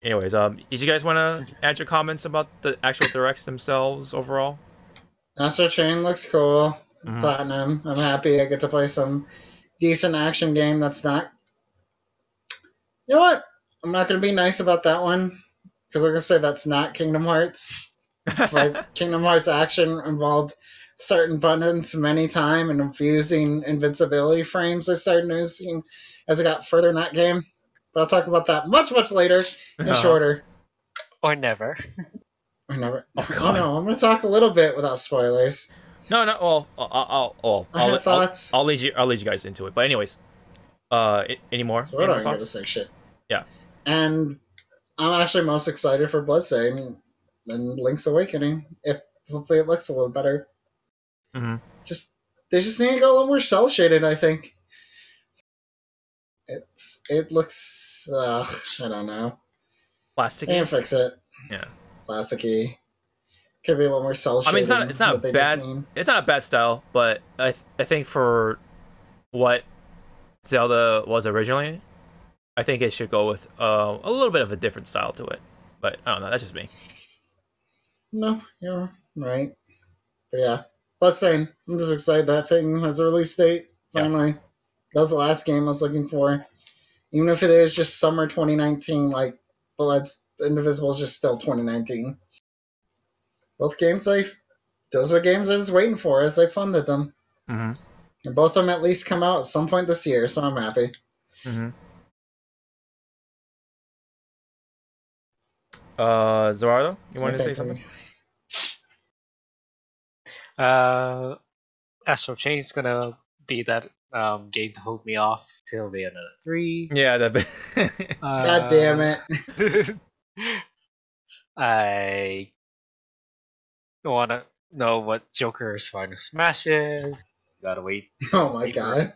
Anyways, did you guys want to add your comments about the actual directs themselves overall? Astral Chain looks cool. Platinum. I'm happy I get to play some decent action game that's not... You know what? I'm not going to be nice about that one, because I'm going to say that's not Kingdom Hearts. Like, Kingdom Hearts action involved certain buttons many times and abusing invincibility frames I started noticing as I got further in that game. But I'll talk about that much, much later and shorter. Or never. Or never. Oh, no, I'm going to talk a little bit without spoilers. No. Well, I'll lead you guys into it. But anyways, any more? So we're not going to say shit. Yeah. And I'm actually most excited for Bloodstained and Link's Awakening. If hopefully it looks a little better. They just need to go a little more cel shaded, I think. It looks I don't know. Plasticky. Can't fix it. Yeah. Plasticky. Could be a little more cel shaded. I mean, it's not bad. It's not a bad style, but I think for what Zelda was originally, I think it should go with a little bit of a different style to it. But I don't know. That's just me. No, you're right. But yeah, Bloodstained. I'm just excited that thing has a release date finally. Yeah. That was the last game I was looking for. Even if it is just summer 2019, like Indivisible is just still 2019. Both games, those are games I was waiting for as I funded them. And both of them at least come out at some point this year, so I'm happy. Zawarudo, you wanted to say something? Astral Chain is gonna be that game to hold me off till Bayonetta 3. Yeah, God damn it. I want to know what Joker's final smash is. Gotta wait. Oh my god.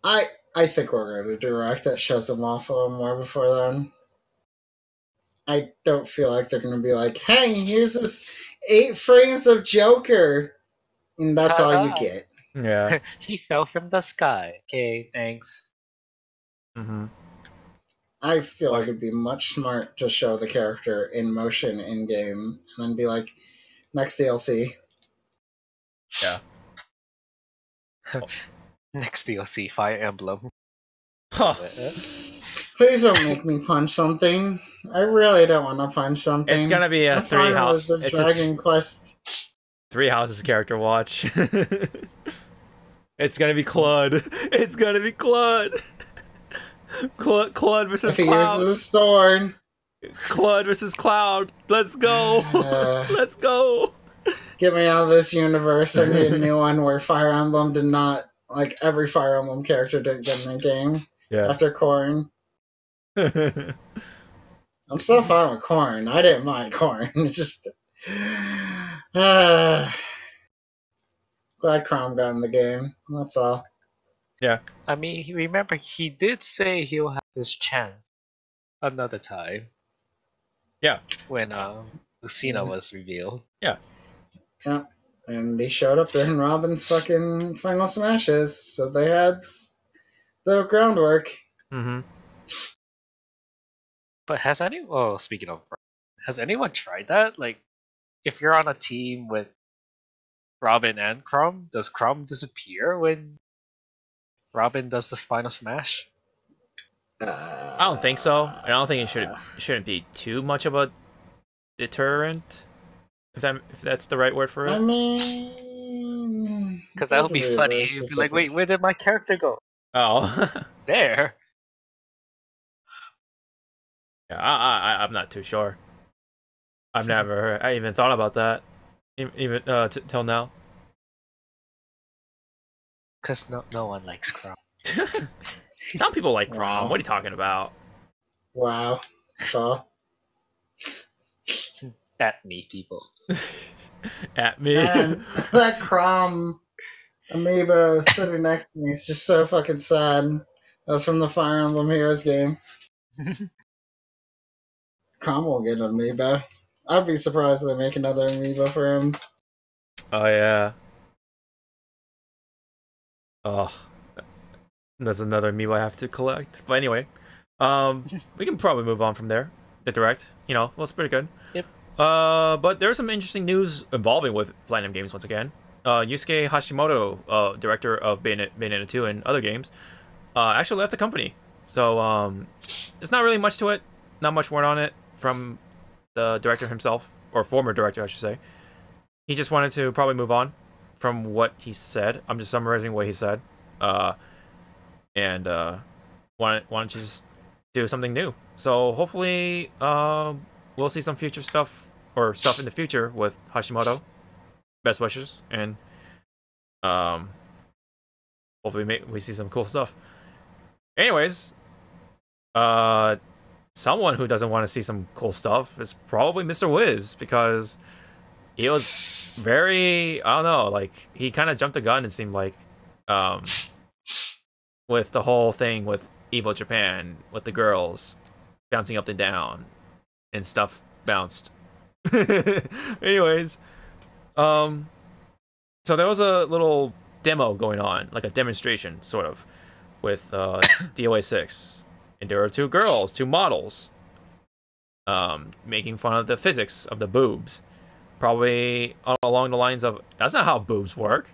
I think we're going to direct that shows them off a little more before then. I don't feel like they're going to be like, hey, here's this 8 frames of Joker. And that's all you get. Yeah. He fell from the sky. Okay, thanks. I feel like it'd be much smart to show the character in motion in game and then be like, next DLC. Yeah. Next DLC, Fire Emblem. Huh. Please don't make me punch something. I really don't want to punch something. It's gonna be a Dragon Quest. 3 houses character watch. It's gonna be Claude. It's gonna be Claude. Claude versus If he Cloud. uses a sword, Cloud versus Cloud. Let's go. Let's go. Get me out of this universe. I need a new one where Fire Emblem did not, like, every Fire Emblem character didn't get in the game after Corrin. I'm still fine with Corrin. I didn't mind Corrin. It's just... glad Chrom got in the game. That's all. Yeah. I mean, remember, he did say he'll have his chance another time. Yeah. When Lucina was revealed. Yeah. Yeah. And he showed up in Robin's fucking Final Smashes, so they had the groundwork. Mm-hmm. But speaking of, has anyone tried that? Like, if you're on a team with Robin and Chrom, does Chrom disappear when Robin does the final smash? I don't think so. I don't think it shouldn't be too much of a deterrent, if that's the right word for it. I mean, because that would be funny. You'd be like, wait, where did my character go? Oh, there. Yeah, I'm not too sure. I even thought about that, even till now. Because no one likes Chrom. Some people like Chrom. Wow. What are you talking about? Wow. So. At me, people. At me. Man, that Chrom amiibo sitting next to me is just so fucking sad. That was from the Fire Emblem Heroes game. Chrom will get an amiibo. I'd be surprised if they make another amiibo for him. Oh yeah. Oh, that's another amiibo I have to collect. But anyway, we can probably move on from there. The direct, well, it's pretty good. Yep. But there's some interesting news involving with Platinum Games once again. Yusuke Hashimoto, director of Bayonetta 2 and other games, actually left the company. So there's not really much to it. Not much word on it from the director himself, or former director, I should say. He just wanted to probably move on from what he said. I'm just summarizing what he said. And wanted to just do something new. So hopefully we'll see some future stuff, or stuff in the future with Hashimoto. Best wishes, and hopefully we see some cool stuff. Anyways, someone who doesn't want to see some cool stuff is probably Mr. Wiz, because he was very, I don't know, like, he kind of jumped the gun, it seemed like, with the whole thing with Evo Japan, with the girls bouncing up and down, and stuff bounced. Anyways, so there was a little demo going on, like a demonstration, sort of, with DOA 6. And there were two models, making fun of the physics of the boobs. Probably along the lines of, that's not how boobs work.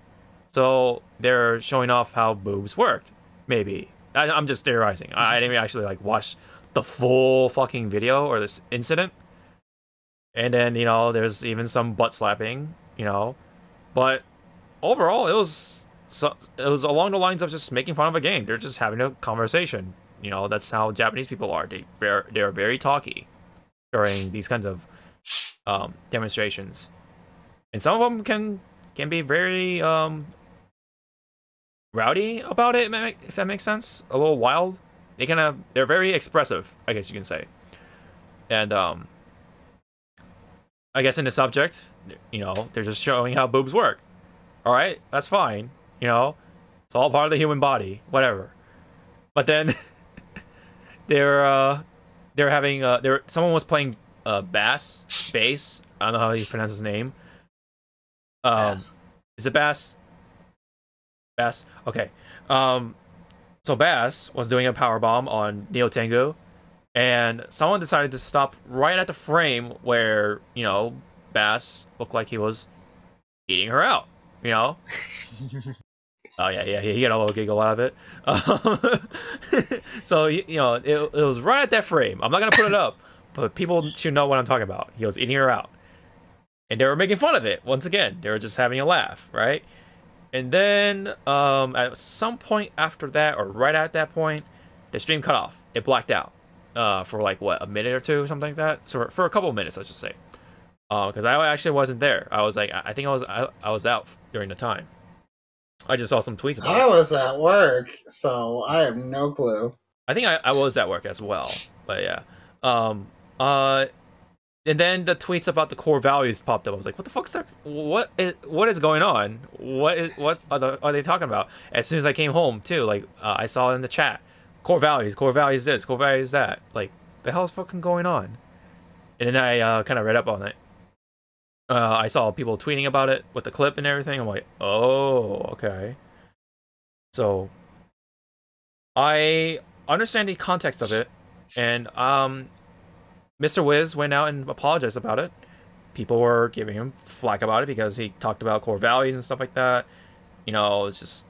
So they're showing off how boobs worked. Maybe. I'm just theorizing. I didn't actually watch the full fucking video or this incident. And then, there's even some butt slapping, But overall, it was along the lines of just making fun of a game. They're just having a conversation. That's how Japanese people are. They're very talky during these kinds of demonstrations, and some of them can be very rowdy about it, if that makes sense. A little wild. They're very expressive, I guess you can say. And I guess in the subject, they're just showing how boobs work. All right, that's fine. It's all part of the human body, whatever. But then they're having someone was playing bass. I don't know how you pronounce his name. Bass. Is it Bass? Bass. Okay. So Bass was doing a power bomb on Neo Tengu, and someone decided to stop right at the frame where Bass looked like he was eating her out. Oh yeah, he got a little giggle out of it. So it was right at that frame. I'm not gonna put it up, but people should know what I'm talking about. He was eating her out, and they were making fun of it. Once again, they were just having a laugh, right? And then at some point after that, or right at that point, the stream cut off. It blacked out, for like what, a minute or two or something like that. So for a couple of minutes, I should say. Because I actually wasn't there. I was like, I think I was out during the time. I just saw some tweets about it. I was at work, so I have no clue. I think I was at work as well, but yeah. And then the tweets about the core values popped up. I was like, what the fuck's that? What is going on? What are they talking about? As soon as I came home too, like I saw it in the chat. Core values this, core values that. Like, the hell's fucking going on? And then I kind of read up on it. I saw people tweeting about it with the clip and everything. I'm like, oh, okay. So I understand the context of it, and Mr. Wiz went out and apologized about it. People were giving him flack about it because he talked about core values and stuff like that. You know, it's just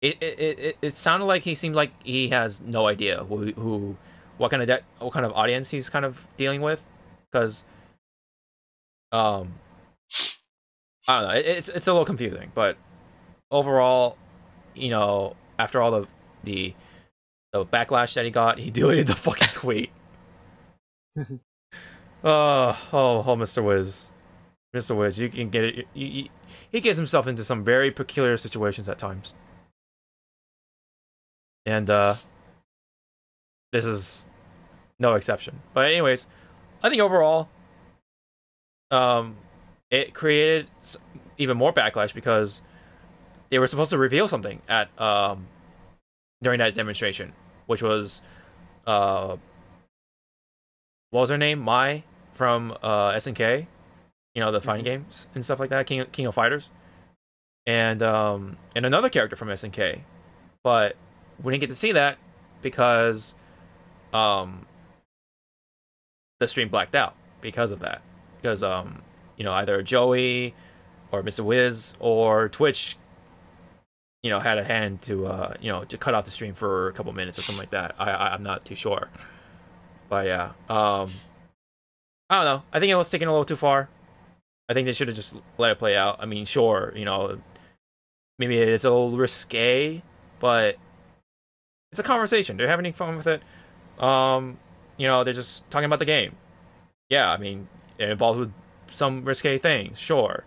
it sounded like he seemed like he has no idea what kind of audience he's kind of dealing with, because I don't know, it's a little confusing, but overall, you know, after all the backlash that he got, he deleted the fucking tweet. Mr. Wiz, you can get it. He gets himself into some very peculiar situations at times, and this is no exception. But anyways, I think overall, it created even more backlash because they were supposed to reveal something at during that demonstration, which was what was her name? Mai from SNK, you know, the fighting games and stuff like that, King of Fighters, and another character from SNK, but we didn't get to see that because the stream blacked out because of that. Because you know, either Joey or Mr. Wiz or Twitch, you know, had a hand to you know, to cut off the stream for a couple minutes or something like that. I'm not too sure. But yeah, I don't know. I think it was taken a little too far. I think they should have just let it play out. I mean, sure, you know, maybe it's a little risque, but it's a conversation. They're having fun with it. You know, they're just talking about the game. Yeah, I mean, it involves with some risque things, sure,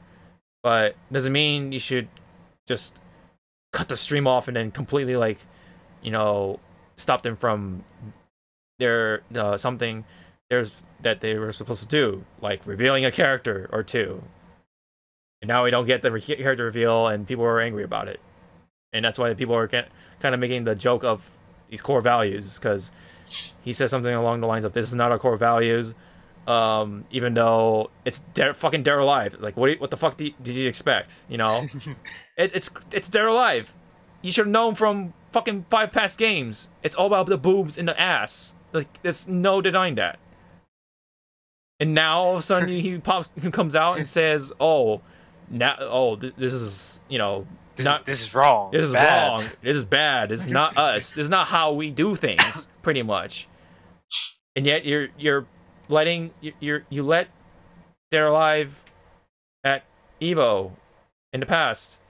but doesn't mean you should just cut the stream off and then completely, like, you know, stop them from their something that they were supposed to do, like revealing a character or two, and now we don't get the character reveal, and people are angry about it, and that's why people are kind of making the joke of these core values, because he says something along the lines of, "This is not our core values," even though it's fucking Dead or Alive. Like, what the fuck did you expect? You know, it's Dead or Alive. You should have known from fucking 5 past games. It's all about the boobs and the ass. Like, there's no denying that. And now all of a sudden he comes out and says, "Oh, this is, you know, this is wrong. This is wrong. This is bad. This is not us. This is not how we do things." Pretty much. And yet you're letting you let Dead or Alive at Evo in the past.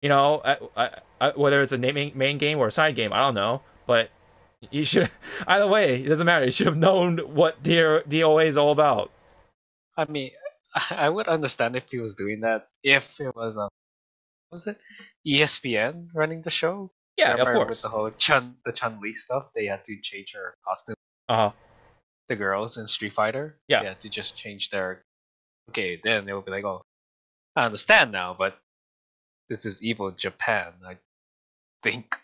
You know, whether it's a main game or a side game, I don't know, but you should. Either way, it doesn't matter. You should have known what DOA is all about. I mean, I would understand if he was doing that if it was was it ESPN running the show? Yeah, of course. With the whole Chun-Li stuff, they had to change her costume. The girls in Street Fighter, yeah, they had to just change their. Okay, then they'll be like, "Oh, I understand now," but this is evil Japan. I think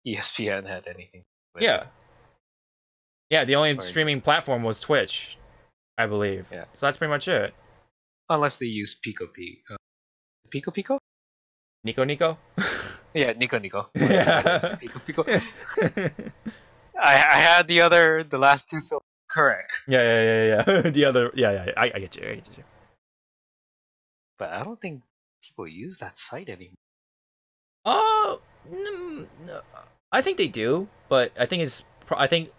ESPN had anything. Yeah. Yeah, the only streaming platform was Twitch, I believe. Yeah. So that's pretty much it. Unless they use Pico. Pico? Nico? Yeah, Nico. Yeah. Pico. I had the last two, so correct. Yeah. The other, yeah. I get you. But I don't think people use that site anymore. No, I think they do, but I think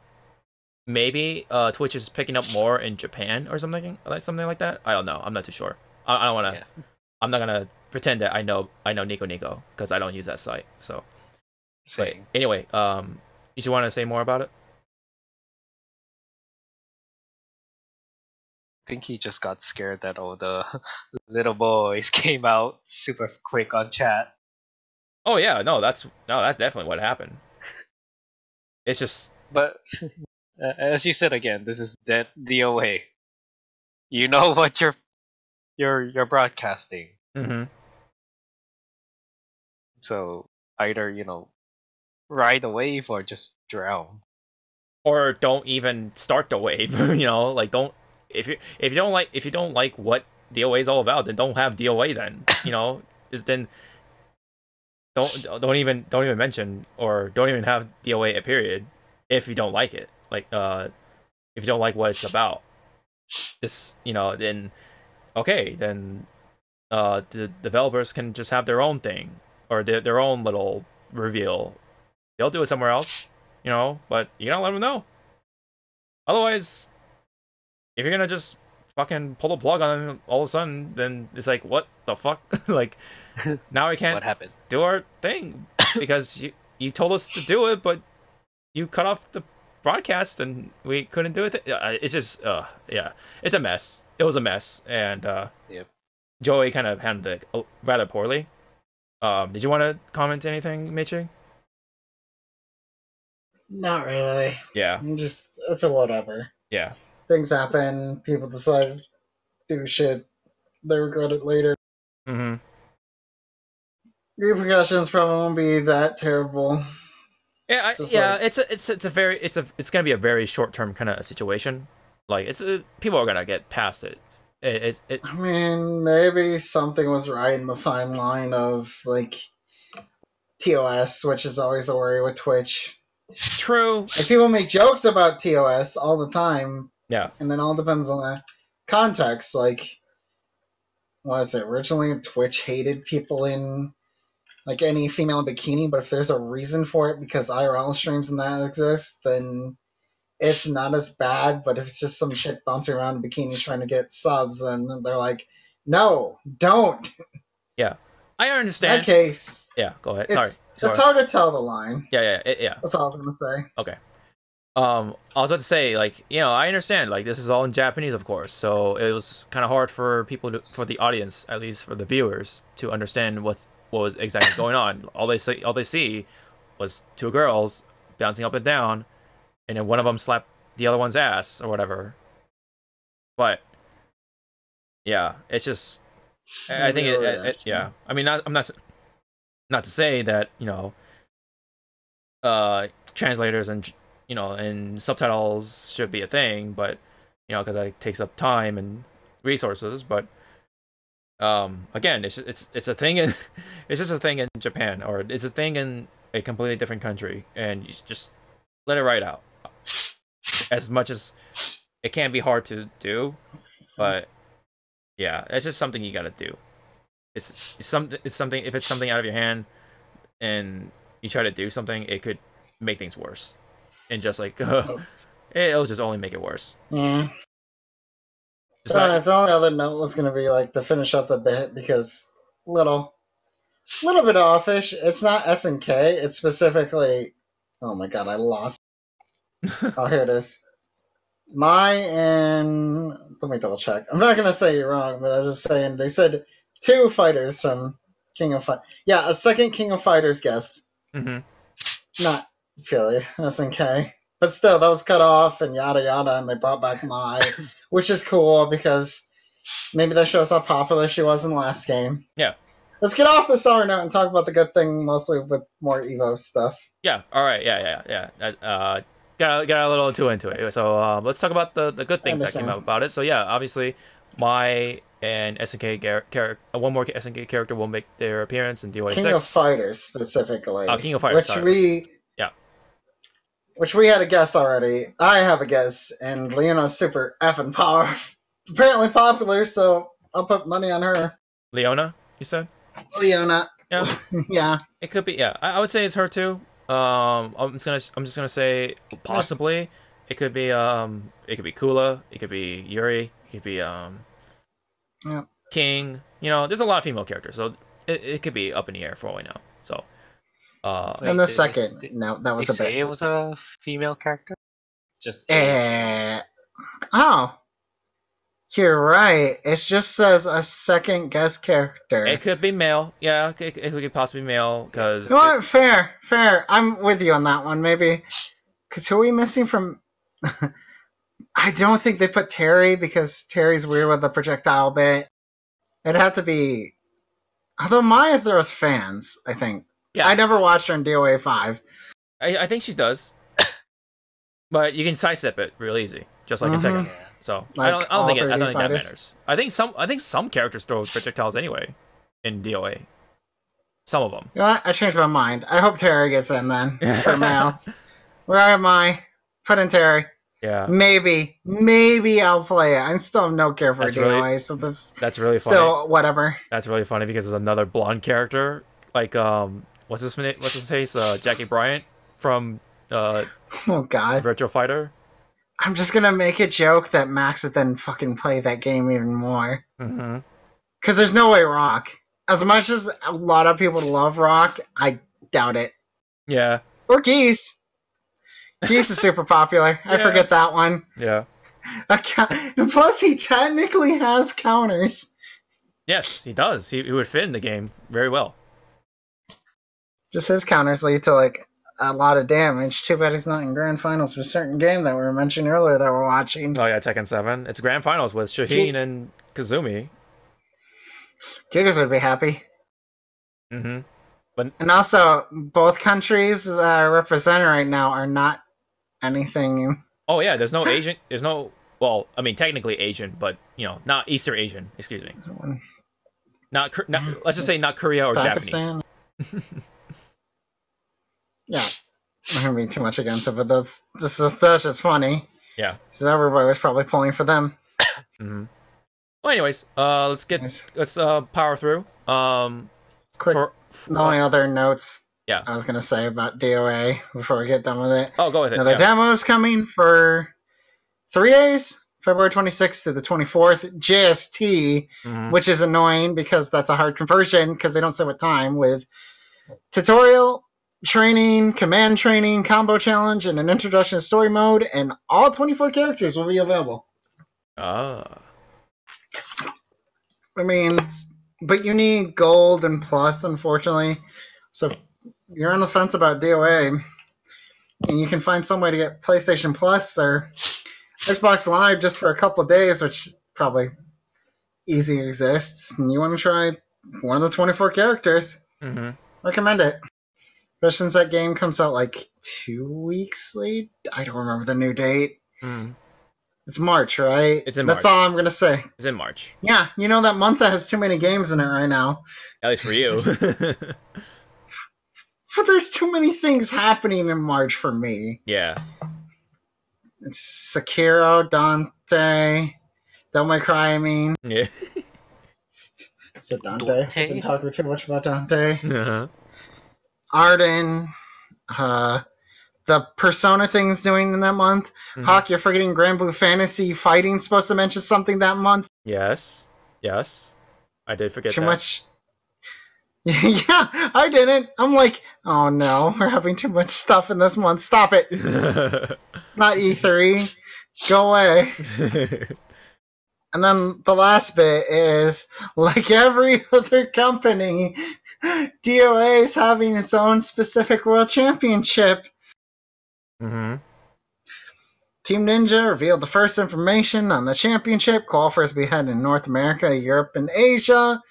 maybe Twitch is picking up more in Japan or something like that. I don't know. I'm not too sure. I don't want to. Yeah. I'm not gonna pretend that I know Nico because I don't use that site. So, same. But anyway, Did you want to say more about it? I think he just got scared that all the little boys came out super quick on chat. Oh yeah, no, that's definitely what happened. It's just, But as you said again, this is dead DOA. You know what you're broadcasting. mm-hmm. So either, ride a wave or just drown. Or don't even start the wave. Like don't if you don't like what DOA is all about, then don't have DOA. Then just then don't even mention or don't even have DOA a period if you don't like it. Like if you don't like what it's about, just then okay, then the developers can just have their own thing or their own little reveal. They'll do it somewhere else, but you gotta let them know. Otherwise, if you're gonna just fucking pull the plug on them all of a sudden, then it's like, what the fuck? Like, now we can't What happened? do our thing because you told us to do it, but you cut off the broadcast and we couldn't do it. It's just, yeah, it's a mess. It was a mess, and Yep. Joey kind of handled it rather poorly. Did you want to comment anything, Michi? Not really. Yeah. It's a whatever. Yeah. Things happen. People decide to do shit. They regret it later. Mm-hmm. Repercussions probably won't be that terrible. Yeah, it's gonna be a very short term kind of situation. Like people are gonna get past it. I mean, maybe something was right in the fine line of like TOS, which is always a worry with Twitch. True. Like people make jokes about TOS all the time. Yeah. And then all depends on the context. Like, what is it? Originally, Twitch hated people in like any female in bikini, but if there's a reason for it because IRL streams and that exist, then it's not as bad. But if it's just some chick bouncing around in bikini trying to get subs, then they're like, no, don't. Yeah, I In understand. that case, Yeah, go ahead. Sorry. Sorry. It's hard to tell the line. Yeah. That's all I was gonna say. Okay. I was about to say, like, I understand, like, this is all in Japanese, of course, so it was kind of hard for for the audience, at least for the viewers, to understand what was exactly going on. All they see was two girls bouncing up and down, and then one of them slapped the other one's ass or whatever. But yeah, it's just, I think yeah. I mean, I'm not to say that translators and subtitles should be a thing, but because that takes up time and resources. But again, it's a thing in it's just a thing in Japan, or it's a thing in a completely different country, and you just let it ride out. As much as it can be hard to do, but yeah, it's just something you gotta do. It's something if it's something out of your hand and you try to do something, it could make things worse. And just like it'll just only make it worse. Yeah. The only other note was going to be like to finish up a bit because little bit offish. It's not SNK. It's specifically. Oh my god, I lost. Oh, here it is. Let me double check. I'm not going to say you're wrong, but I was just saying they said 2 fighters from King of Fighters. Yeah, a second King of Fighters guest. Mm-hmm. Not purely SNK. But still, that was cut off and yada yada, and they brought back Mai, which is cool because maybe that shows how popular she was in the last game. Yeah. Let's get off the sour note and talk about the good thing, mostly with more Evo stuff. Yeah. All right. Yeah. Got a little too into it. So let's talk about the good things that came out about it. So yeah, obviously, Mai and SNK character, one more SNK character will make their appearance in DOA 6. King of Fighters specifically. Oh, King of Fighters. Which we had a guess already. I have a guess, and Leona's super effing powerful. Apparently popular, so I'll put money on her. Leona, you said? Leona. Yeah. Yeah. It could be. Yeah, I would say it's her too. I'm just gonna say possibly. It could be Kula. It could be Yuri. It could be King. There's a lot of female characters, so it could be up in the air for all we know. So And the second, no, that was a say bit. it was a female character? Just oh, you're right. It just says a second guest character. It could be male. Yeah, it could possibly be male because. You know what? Fair. I'm with you on that one. Maybe because who are we missing from? I don't think they put Terry because Terry's weird with the projectile bit. It'd have to be. Although Maya throws fans, I think. Yeah. I never watched her in DOA 5. I think she does. But you can sidestep it real easy, just like in Tekken. So Like I don't think that fighters? matters. I think some characters throw projectiles anyway in DOA. Some of them. You know what? I changed my mind. I hope Terry gets in then for male. Where am I? Put in Terry. Yeah. Maybe I'll play it. I still have no care for DOA, so that's really funny. Still whatever. That's really funny because there's another blonde character like what's his face? Jackie Bryant from Oh god. Virtual Fighter. I'm just gonna make a joke that Max would then fucking play that game even more. Because there's no way Rock. As much as a lot of people love Rock, I doubt it. Yeah. Or Geese. Geese is super popular. I forget that one. Yeah. And plus, he technically has counters. Yes, he does. He would fit in the game very well. Just his counters lead to like a lot of damage. Too bad he's not in grand finals for a certain game that we were mentioning earlier that we're watching. Oh yeah, Tekken 7. It's grand finals with Shaheen and Kazumi. Gigas would be happy. But and also, both countries that are represented right now are not anything. Oh yeah, there's no Asian. There's no. Well, I mean, technically Asian, but you know, not Eastern Asian. Excuse me. Not let's just say not Korea or Pakistan. Japanese. Yeah, I'm not gonna be too much against it, but that's just funny. Yeah. So everybody was probably pulling for them. Well, anyways, let's power through. Quick. The only other notes Yeah. I was gonna say about DOA before we get done with it. Oh, go with it. Another demo is coming for 3 days, February 26th to the 24th, JST, which is annoying because that's a hard conversion because they don't say what time, with tutorial, training, command training, combo challenge, and an introduction to story mode, and all 24 characters will be available. Ah. I mean, but you need gold and plus, unfortunately. So if you're on the fence about DOA, and you can find some way to get PlayStation Plus or Xbox Live just for a couple of days, which probably easy exists, and you want to try one of the 24 characters, recommend it. Especially since that game comes out like 2 weeks late. I don't remember the new date. It's March, right? It's in March. That's all I'm going to say. It's in March. Yeah, you know that month that has too many games in it right now. At least for you. But there's too many things happening in March for me. Yeah. It's Sekiro, Dante, Don't May Cry, I mean. Yeah. I said Dante. I've been talking too much about Dante. Arden, the Persona thing's doing in that month. Hawk, you're forgetting Grand Blue Fantasy Fighting's supposed to mention something that month. Yes. I did forget too that. Much. Yeah, I didn't. I'm like, oh no, we're having too much stuff in this month. Stop it. Not E3. Go away. And then the last bit is, like every other company, DOA is having its own specific world championship. Team Ninja revealed the first information on the championship. Qualifiers will be held in North America, Europe, and Asia.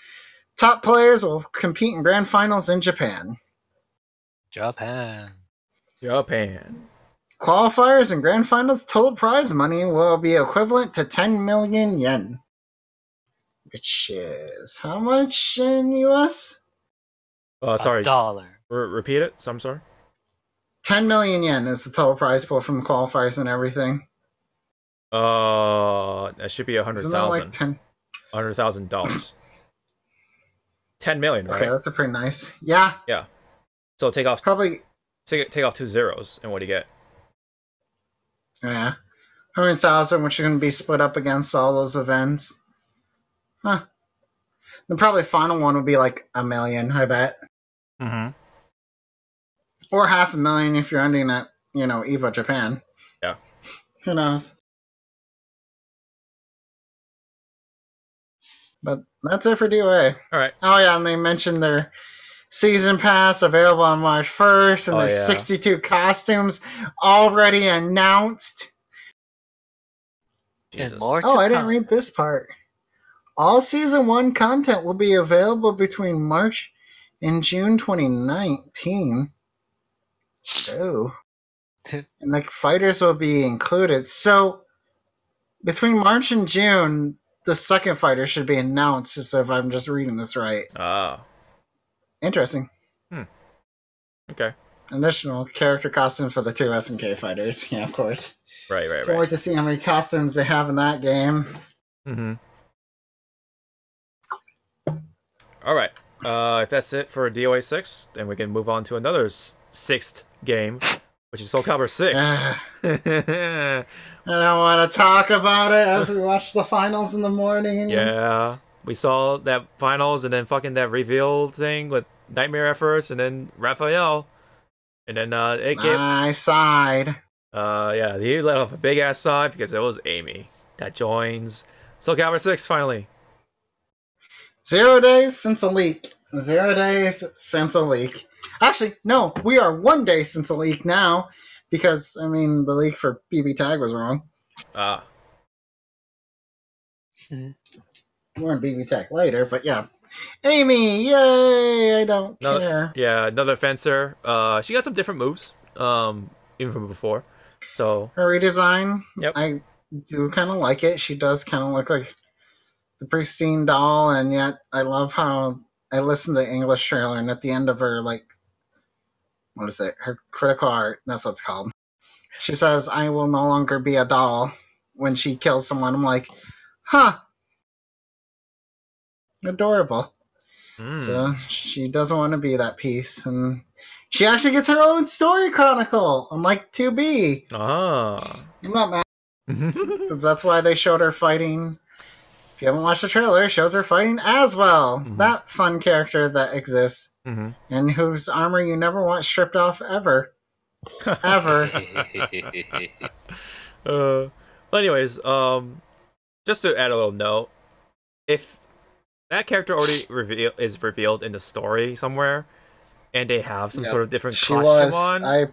Top players will compete in grand finals in Japan. Japan. Qualifiers and grand finals total prize money will be equivalent to 10 million yen. Which is how much in US? Sorry. $1. Repeat it. I'm sorry. 10 million yen is the total prize pool from qualifiers and everything. That should be $100,000. Like $100,000. 10 million, right? Okay, that's a pretty nice. Yeah. Yeah. So take off 2 zeros, and what do you get? Yeah. 100,000, which are going to be split up against all those events. Huh. The probably final one would be like $1 million, I bet. Or 500,000 if you're ending at, EVO Japan. Yeah. Who knows? But that's it for DOA. All right. Oh, yeah, and they mentioned their season pass available on March 1st, and there's 62 costumes already announced. Jesus. Oh, I didn't read this part. All Season 1 content will be available between March and June 2019. Oh. And the fighters will be included. So, between March and June, the second fighter should be announced, if I'm just reading this right. Ah. Interesting. Okay. Additional character costumes for the two SNK fighters. Yeah, of course. Right. Can't wait to see how many costumes they have in that game. Mm-hmm. All right. If that's it for DOA 6, then we can move on to another sixth game, which is Soul Calibur 6. I don't want to talk about it as we watch the finals in the morning. Yeah. We saw that finals and then fucking that reveal thing with Nightmare at first and then Raphael. And then it gave... I sighed. Yeah, he let off a big ass sigh because it was Amy that joins Soul Calibur 6 finally. 0 days since a leak. 0 days since a leak. Actually, no, we are 1 day since a leak now because, the leak for BB Tag was wrong. Ah. More on BB Tag later, but yeah. Amy, yay! I don't care. Yeah, another fencer. She got some different moves, even from before. So her redesign, yep. I do kind of like it. She does kind of look like the pristine doll, and yet I love how I listened to the English trailer, and at the end of her, what is it? Her critical art, that's what it's called. She says, "I will no longer be a doll" when she kills someone. I'm like, huh. Adorable. So she doesn't want to be that piece, and she actually gets her own story chronicle, unlike 2B. Ah. I'm not mad, because that's why they showed her fighting. If you haven't watched the trailer, it shows her fighting as well. That fun character that exists, and whose armor you never want stripped off ever. Ever. Well, anyways, just to add a little note, if that character already is revealed in the story somewhere, and they have some sort of different costume on,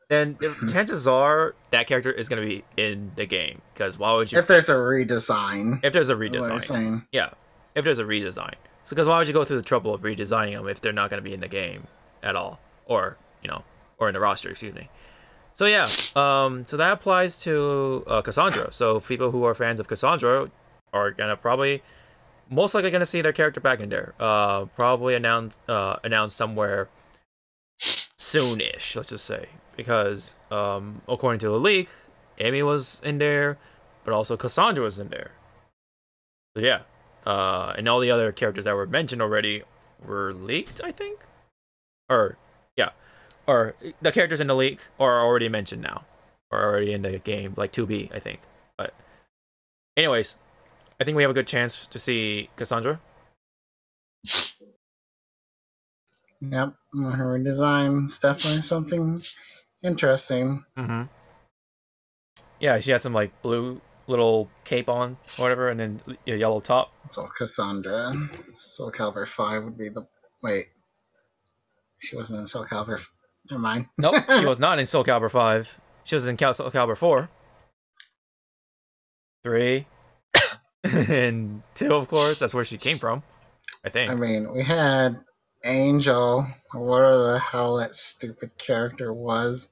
then chances are that character is going to be in the game. Because why would you... If there's a redesign. If there's a redesign. Yeah, if there's a redesign. So because why would you go through the trouble of redesigning them if they're not going to be in the game at all? Or, or in the roster, excuse me. So yeah, so that applies to Cassandra. So people who are fans of Cassandra are going to most likely going to see their character back in there. Probably announced somewhere soon-ish, let's just say. Because, according to the leak, Amy was in there, but also Cassandra was in there. So yeah. And all the other characters that were mentioned already were leaked, I think? Or, yeah. Or, the characters in the leak are already mentioned now. Or already in the game, like 2B, I think. But, anyways, I think we have a good chance to see Cassandra. Yep, her design's definitely something interesting. Yeah, she had some blue little cape on, or whatever, and then a yellow top. So Cassandra, Soul Calibur 5 would be the... Wait. She wasn't in Soul Calibur... Never mind. Nope, she was not in Soul Calibur 5. She was in Soul Calibur 4. 3. And 2, of course. That's where she came from, I think. We had Angel, or whatever the hell that stupid character was.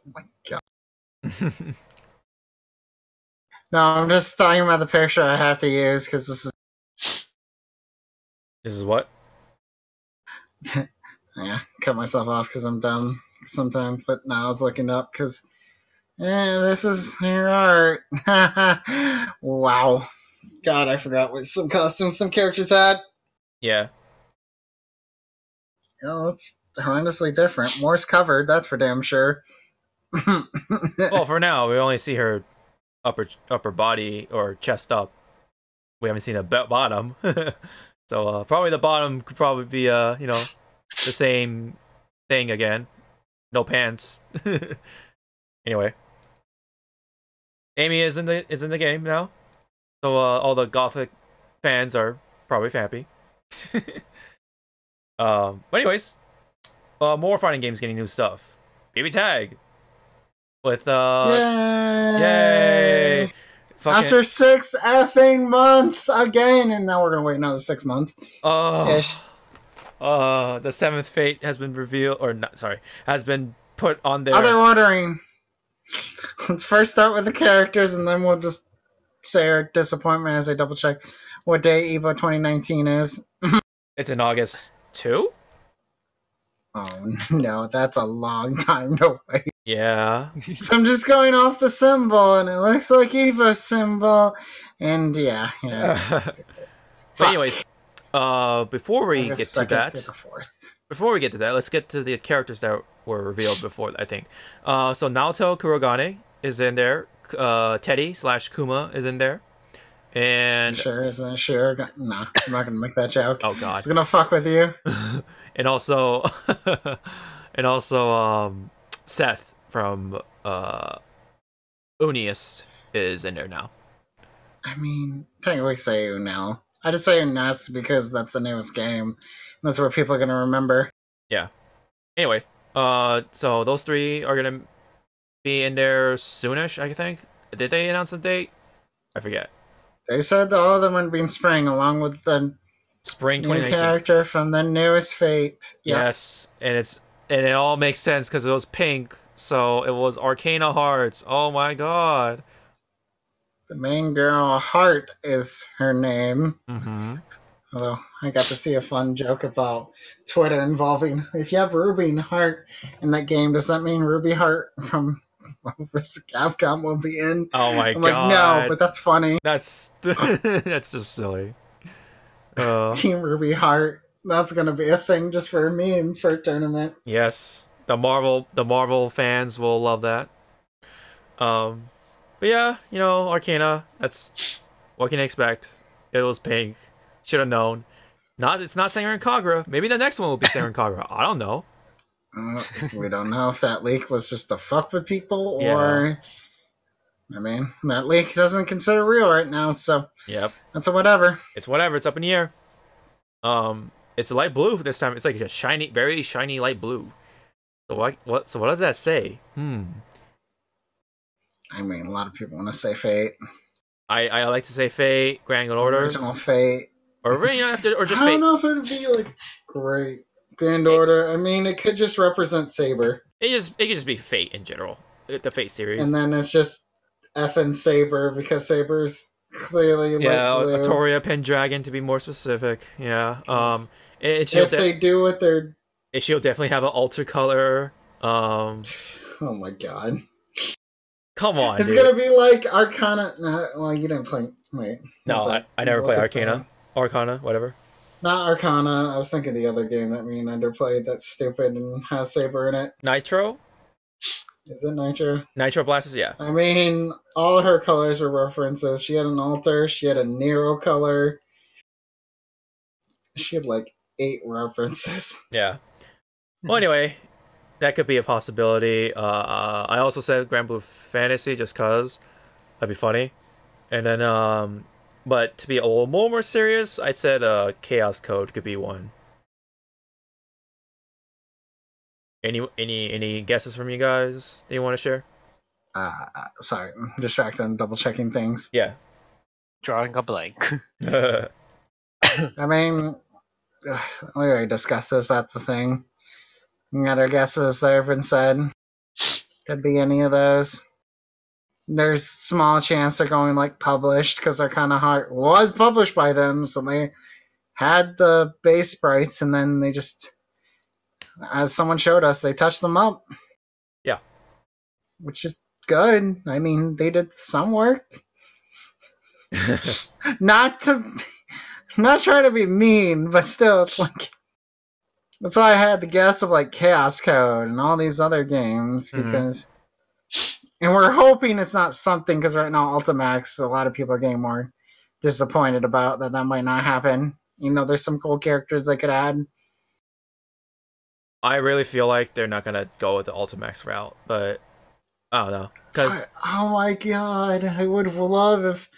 Oh my god. No, I'm just talking about the picture I have to use, because this is... This is what? Yeah, cut myself off because I'm dumb sometimes, but now I was looking up because... this is her art. Wow. God, I forgot what some costumes some characters had. Yeah. It's horrendously different. Morse covered, that's for damn sure. Well, for now, we only see her upper body or chest up. We haven't seen the bottom. So probably the bottom could probably be the same thing again. No pants. Anyway, Amy is in the game now, so all the Gothic fans are probably happy. But anyways, more fighting games getting new stuff. Baby Tag with yay! Fucking, After 6 effing months again, and now we're gonna wait another 6 months. Ish. The 7th fate has been revealed, or not? Sorry, has been put on there. Other ordering. Let's first start with the characters, and then we'll just say our disappointment as I double check what day EVO 2019 is. It's in August 2? Oh no, that's a long time to wait. Yeah. So I'm just going off the symbol, and it looks like EVO's symbol, and yeah. But anyways, before we get to that, let's get to the characters that were revealed before, I think. So Naoto Kurogane is in there. Teddy / Kuma is in there. And sure, isn't it sure? Nah, I'm not gonna make that joke. Oh god. It's gonna fuck with you. And also Seth from Uniest is in there now. I mean, technically say Unel. I just say Unest because that's the newest game. That's where people are gonna remember. Yeah. Anyway, so those 3 are gonna be in there soonish, I think. Did they announce the date? I forget. They said that all of them would be in spring, along with the spring new 2019 character from the newest Fate. Yep. Yes, and it all makes sense because it was pink, so it was Arcana Hearts. Oh my god. The main girl, Heart, is her name. Mm-hmm. Although I got to see a fun joke about Twitter involving if you have Ruby and Heart in that game, does that mean Ruby Heart from vs. Capcom will be in? Oh my god! I'm like, no, but that's funny. That's that's just silly. Team Ruby Heart. That's gonna be a thing just for a meme for a tournament. Yes, the Marvel fans will love that. But yeah, you know, Arcana. That's what can you expect. It was pink. Should have known. It's not Senran Kagura. Maybe the next one will be Senran Kagura. I don't know. We don't know if that leak was just to fuck with people or. I mean, that leak doesn't consider real right now, so. Yep. That's a whatever. It's whatever. It's up in the air. It's light blue this time. It's like a shiny, very shiny light blue. So what? So what does that say? I mean, a lot of people want to say Fate. I like to say Fate, Grand Order, original Fate, or just Fate. I don't know if it'd be like great Grand Order. I mean, it could just represent Saber. It could just be Fate in general, the Fate series. And then it's just effing Saber because Saber's clearly light blue. Atoria Pendragon to be more specific. Yeah. If they do what they're, she'll definitely have an alter color. Oh my god. Come on, it's gonna be like Arcana. No, well, you didn't play. Wait. No, I never played Arcana. Arcana, whatever. Not Arcana. I was thinking the other game that me and underplayed that's stupid and has Saber in it. Nitro? Is it Nitro? Nitro Blasters, yeah. I mean, all her colors were references. She had an altar. She had a Nero color. She had like 8 references. Yeah. Well, anyway. That could be a possibility. I also said Grand Blue Fantasy just cause that'd be funny. And then but to be a little more serious, I said Chaos Code could be one. Any guesses from you guys that you want to share? Sorry, I'm distracted. I'm double checking things. Yeah. Drawing a blank. I mean, we already discussed this. That's the thing. Any other guesses that have been said? Could be any of those. There's small chance they're going like published because Arcana Heart was published by them, so they had the base sprites and then they just, as someone showed us, they touched them up. Yeah. Which is good. I mean, they did some work. Not trying to be mean, but still, it's like. That's why I had the guess of like Chaos Code and all these other games because, and we're hoping it's not something because right now Ultimax, a lot of people are getting more disappointed about that might not happen. You know, there's some cool characters they could add. I really feel like they're not gonna go with the Ultimax route, but I don't know. Cause oh my god, I would have loved if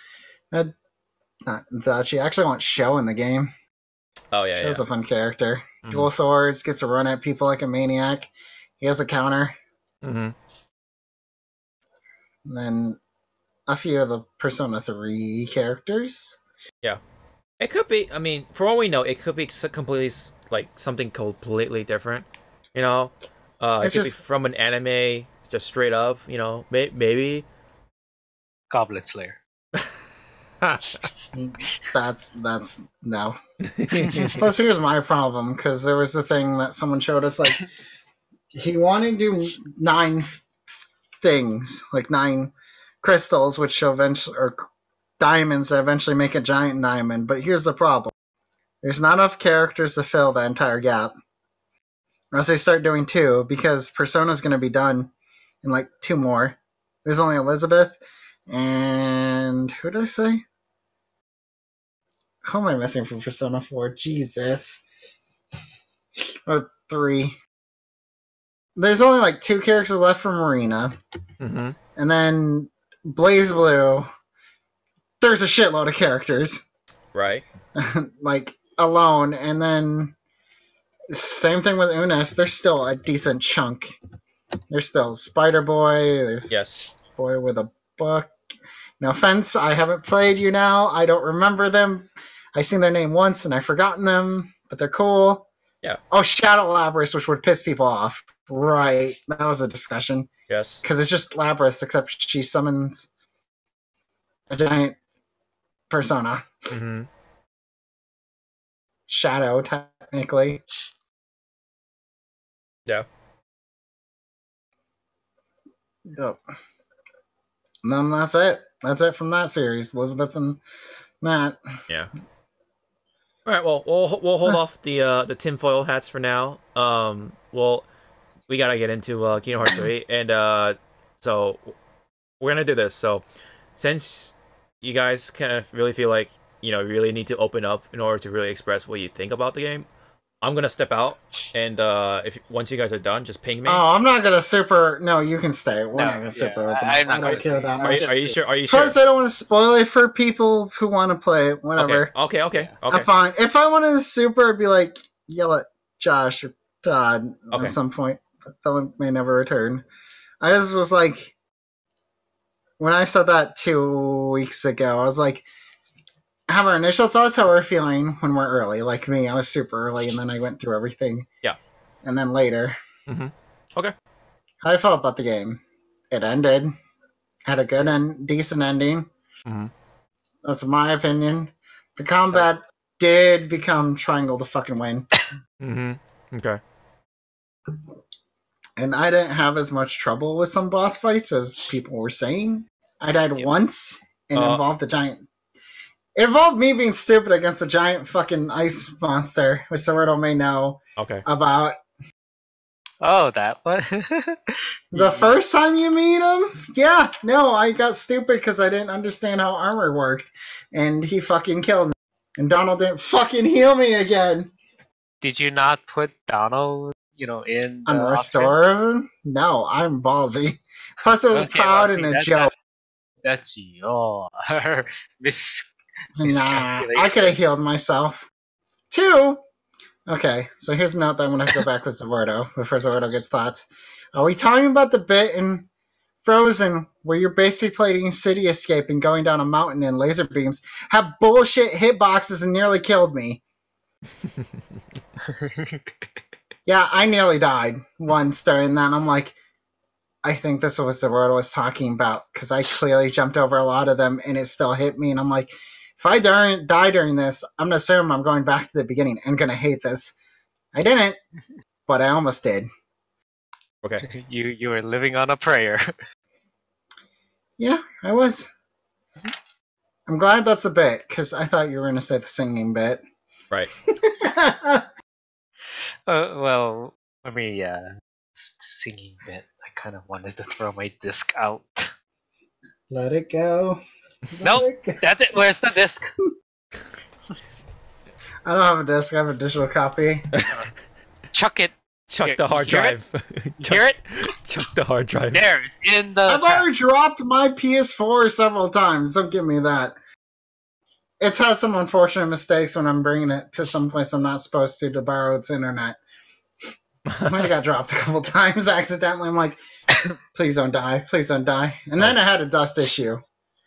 that she actually wants Show in the game. oh yeah, Show's yeah. a fun character. Mhm. Dual swords, gets to run at people like a maniac. He has a counter. Mm-hmm. And then a few of the Persona 3 characters. Yeah, it could be. I mean, for all we know, it could be completely like something completely different. You know, it could be from an anime, just straight up. You know, maybe. Goblet Slayer. That's no. Plus, here's my problem, because there was a thing that someone showed us, like, he wanted to do 9 things, like 9 crystals, which eventually, or diamonds that eventually make a giant diamond. But here's the problem: there's not enough characters to fill the entire gap. Unless they start doing 2, because Persona's going to be done in like 2 more. There's only Elizabeth and who did I say? Who am I missing from Persona 4? Jesus. Or 3. There's only like 2 characters left from Marina. Mm-hmm. And then Blaze Blue, there's a shitload of characters. Right. like, alone. And then, same thing with Unis, there's still a decent chunk. There's still Spider Boy, there's Boy with a Book. No offense, I haven't played you now. I don't remember them. I seen their name once and I've forgotten them, but they're cool. Yeah. Oh, Shadow Labrys, which would piss people off. Right. That was a discussion. Yes. Because it's just Labrys, except she summons a giant persona. Mm-hmm. Shadow, technically. Yeah. Yep. And then that's it. That's it from that series. Elizabeth and Matt. Yeah. All right. Well, we'll hold off the tinfoil hats for now. Well, we gotta get into Kingdom Hearts 3, and so we're gonna do this. So, since you guys kind of really feel like you really need to open up in order to really express what you think about the game, I'm gonna step out, and once you guys are done, just ping me. Oh, I'm not gonna super. No, you can stay. We're not gonna super open. I don't care that much. Are you sure? Are you sure? Plus, I don't want to spoil it for people who want to play it. Whatever. Okay. I'm fine. If I wanted to super, I'd be like, yell at Josh or Todd at some point. But they may never return. I just was like, when I said that 2 weeks ago, I was like, have our initial thoughts, how we're feeling when we're early. Like me, I was super early, and then I went through everything. Yeah. And then later. Mm-hmm. Okay. How I felt about the game. It ended. Had a good and decent ending. Mm-hmm. That's my opinion. The combat did become triangle to fucking win. Mm-hmm. Okay. And I didn't have as much trouble with some boss fights as people were saying. I died once, and involved a giant... It involved me being stupid against a giant fucking ice monster, which Zawarudo may know about. Oh, that one? The first time you meet him? Yeah, no, I got stupid because I didn't understand how armor worked, and he fucking killed me. And Donald didn't fucking heal me again. Did you not put Donald, in the Unrestorative? No, I'm ballsy. Plus it was proud and a joke. That's your Nah, I could have healed myself. 2. Okay, so here's a note that I'm going to have to go back with Zawarudo before Zawarudo gets thoughts. Are we talking about the bit in Frozen where you're basically playing City Escape and going down a mountain in laser beams, have bullshit hitboxes and nearly killed me? Yeah, I nearly died once during that, and I'm like, I think this is what Zawarudo was talking about, because I clearly jumped over a lot of them and it still hit me, and I'm like, if I die during this, I'm going to assume I'm going back to the beginning and going to hate this. I didn't, but I almost did. Okay. You were living on a prayer. Yeah, I was. I'm glad that's a bit, because I thought you were going to say the singing bit. Right. Well, I mean, yeah, it's the singing bit. I kind of wanted to throw my disc out. Let it go. Nope, that's it. Where's the disc? I don't have a disc. I have a digital copy. Chuck it Chuck the hard Hear drive. Hear it? Chuck the hard drive. There, it's in the. I've already dropped my PS4 several times. Don't give me that. It's had some unfortunate mistakes when I'm bringing it to some place I'm not supposed to borrow its internet. Mine got dropped a couple times accidentally. I'm like, please don't die, please don't die. And then I had a dust issue.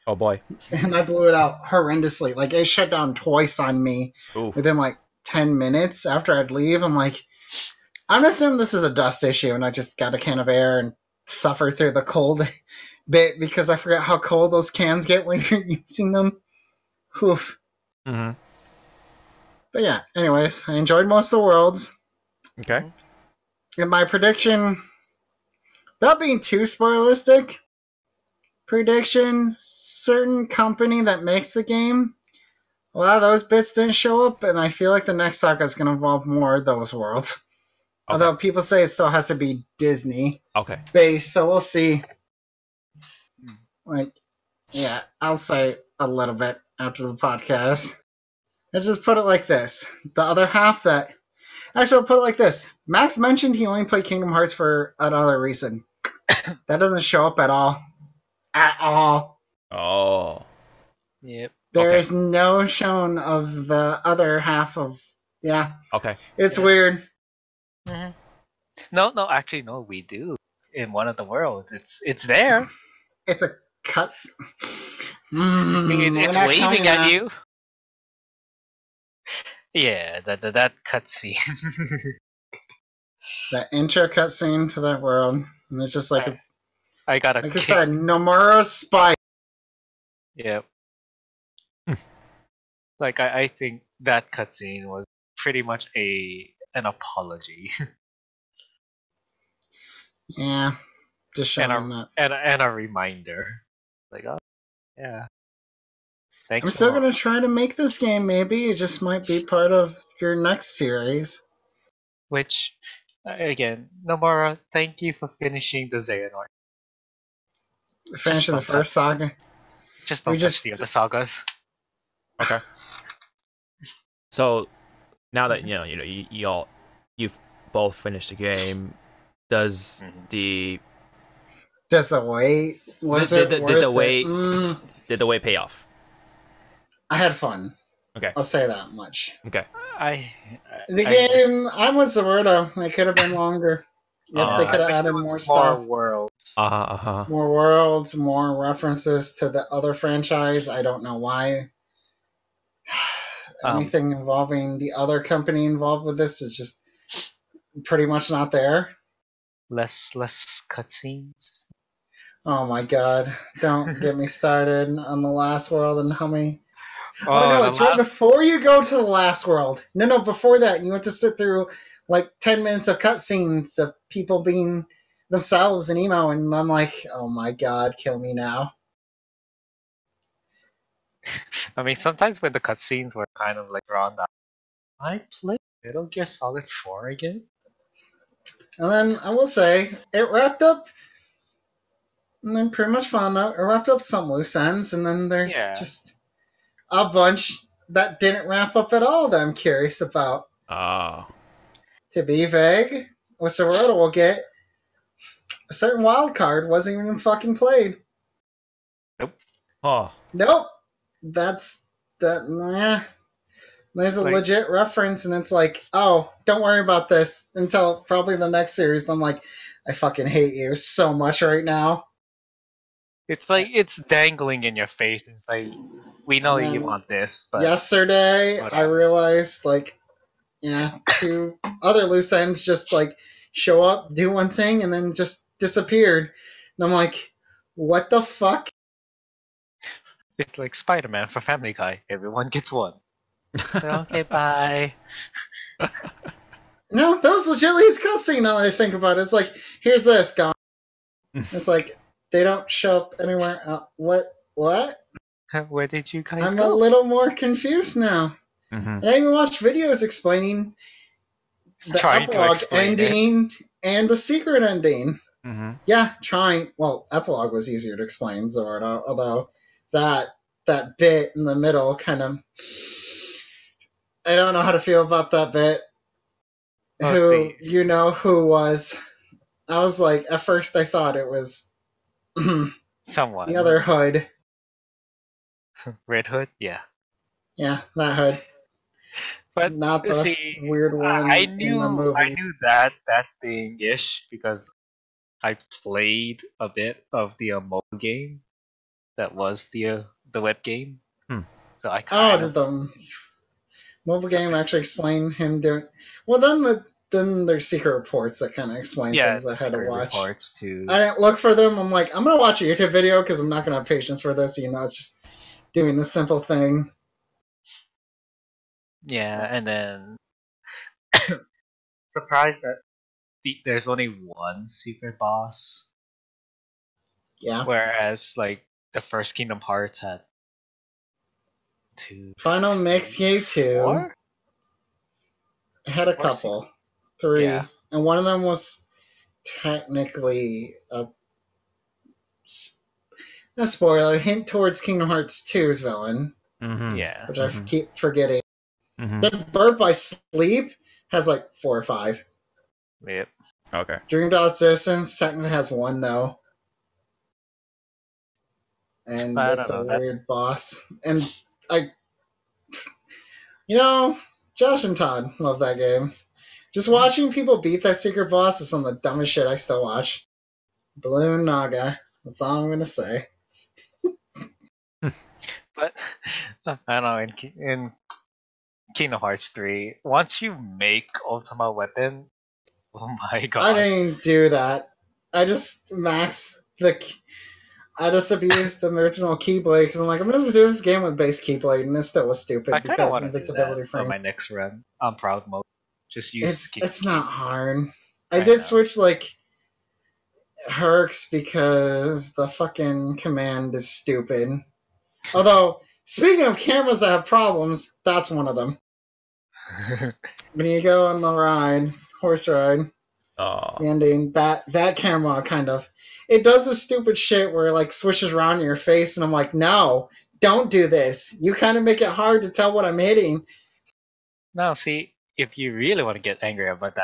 Oh boy. And I blew it out horrendously. Like, it shut down twice on me within like 10 minutes after I'd leave. I'm like, I'm assuming this is a dust issue, and I just got a can of air and suffer through the cold bit because I forgot how cold those cans get when you're using them. Oof. Mm-hmm. But yeah, anyways, I enjoyed most of the worlds. Okay. And my prediction, without being too spoileristic, prediction, certain company that makes the game, a lot of those bits didn't show up, and I feel like the next saga is going to involve more of those worlds. Okay. Although people say it still has to be Disney based, so we'll see. Like, yeah, I'll say a little bit after the podcast. I just put it like this. The other half that... Actually, I'll put it like this. Max mentioned he only played Kingdom Hearts for another reason. That doesn't show up at all. At all. Oh. Yep. There's no shown of the other half of... Yeah. Okay. It's weird. Mm-hmm. No, actually, no, we do. In one of the worlds. It's there. It's a cut... It's waving at you. Yeah, that cutscene. That intro cutscene to that world. And it's just like... I got a like I said, Nomura Spy. Yep. Like, I think that cutscene was pretty much an apology. Yeah. Just showing that. And a reminder. Like, oh, yeah. Thanks. I'm still going to try to make this game, maybe. It just might be part of your next series. Which, again, Nomura, thank you for finishing the Xehanort. Finishing the first saga. Just don't touch the other sagas. Okay. So, now that you've both finished the game, does the wait? Did the wait pay off? I had fun. Okay. I'll say that much. Okay. The game, I'm with Zawarudo. It could have been longer. If they could have added more stuff. More worlds. More worlds, more references to the other franchise. I don't know why. Anything involving the other company involved with this is just pretty much not there. Less cutscenes. Oh my god. Don't get me started on the last world and how many... Oh no, it's right before you go to the last world. No, before that, you have to sit through like 10 minutes of cutscenes of people being themselves and emo, and I'm like, oh my god, kill me now. I mean, sometimes when the cutscenes were kind of like drawn down, I played Metal Gear Solid 4 again. And then I will say, it wrapped up, and then pretty much found out, it wrapped up some loose ends, and then there's just a bunch that didn't wrap up at all that I'm curious about. To be vague, with Zawarudo will get a certain wild card wasn't even fucking played. Nope. Nope. That's that. Nah. There's a legit reference, and it's like, oh, don't worry about this until probably the next series. And I'm like, I fucking hate you so much right now. It's like it's dangling in your face. It's like, we know you want this, but yesterday I realized, like, yeah, two other loose ends just like show up, do one thing, and then just disappeared. And I'm like, what the fuck? It's like Spider-Man for Family Guy. Everyone gets one. Okay, bye. No, that was legitimately his cutscene now that I think about it. It's like, here's this, gone. It's like, they don't show up anywhere. What? Where did you guys go? I'm a little more confused now. Mm-hmm. And I even watched videos explaining the epilogue ending and the secret ending. Mm-hmm. Yeah, well, epilogue was easier to explain, Zawarudo, although that bit in the middle kind of... I don't know how to feel about that bit. Let's who see. who was. I was like, at first I thought it was the other Someone. Hood. Red Hood? Yeah. Yeah, that Hood. But Not the see, weird I one in the knew I movie. knew that thing ish because I played a bit of the mobile game that was the web game. Hmm. So I Oh, kind did of the mobile so, game actually explain him doing? Well, then there's secret reports that kind of explain yeah, things the I had to secret watch. reports to I didn't look for them. I'm like, I'm gonna watch a YouTube video because I'm not gonna have patience for this. It's just doing the simple thing. yeah, and then surprised that there's only one secret boss, Yeah. whereas like the first Kingdom Hearts had two, Final Mix three, Gate 2 four, had a four secret. couple. Yeah. 3. And one of them was technically a spoiler hint towards Kingdom Hearts 2's villain, Mm-hmm. Yeah. which I Mm-hmm. keep forgetting. Mm-hmm. Then Birth by Sleep has like 4 or 5. Yep. Okay. Dream Dot Citizens technically has 1 though. And I it's don't a know that. weird boss. And I Josh and Todd love that game. Just watching people beat that secret boss is some of the dumbest shit I still watch. Balloon Naga. That's all I'm gonna say. But I don't know in Kingdom Hearts 3, once you make Ultima Weapon, oh my I god. didn't do that. I just maxed I just abused the original Keyblade because I'm like, I'm gonna just do this game with base Keyblade, and it still was stupid I kind of because want to do that invincibility on frame. my next run on Proud Mode. Just use It's not hard. I I did know. switch like Herx because the fucking command is stupid. Although, speaking of cameras that have problems, that's one of them. When you go on the horse ride, the ending, that camera kind of, it does this stupid shit where it like swishes around in your face, and I'm like, no, don't do this. You kind of make it hard to tell what I'm hitting. Now, see, if you really want to get angry about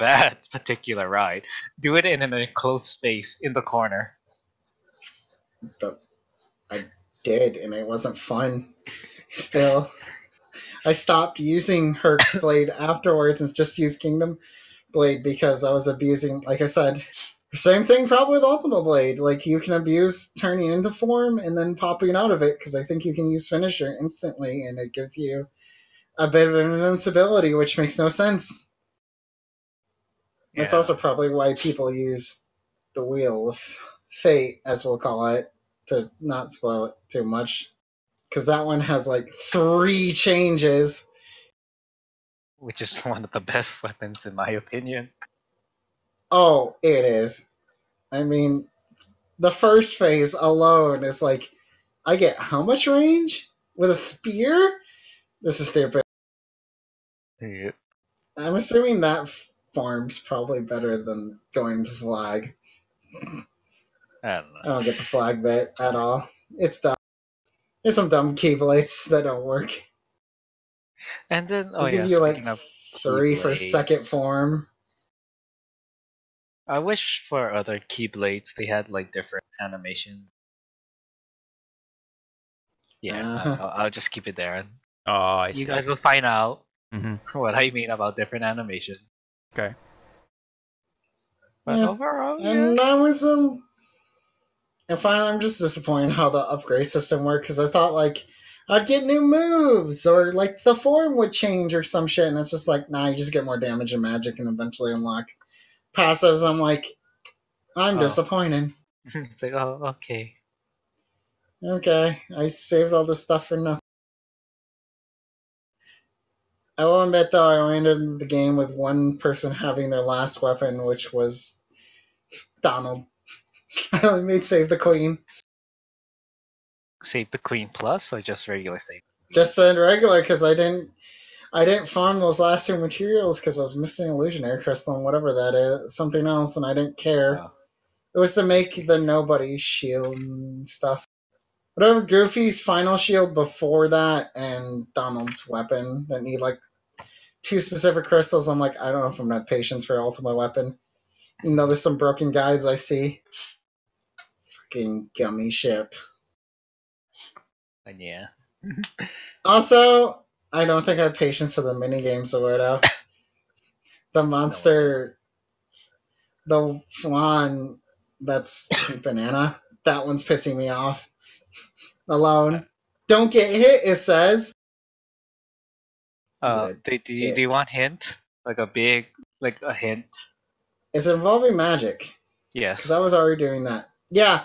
that particular ride, do it in an enclosed space in the corner. I did, and it wasn't fun. Still, I stopped using Herc's Blade afterwards and just used Kingdom Blade because I was abusing, like I said, same thing probably with Ultimate Blade. Like, you can abuse turning into form and then popping out of it because I think you can use Finisher instantly, and it gives you a bit of an invincibility, which makes no sense. That's Yeah. also probably why people use the Wheel of Fate, as we'll call it, to not spoil it too much. Because that one has like 3 changes. Which is one of the best weapons in my opinion. Oh, it is. I mean, the first phase alone is like, I get how much range? With a spear? This is stupid. Yeah. I'm assuming that form's probably better than going to flag. I don't know. I don't get the flag bit at all. It's dumb. There's some dumb keyblades that don't work. And then, They give you speaking like of 3 for second keyblades, form. I wish for other keyblades they had like different animations. Yeah, I'll just keep it there. Oh, I You see. guys will find out Mm-hmm. what I mean about different animation. Okay. But Yeah. overall, And yeah. that was And finally, I'm just disappointed how the upgrade system worked because I thought like I'd get new moves or like the form would change or some shit, and it's just like, nah, you just get more damage and magic and eventually unlock passives. I'm like, I'm disappointed. It's like, oh, okay. Okay, I saved all this stuff for nothing. I will admit though, I ended the game with one person having their last weapon, which was Donald. I only made save the queen. Save the Queen Plus or just regular save? Just said regular because I didn't farm those last 2 materials because I was missing Illusionary Crystal and whatever that is, something else, and I didn't care. Oh. It was to make the nobody shield and stuff. Whatever Goofy's final shield before that and Donald's weapon that need like 2 specific crystals, I'm like, I don't know if I'm gonna have patience for ultimate weapon. You know, there's some broken guys I see. Fucking gummy ship. And yeah. Also, I don't think I have patience for the minigames, Zawardo. The monster, the flan that's banana, that one's pissing me off. Alone. Don't get hit, it says. Do you want hint? Like a hint? It's involving magic. Yes. Because I was already doing that. Yeah.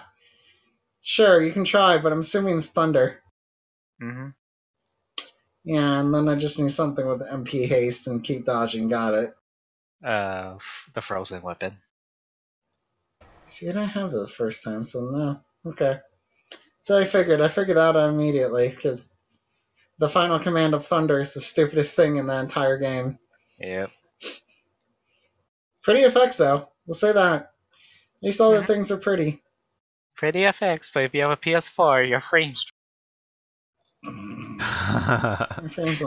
Sure, you can try, but I'm assuming it's thunder. Mm-hmm. Yeah, and then I just need something with MP haste and keep dodging. Got it. The frozen weapon. See, I didn't have it the first time, so no. Okay. So I figured that out immediately, because the final command of thunder is the stupidest thing in the entire game. Yep. Pretty effects, though. We'll say that. At least all the things are pretty. Pretty FX, but if you have a PS4, your frames.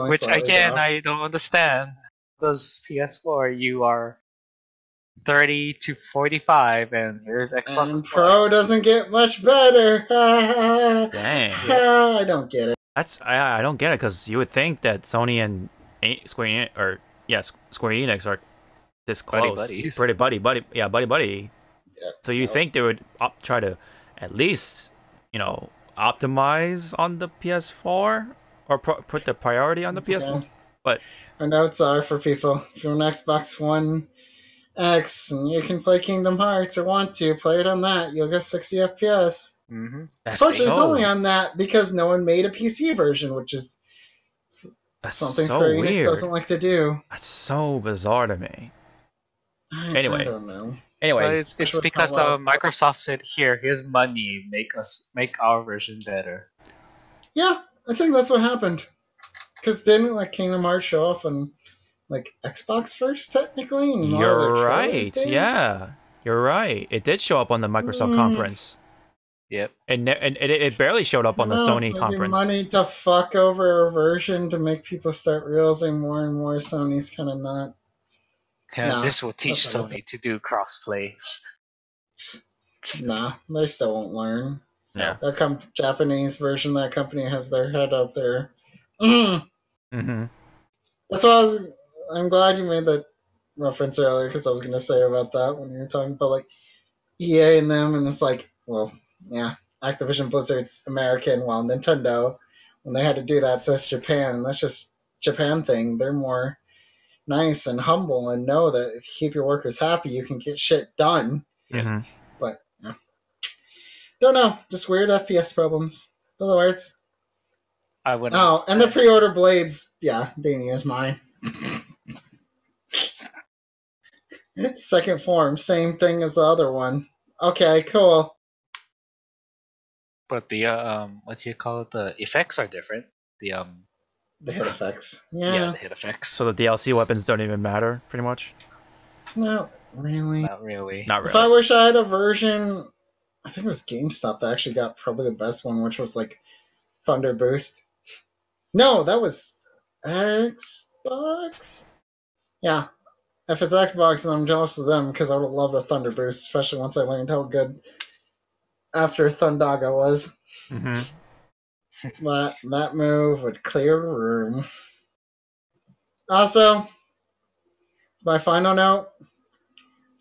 Which again, dropped. I don't understand. Those PS4, you are 30 to 45, and here's Xbox. And Pro doesn't get much better. Dang. I don't get it. I don't get it, because you would think that Sony and Square Enix are this close, buddy, buddy. Yep. So you think they would try to at least, optimize on the PS4 or put the priority on the PS4? Okay. But our notes are for people. If you're an Xbox One X and you can play Kingdom Hearts or want to play it on that, you'll get 60 FPS. Mm-hmm. Unfortunately, it's only on that because no one made a PC version, which is something so Square Enix weird. Doesn't like to do. That's so bizarre to me. Anyway. I don't know. Anyway, well, it's because Microsoft said, here's money, make our version better. Yeah, I think that's what happened. Because didn't Kingdom Hearts show off on Xbox first technically? And you're right. Yeah, you're right. It did show up on the Microsoft conference. Yep. And it barely showed up on the Sony conference. Money to fuck over a version to make people start realizing more and more Sony's kind of not. Yeah, this will teach Sony to do crossplay. Nah, they still won't learn. Yeah. That Japanese version of that company has their head up there. Mm-hmm. That's why I'm glad you made that reference earlier, because I was going to say about that when you were talking about EA and them, and it's Activision Blizzard's American, while Nintendo, when they had to do that, says Japan. That's just Japan thing. They're more nice and humble and know that if you keep your workers happy, you can get shit done. Mm-hmm. But don't know, just weird FPS problems. In other words, I wouldn't. Oh, and the pre-order blades, yeah, they use mine. Second form, same thing as the other one. Okay, cool. But the what do you call it? The effects are different. The hit effects. Yeah, the hit effects. So the DLC weapons don't even matter, pretty much? Not really. Not really. If I wish I had a version, I think it was GameStop that actually got probably the best one, which was Thunder Boost. No, that was Xbox? Yeah. If it's Xbox, then I'm jealous of them, because I would love a Thunder Boost, especially once I learned how good After Thundaga was. Mm-hmm. But that move would clear a room. Also, my final note.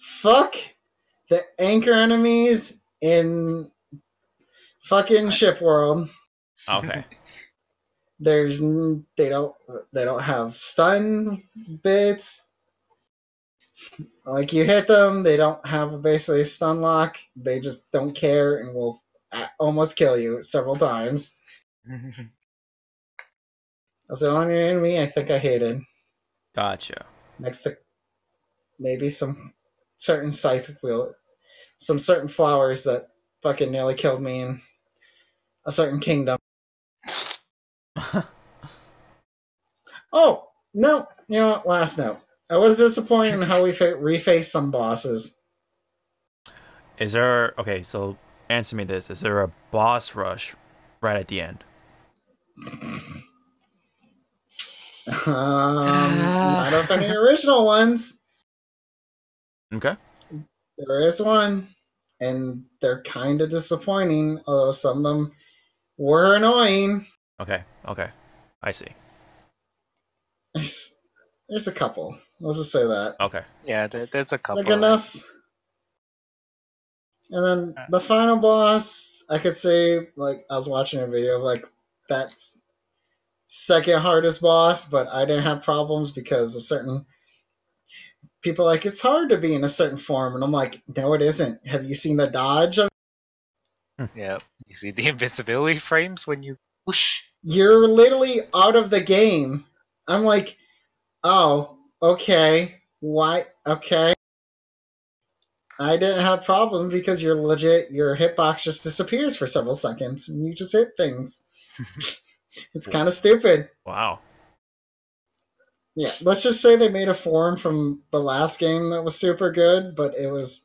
Fuck the anchor enemies in fucking Ship World. Okay. They don't have stun bits. You hit them, they don't have basically a stun lock. They just don't care and will almost kill you several times. That's the only enemy I think I hated. Gotcha. Next to maybe some certain some certain flowers that fucking nearly killed me in a certain kingdom. Oh, no. You know what? Last note. I was disappointed in how we refaced some bosses. Is there... Okay, so answer me this. Is there a boss rush right at the end? Not of any original ones. Okay. There is one, and they're kind of disappointing, although some of them were annoying. Okay. Okay. I see. There's a couple. Let's just say that. Okay. Yeah, there's a couple. Like enough. And then the final boss, I could say, like, I was watching a video of, like, that's second hardest boss, but I didn't have problems because a certain people like it's hard to be in a certain form, and I'm like, no, it isn't. Have you seen the dodge? Yeah, you see the invincibility frames when you whoosh. You're literally out of the game. I'm like, oh, okay, why? Okay. I didn't have problems because you're legit. Your hitbox just disappears for several seconds, and you just hit things. It's kind of stupid. Wow. Yeah, let's just say they made a form from the last game that was super good, but it was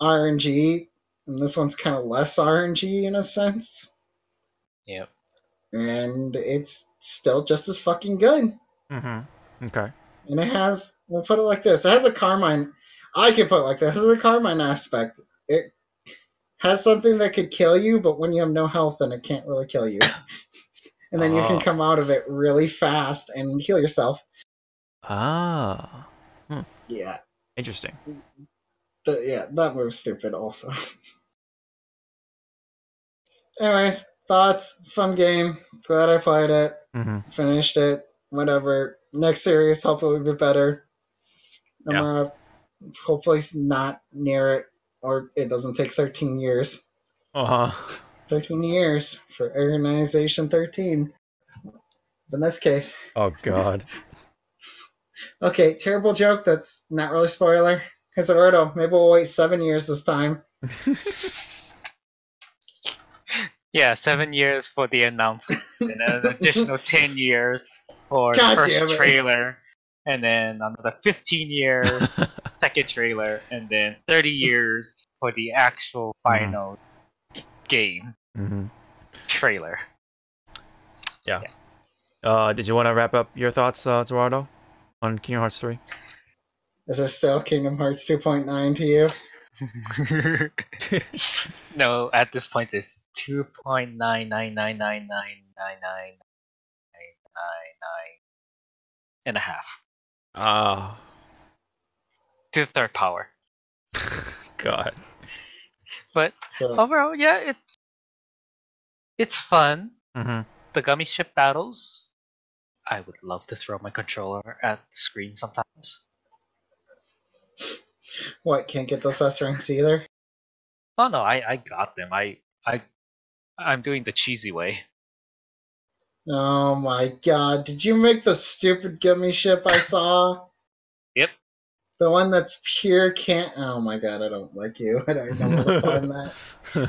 RNG, and this one's kind of less RNG in a sense. Yep. And it's still just as fucking good. Mm-hmm. Okay. And it has, we'll put it like this, it has a Carmine, I can put it like this, it has a Carmine aspect. It has something that could kill you, but when you have no health, then it can't really kill you. And then you can come out of it really fast and heal yourself. Ah. Yeah. Interesting. Yeah, that move's stupid also. Anyways, thoughts, fun game. Glad I played it. Mm-hmm. Finished it. Whatever. Next series, hopefully will be better. Hopefully it's not near it, or it doesn't take 13 years. 13 years for Organization 13. In this case. Oh, God. Okay, terrible joke that's not really spoiler. Here's Zawarudo. Maybe we'll wait 7 years this time. Yeah, 7 years for the announcement, and then an additional 10 years for the God first trailer, and then another 15 years, second trailer, and then 30 years for the actual final game trailer. Yeah. Did you want to wrap up your thoughts, Zawarudo, on Kingdom Hearts 3? Is it still Kingdom Hearts 2.9 to you? No, at this point it's 2.999999999 and a half. To the third power. God. But overall, yeah, it's fun. The gummy ship battles, I would love to throw my controller at the screen sometimes. What, can't get those S ranks either? Oh no, I got them. I'm doing the cheesy way. Oh my god, did you make the stupid gummy ship I saw? Yep. The one that's pure can't. Oh my god, I don't like you. I don't know where to find that.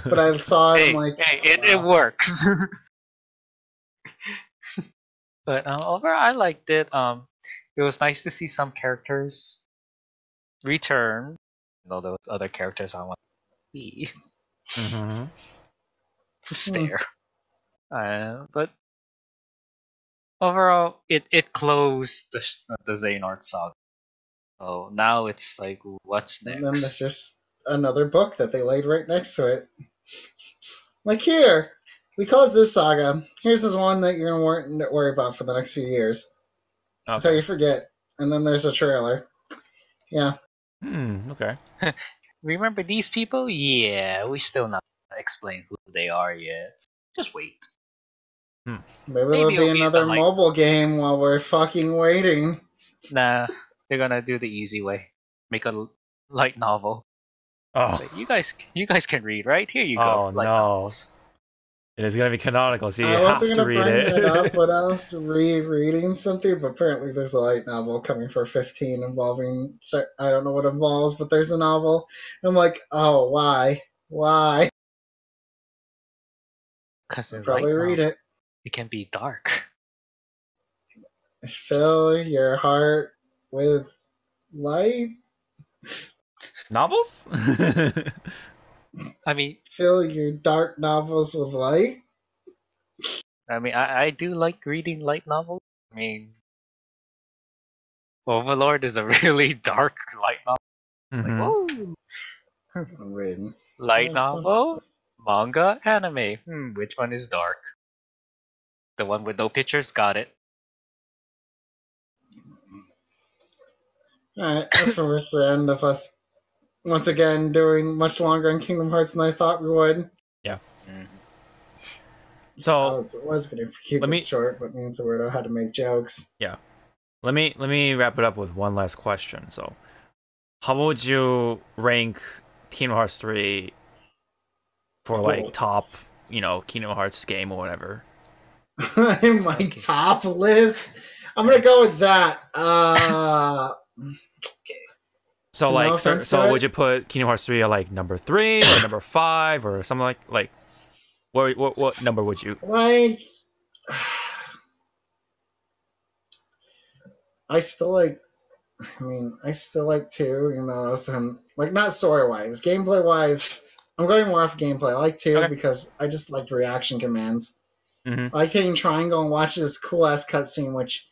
But I saw it, I'm like. Hey, it works. But overall, I liked it. It was nice to see some characters return. Though those other characters I want to see. Who's there? But overall, it closed the Xehanort saga. So now it's like, what's next? And then there's just another book that they laid right next to it. Like, here, we closed this saga. Here's this one that you're going to worry about for the next few years. Okay. Until you forget. And then there's a trailer. Yeah. Okay. Remember these people? Yeah, we still not explain who they are yet. Just wait. Maybe there'll be another mobile game while we're fucking waiting. Nah, they're gonna do the easy way. Make a light novel. Oh. So you guys can read, right? Here you go. Oh no. Novels. It is gonna be canonical, so you have to read it. I wasn't gonna bring that up, but I was rereading something, but apparently there's a light novel coming for 15 involving, I don't know what it involves, but there's a novel. I'm like, oh, why? Why? Because I'll probably read it. It can be dark. Fill your heart with light. Novels? I mean, fill your dark novels with light. I mean, I do like reading light novels. I mean, Overlord is a really dark light novel. Mhm. Like, whoa. Wait. Light novel, manga, anime. Which one is dark? The one with no pictures? Got it. Alright, that's pretty much the end of us once again doing much longer on Kingdom Hearts than I thought we would. Yeah. Mhm. I So was gonna keep let it me- short, but means the weirdo had to make jokes. let me wrap it up with one last question. So, how would you rank Kingdom Hearts 3 for like top, Kingdom Hearts game or whatever? In my top list, I'm gonna go with that. So No like, offense so to would it. you put Kingdom Hearts 3 at like number 3 or number 5 or something like? What number would you? Like, I still like. I mean, I still like 2, even though some like not story wise, gameplay wise. I'm going more off gameplay. I like 2 Okay. because I just liked reaction commands. Mhm. I like hitting triangle and watching this cool ass cutscene, which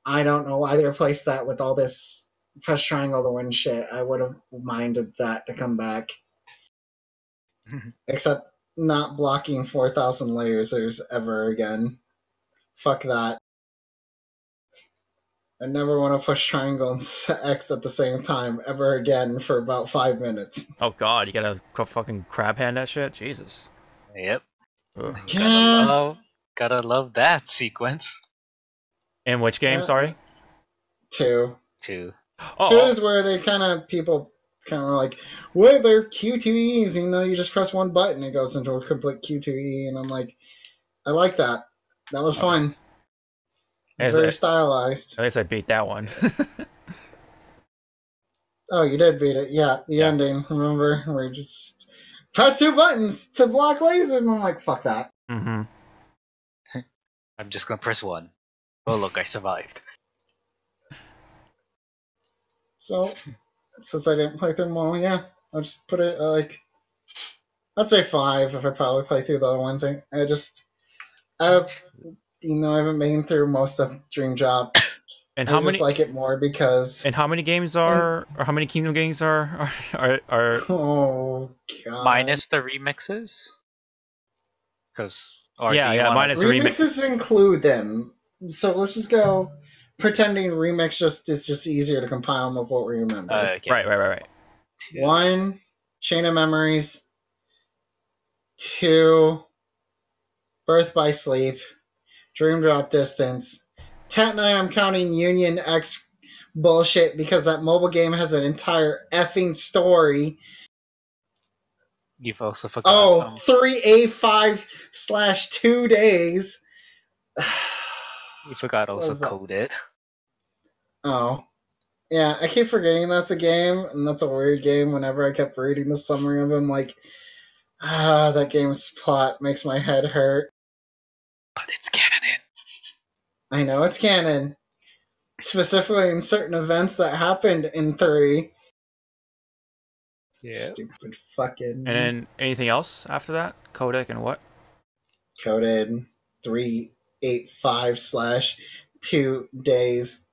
I don't know why they replaced that with all this press triangle to win shit. I would have minded that to come back. Except not blocking 4,000 lasers ever again. Fuck that. I never want to push triangle and X at the same time ever again for about 5 minutes. Oh God, you gotta fucking crab hand that shit. Jesus. Yep. Ugh. Yeah. Gotta love that sequence. In which game? Sorry. 2. Too. Oh, 2 is where they people kind of like, well, they're Q2Es, even though you just press one button, it goes into a complete Q2E, and I'm like, I like that. That was fun. It's very stylized. At least I beat that one. Oh, you did beat it. Yeah, the ending, remember? Where you just press 2 buttons to block lasers, and I'm like, fuck that. Mm-hmm. I'm just gonna press 1. Oh look, I survived. So, since I didn't play through them all, yeah, I'll just put it I'd say 5 if I probably play through the other ones. I haven't made through most of Dream Drop. And I just like it more because. And how many games or how many Kingdom games are? Oh God. Minus the remixes? Because. Minus the remixes include them. So let's just go pretending remix is just easier to compile them with what we remember. Okay. Right. 1, Chain of Memories. 2, Birth by Sleep. Dream Drop Distance. Technically, I'm counting Union X bullshit because that mobile game has an entire effing story. You've also forgot. 3A5/2 days. You forgot also Coded. Oh. Yeah, I keep forgetting that's a game, and that's a weird game. Whenever I kept reading the summary of it, I'm like, that game's plot makes my head hurt. But it's canon. I know it's canon. Specifically in certain events that happened in 3. Yeah. Stupid fucking. And then anything else after that? Codec and what? Coded 385/2 days.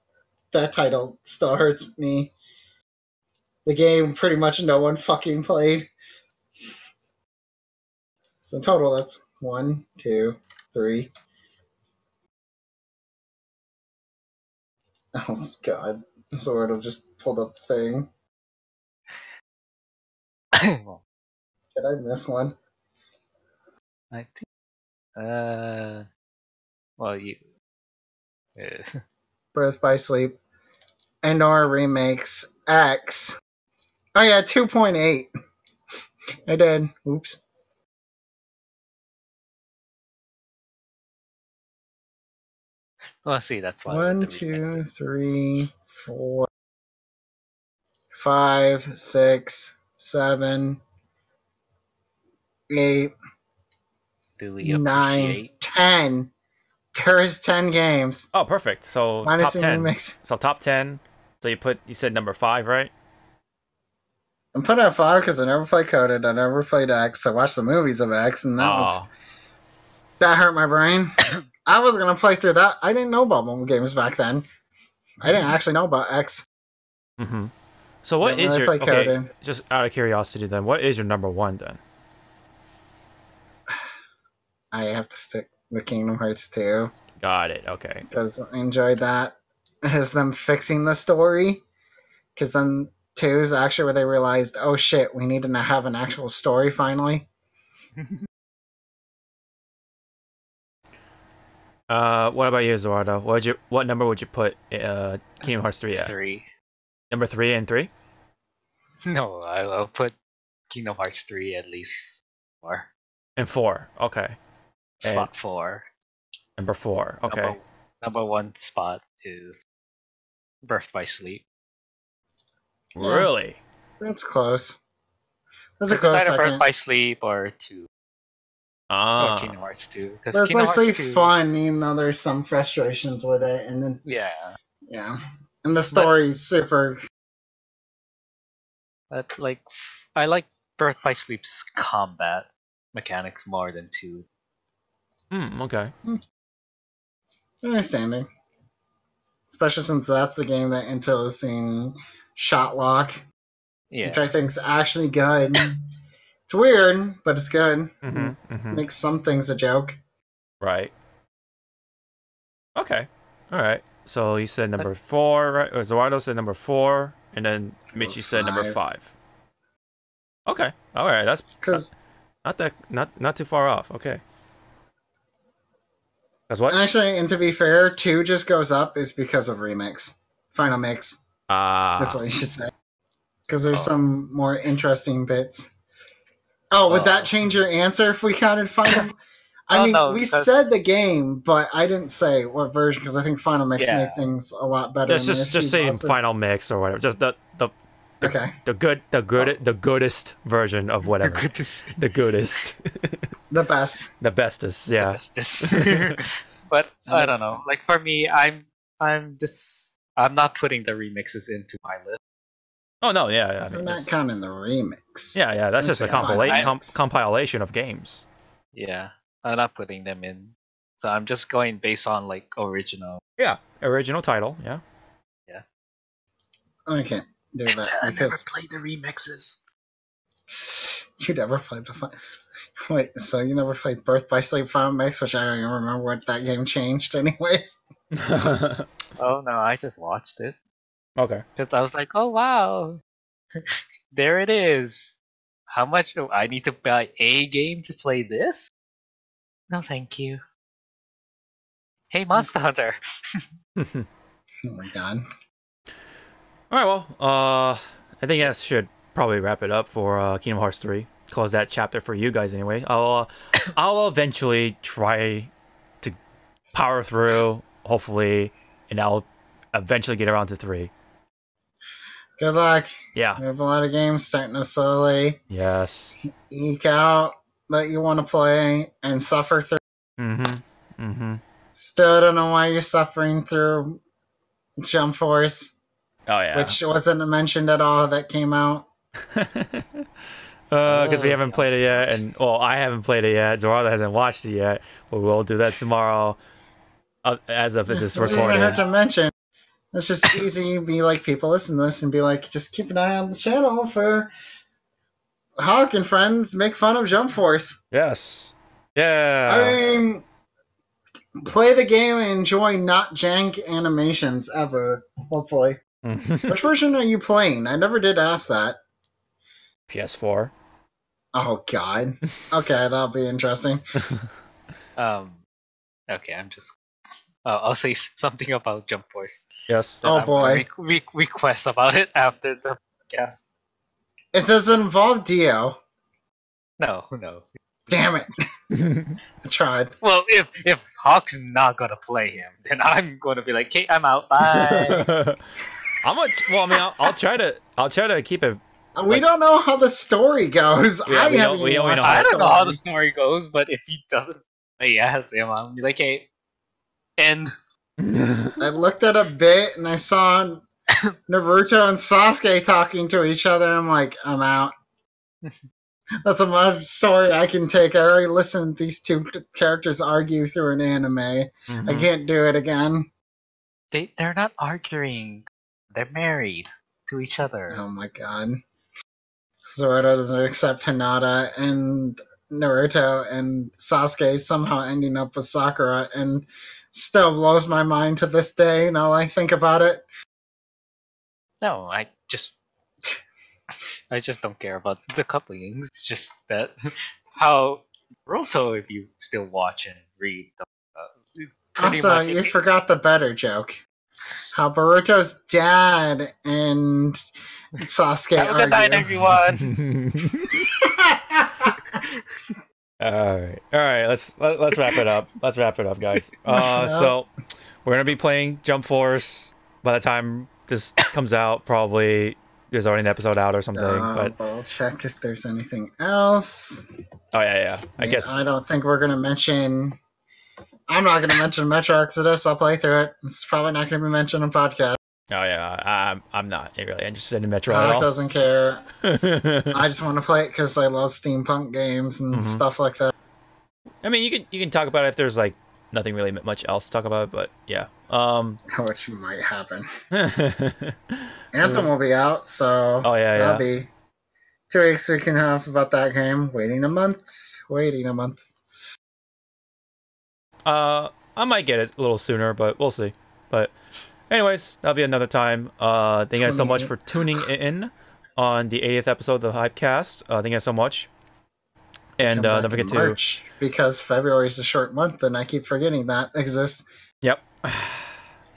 That title still hurts me. The game pretty much no one fucking played. So in total, that's 1, 2, 3. Oh God, Zordo just pulled up the thing. Did I miss one? I think. Well, you. Birth by Sleep. And/or remakes X. Oh yeah, 2.8. I did. Oops. Well, see, that's why. 1, 2, 3, 4, 5, 6, 7, 8, Do we 9, appreciate? 10. There's 10 games. Oh, perfect. So Minus top 10. remix. So top 10. So you said number 5, right? I'm putting at 5 because I never played Coded. I never played X. I watched the movies of X, and that hurt my brain. I was gonna play through that. I didn't know about mobile games back then. I didn't actually know about X. Mm-hmm. So what Didn't is really your play okay? Coding. Just out of curiosity, then, what is your number one then? I have to stick with Kingdom Hearts 2 Got it. Okay. because I enjoyed that. As them fixing the story, because then 2 is actually where they realized, oh shit, we need to have an actual story finally. What about you, Zawarudo? What number would you put Kingdom Hearts 3 at? 3. Number 3 and 3? No, I'll put Kingdom Hearts 3 at least 4. And 4. Okay. And Slot 4. number 4. Okay. Number 1 spot is Birth by Sleep. Yeah. Really? That's close. That's a It's close either Birth second. by Sleep or 2. Or Ah. Kingdom Hearts 2. Because Birth Kingdom by Hearts Sleep's 2, fun, even though there's some frustrations with it, and then yeah. yeah, and the story's super. But like, I like Birth by Sleep's combat mechanics more than 2. Okay. Understanding. Especially since that's the game that introducing shot lock, Yeah. which I think is actually good. It's weird, but it's good. Makes some things a joke. Right. Okay. All right. So you said number 4, right? Or Zawarudo said number 4, and then Michi said number 5. Okay. All right. That's Because not too far off. Okay. That's what? actually, and to be fair, 2 just goes up is because of remix, final mix. That's what you should say. Because there's some more interesting bits. Oh, would that change your answer if we counted final? I mean, no, we because- said the game, but I didn't say what version because I think final mix Yeah. made things a lot better. Just saying final mix or whatever. Just the Okay. the goodest version of whatever. The goodest. The best. The bestest. Yeah. But I don't know. Like for me, I'm not putting the remixes into my list. Oh no, yeah. I We're mean, not counting the remix. yeah. That's just a compilation of games. Yeah, I'm not putting them in. So I'm just going based on like original. Yeah, original title. Yeah. I can't do that I never because played the remixes. you never played the Wait, so you never played Birth by Sleep Final Mix, which I don't even remember what that game changed, anyways. Oh no, I just watched it Okay. because I was like, oh wow, there it is. How much do I need to buy a game to play this? No, thank you. Hey, Monster Hunter. Oh my god. All right. Well, I think that should probably wrap it up for Kingdom Hearts 3. Close that chapter for you guys anyway. I'll eventually try to power through, hopefully, and I'll eventually get around to 3. Good luck. Yeah. We have a lot of games starting to slowly Yes. eke out that you want to play and suffer through. Still don't know why you're suffering through Jump Force, Oh yeah. which wasn't mentioned at all that came out. Because we haven't played it yet, and well, I haven't played it yet. Zawarudo hasn't watched it yet, but we'll do that tomorrow. As of this Just don't recording. have to mention. It's just easy to be like, people listen to this and be like, just keep an eye on the channel for Hawk and friends make fun of Jump Force. Yes. Yeah. I mean, play the game and enjoy not jank animations ever, hopefully. Which version are you playing? I never did ask that. PS4. Oh, God. Okay, that'll be interesting. Okay, I'm just. I'll say something about Jump Force. Yes. Oh, boy. We request about it after the podcast. It doesn't involve Dio. No. Damn it. I tried. Well, if Hawk's not gonna play him, then I'm gonna be like, okay, I'm out. Bye. I'll try to keep it. We don't know how the story goes. Yeah, I we haven't don't- we even don't watched know the I don't know story. how the story goes, but if he doesn't play as him, I'm be like, hey, end. I looked at a bit and I saw Naruto and Sasuke talking to each other. And I'm like, I'm out. That's a much story I can take. I already listened to these two characters argue through an anime. I can't do it again. they're not arguing. They're married to each other. Oh my god. Zoro doesn't accept Hinata, and Naruto and Sasuke somehow ending up with Sakura, and still blows my mind to this day now I think about it. No, I just don't care about the couplings. It's just that how Naruto, if you still watch and read, pretty Also, much you forgot the better joke. How Boruto's dad and Sasuke Have a good night, argue. everyone. All right. Let's wrap it up. Let's wrap it up, guys. So we're gonna be playing Jump Force. By the time this comes out, probably there's already an episode out or something. But I'll check if there's anything else. oh yeah. I guess I don't think we're gonna mention. I'm not gonna mention Metro Exodus. I'll play through it. It's probably not gonna be mentioned in podcast. Oh yeah, I'm not really interested in Metro at Alec all. doesn't care. I just want to play it because I love steampunk games and stuff like that. I mean, you can talk about it if there's like nothing really much else to talk about, but yeah. Which might happen. Anthem will be out, so that'll be 2 weeks we can have about that game. Waiting a month. I might get it a little sooner, but we'll see. But anyways, that'll be another time. Thank you guys so much for tuning in on the 80th episode of the Hypecast. Thank you guys so much. And don't forget March, because February is a short month, and I keep forgetting that exists. Yep.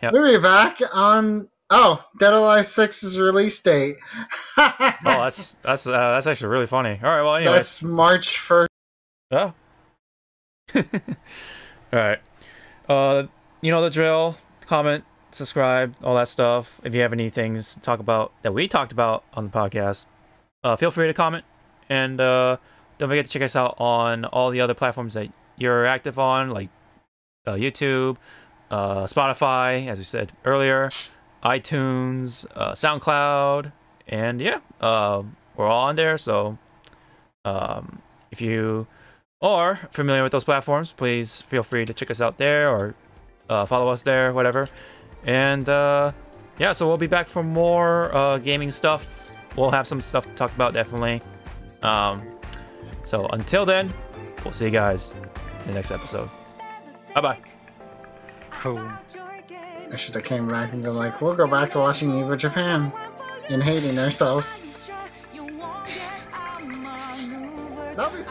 We'll be back on Dead or Alive 6's release date. Oh, that's actually really funny. All right, well, anyways. That's March 1st. Oh. All right. You know the drill. Comment, subscribe, all that stuff. If you have any things to talk about that we talked about on the podcast, feel free to comment. And don't forget to check us out on all the other platforms that you're active on, like YouTube, Spotify, as we said earlier, iTunes, SoundCloud, and yeah, we're all on there. So if you are familiar with those platforms, please feel free to check us out there or follow us there, whatever. And yeah, so we'll be back for more gaming stuff. We'll have some stuff to talk about, definitely. So until then, we'll see you guys in the next episode. Bye-bye. I should have came back and been like, we'll go back to watching Eva Japan and hating ourselves. That'll be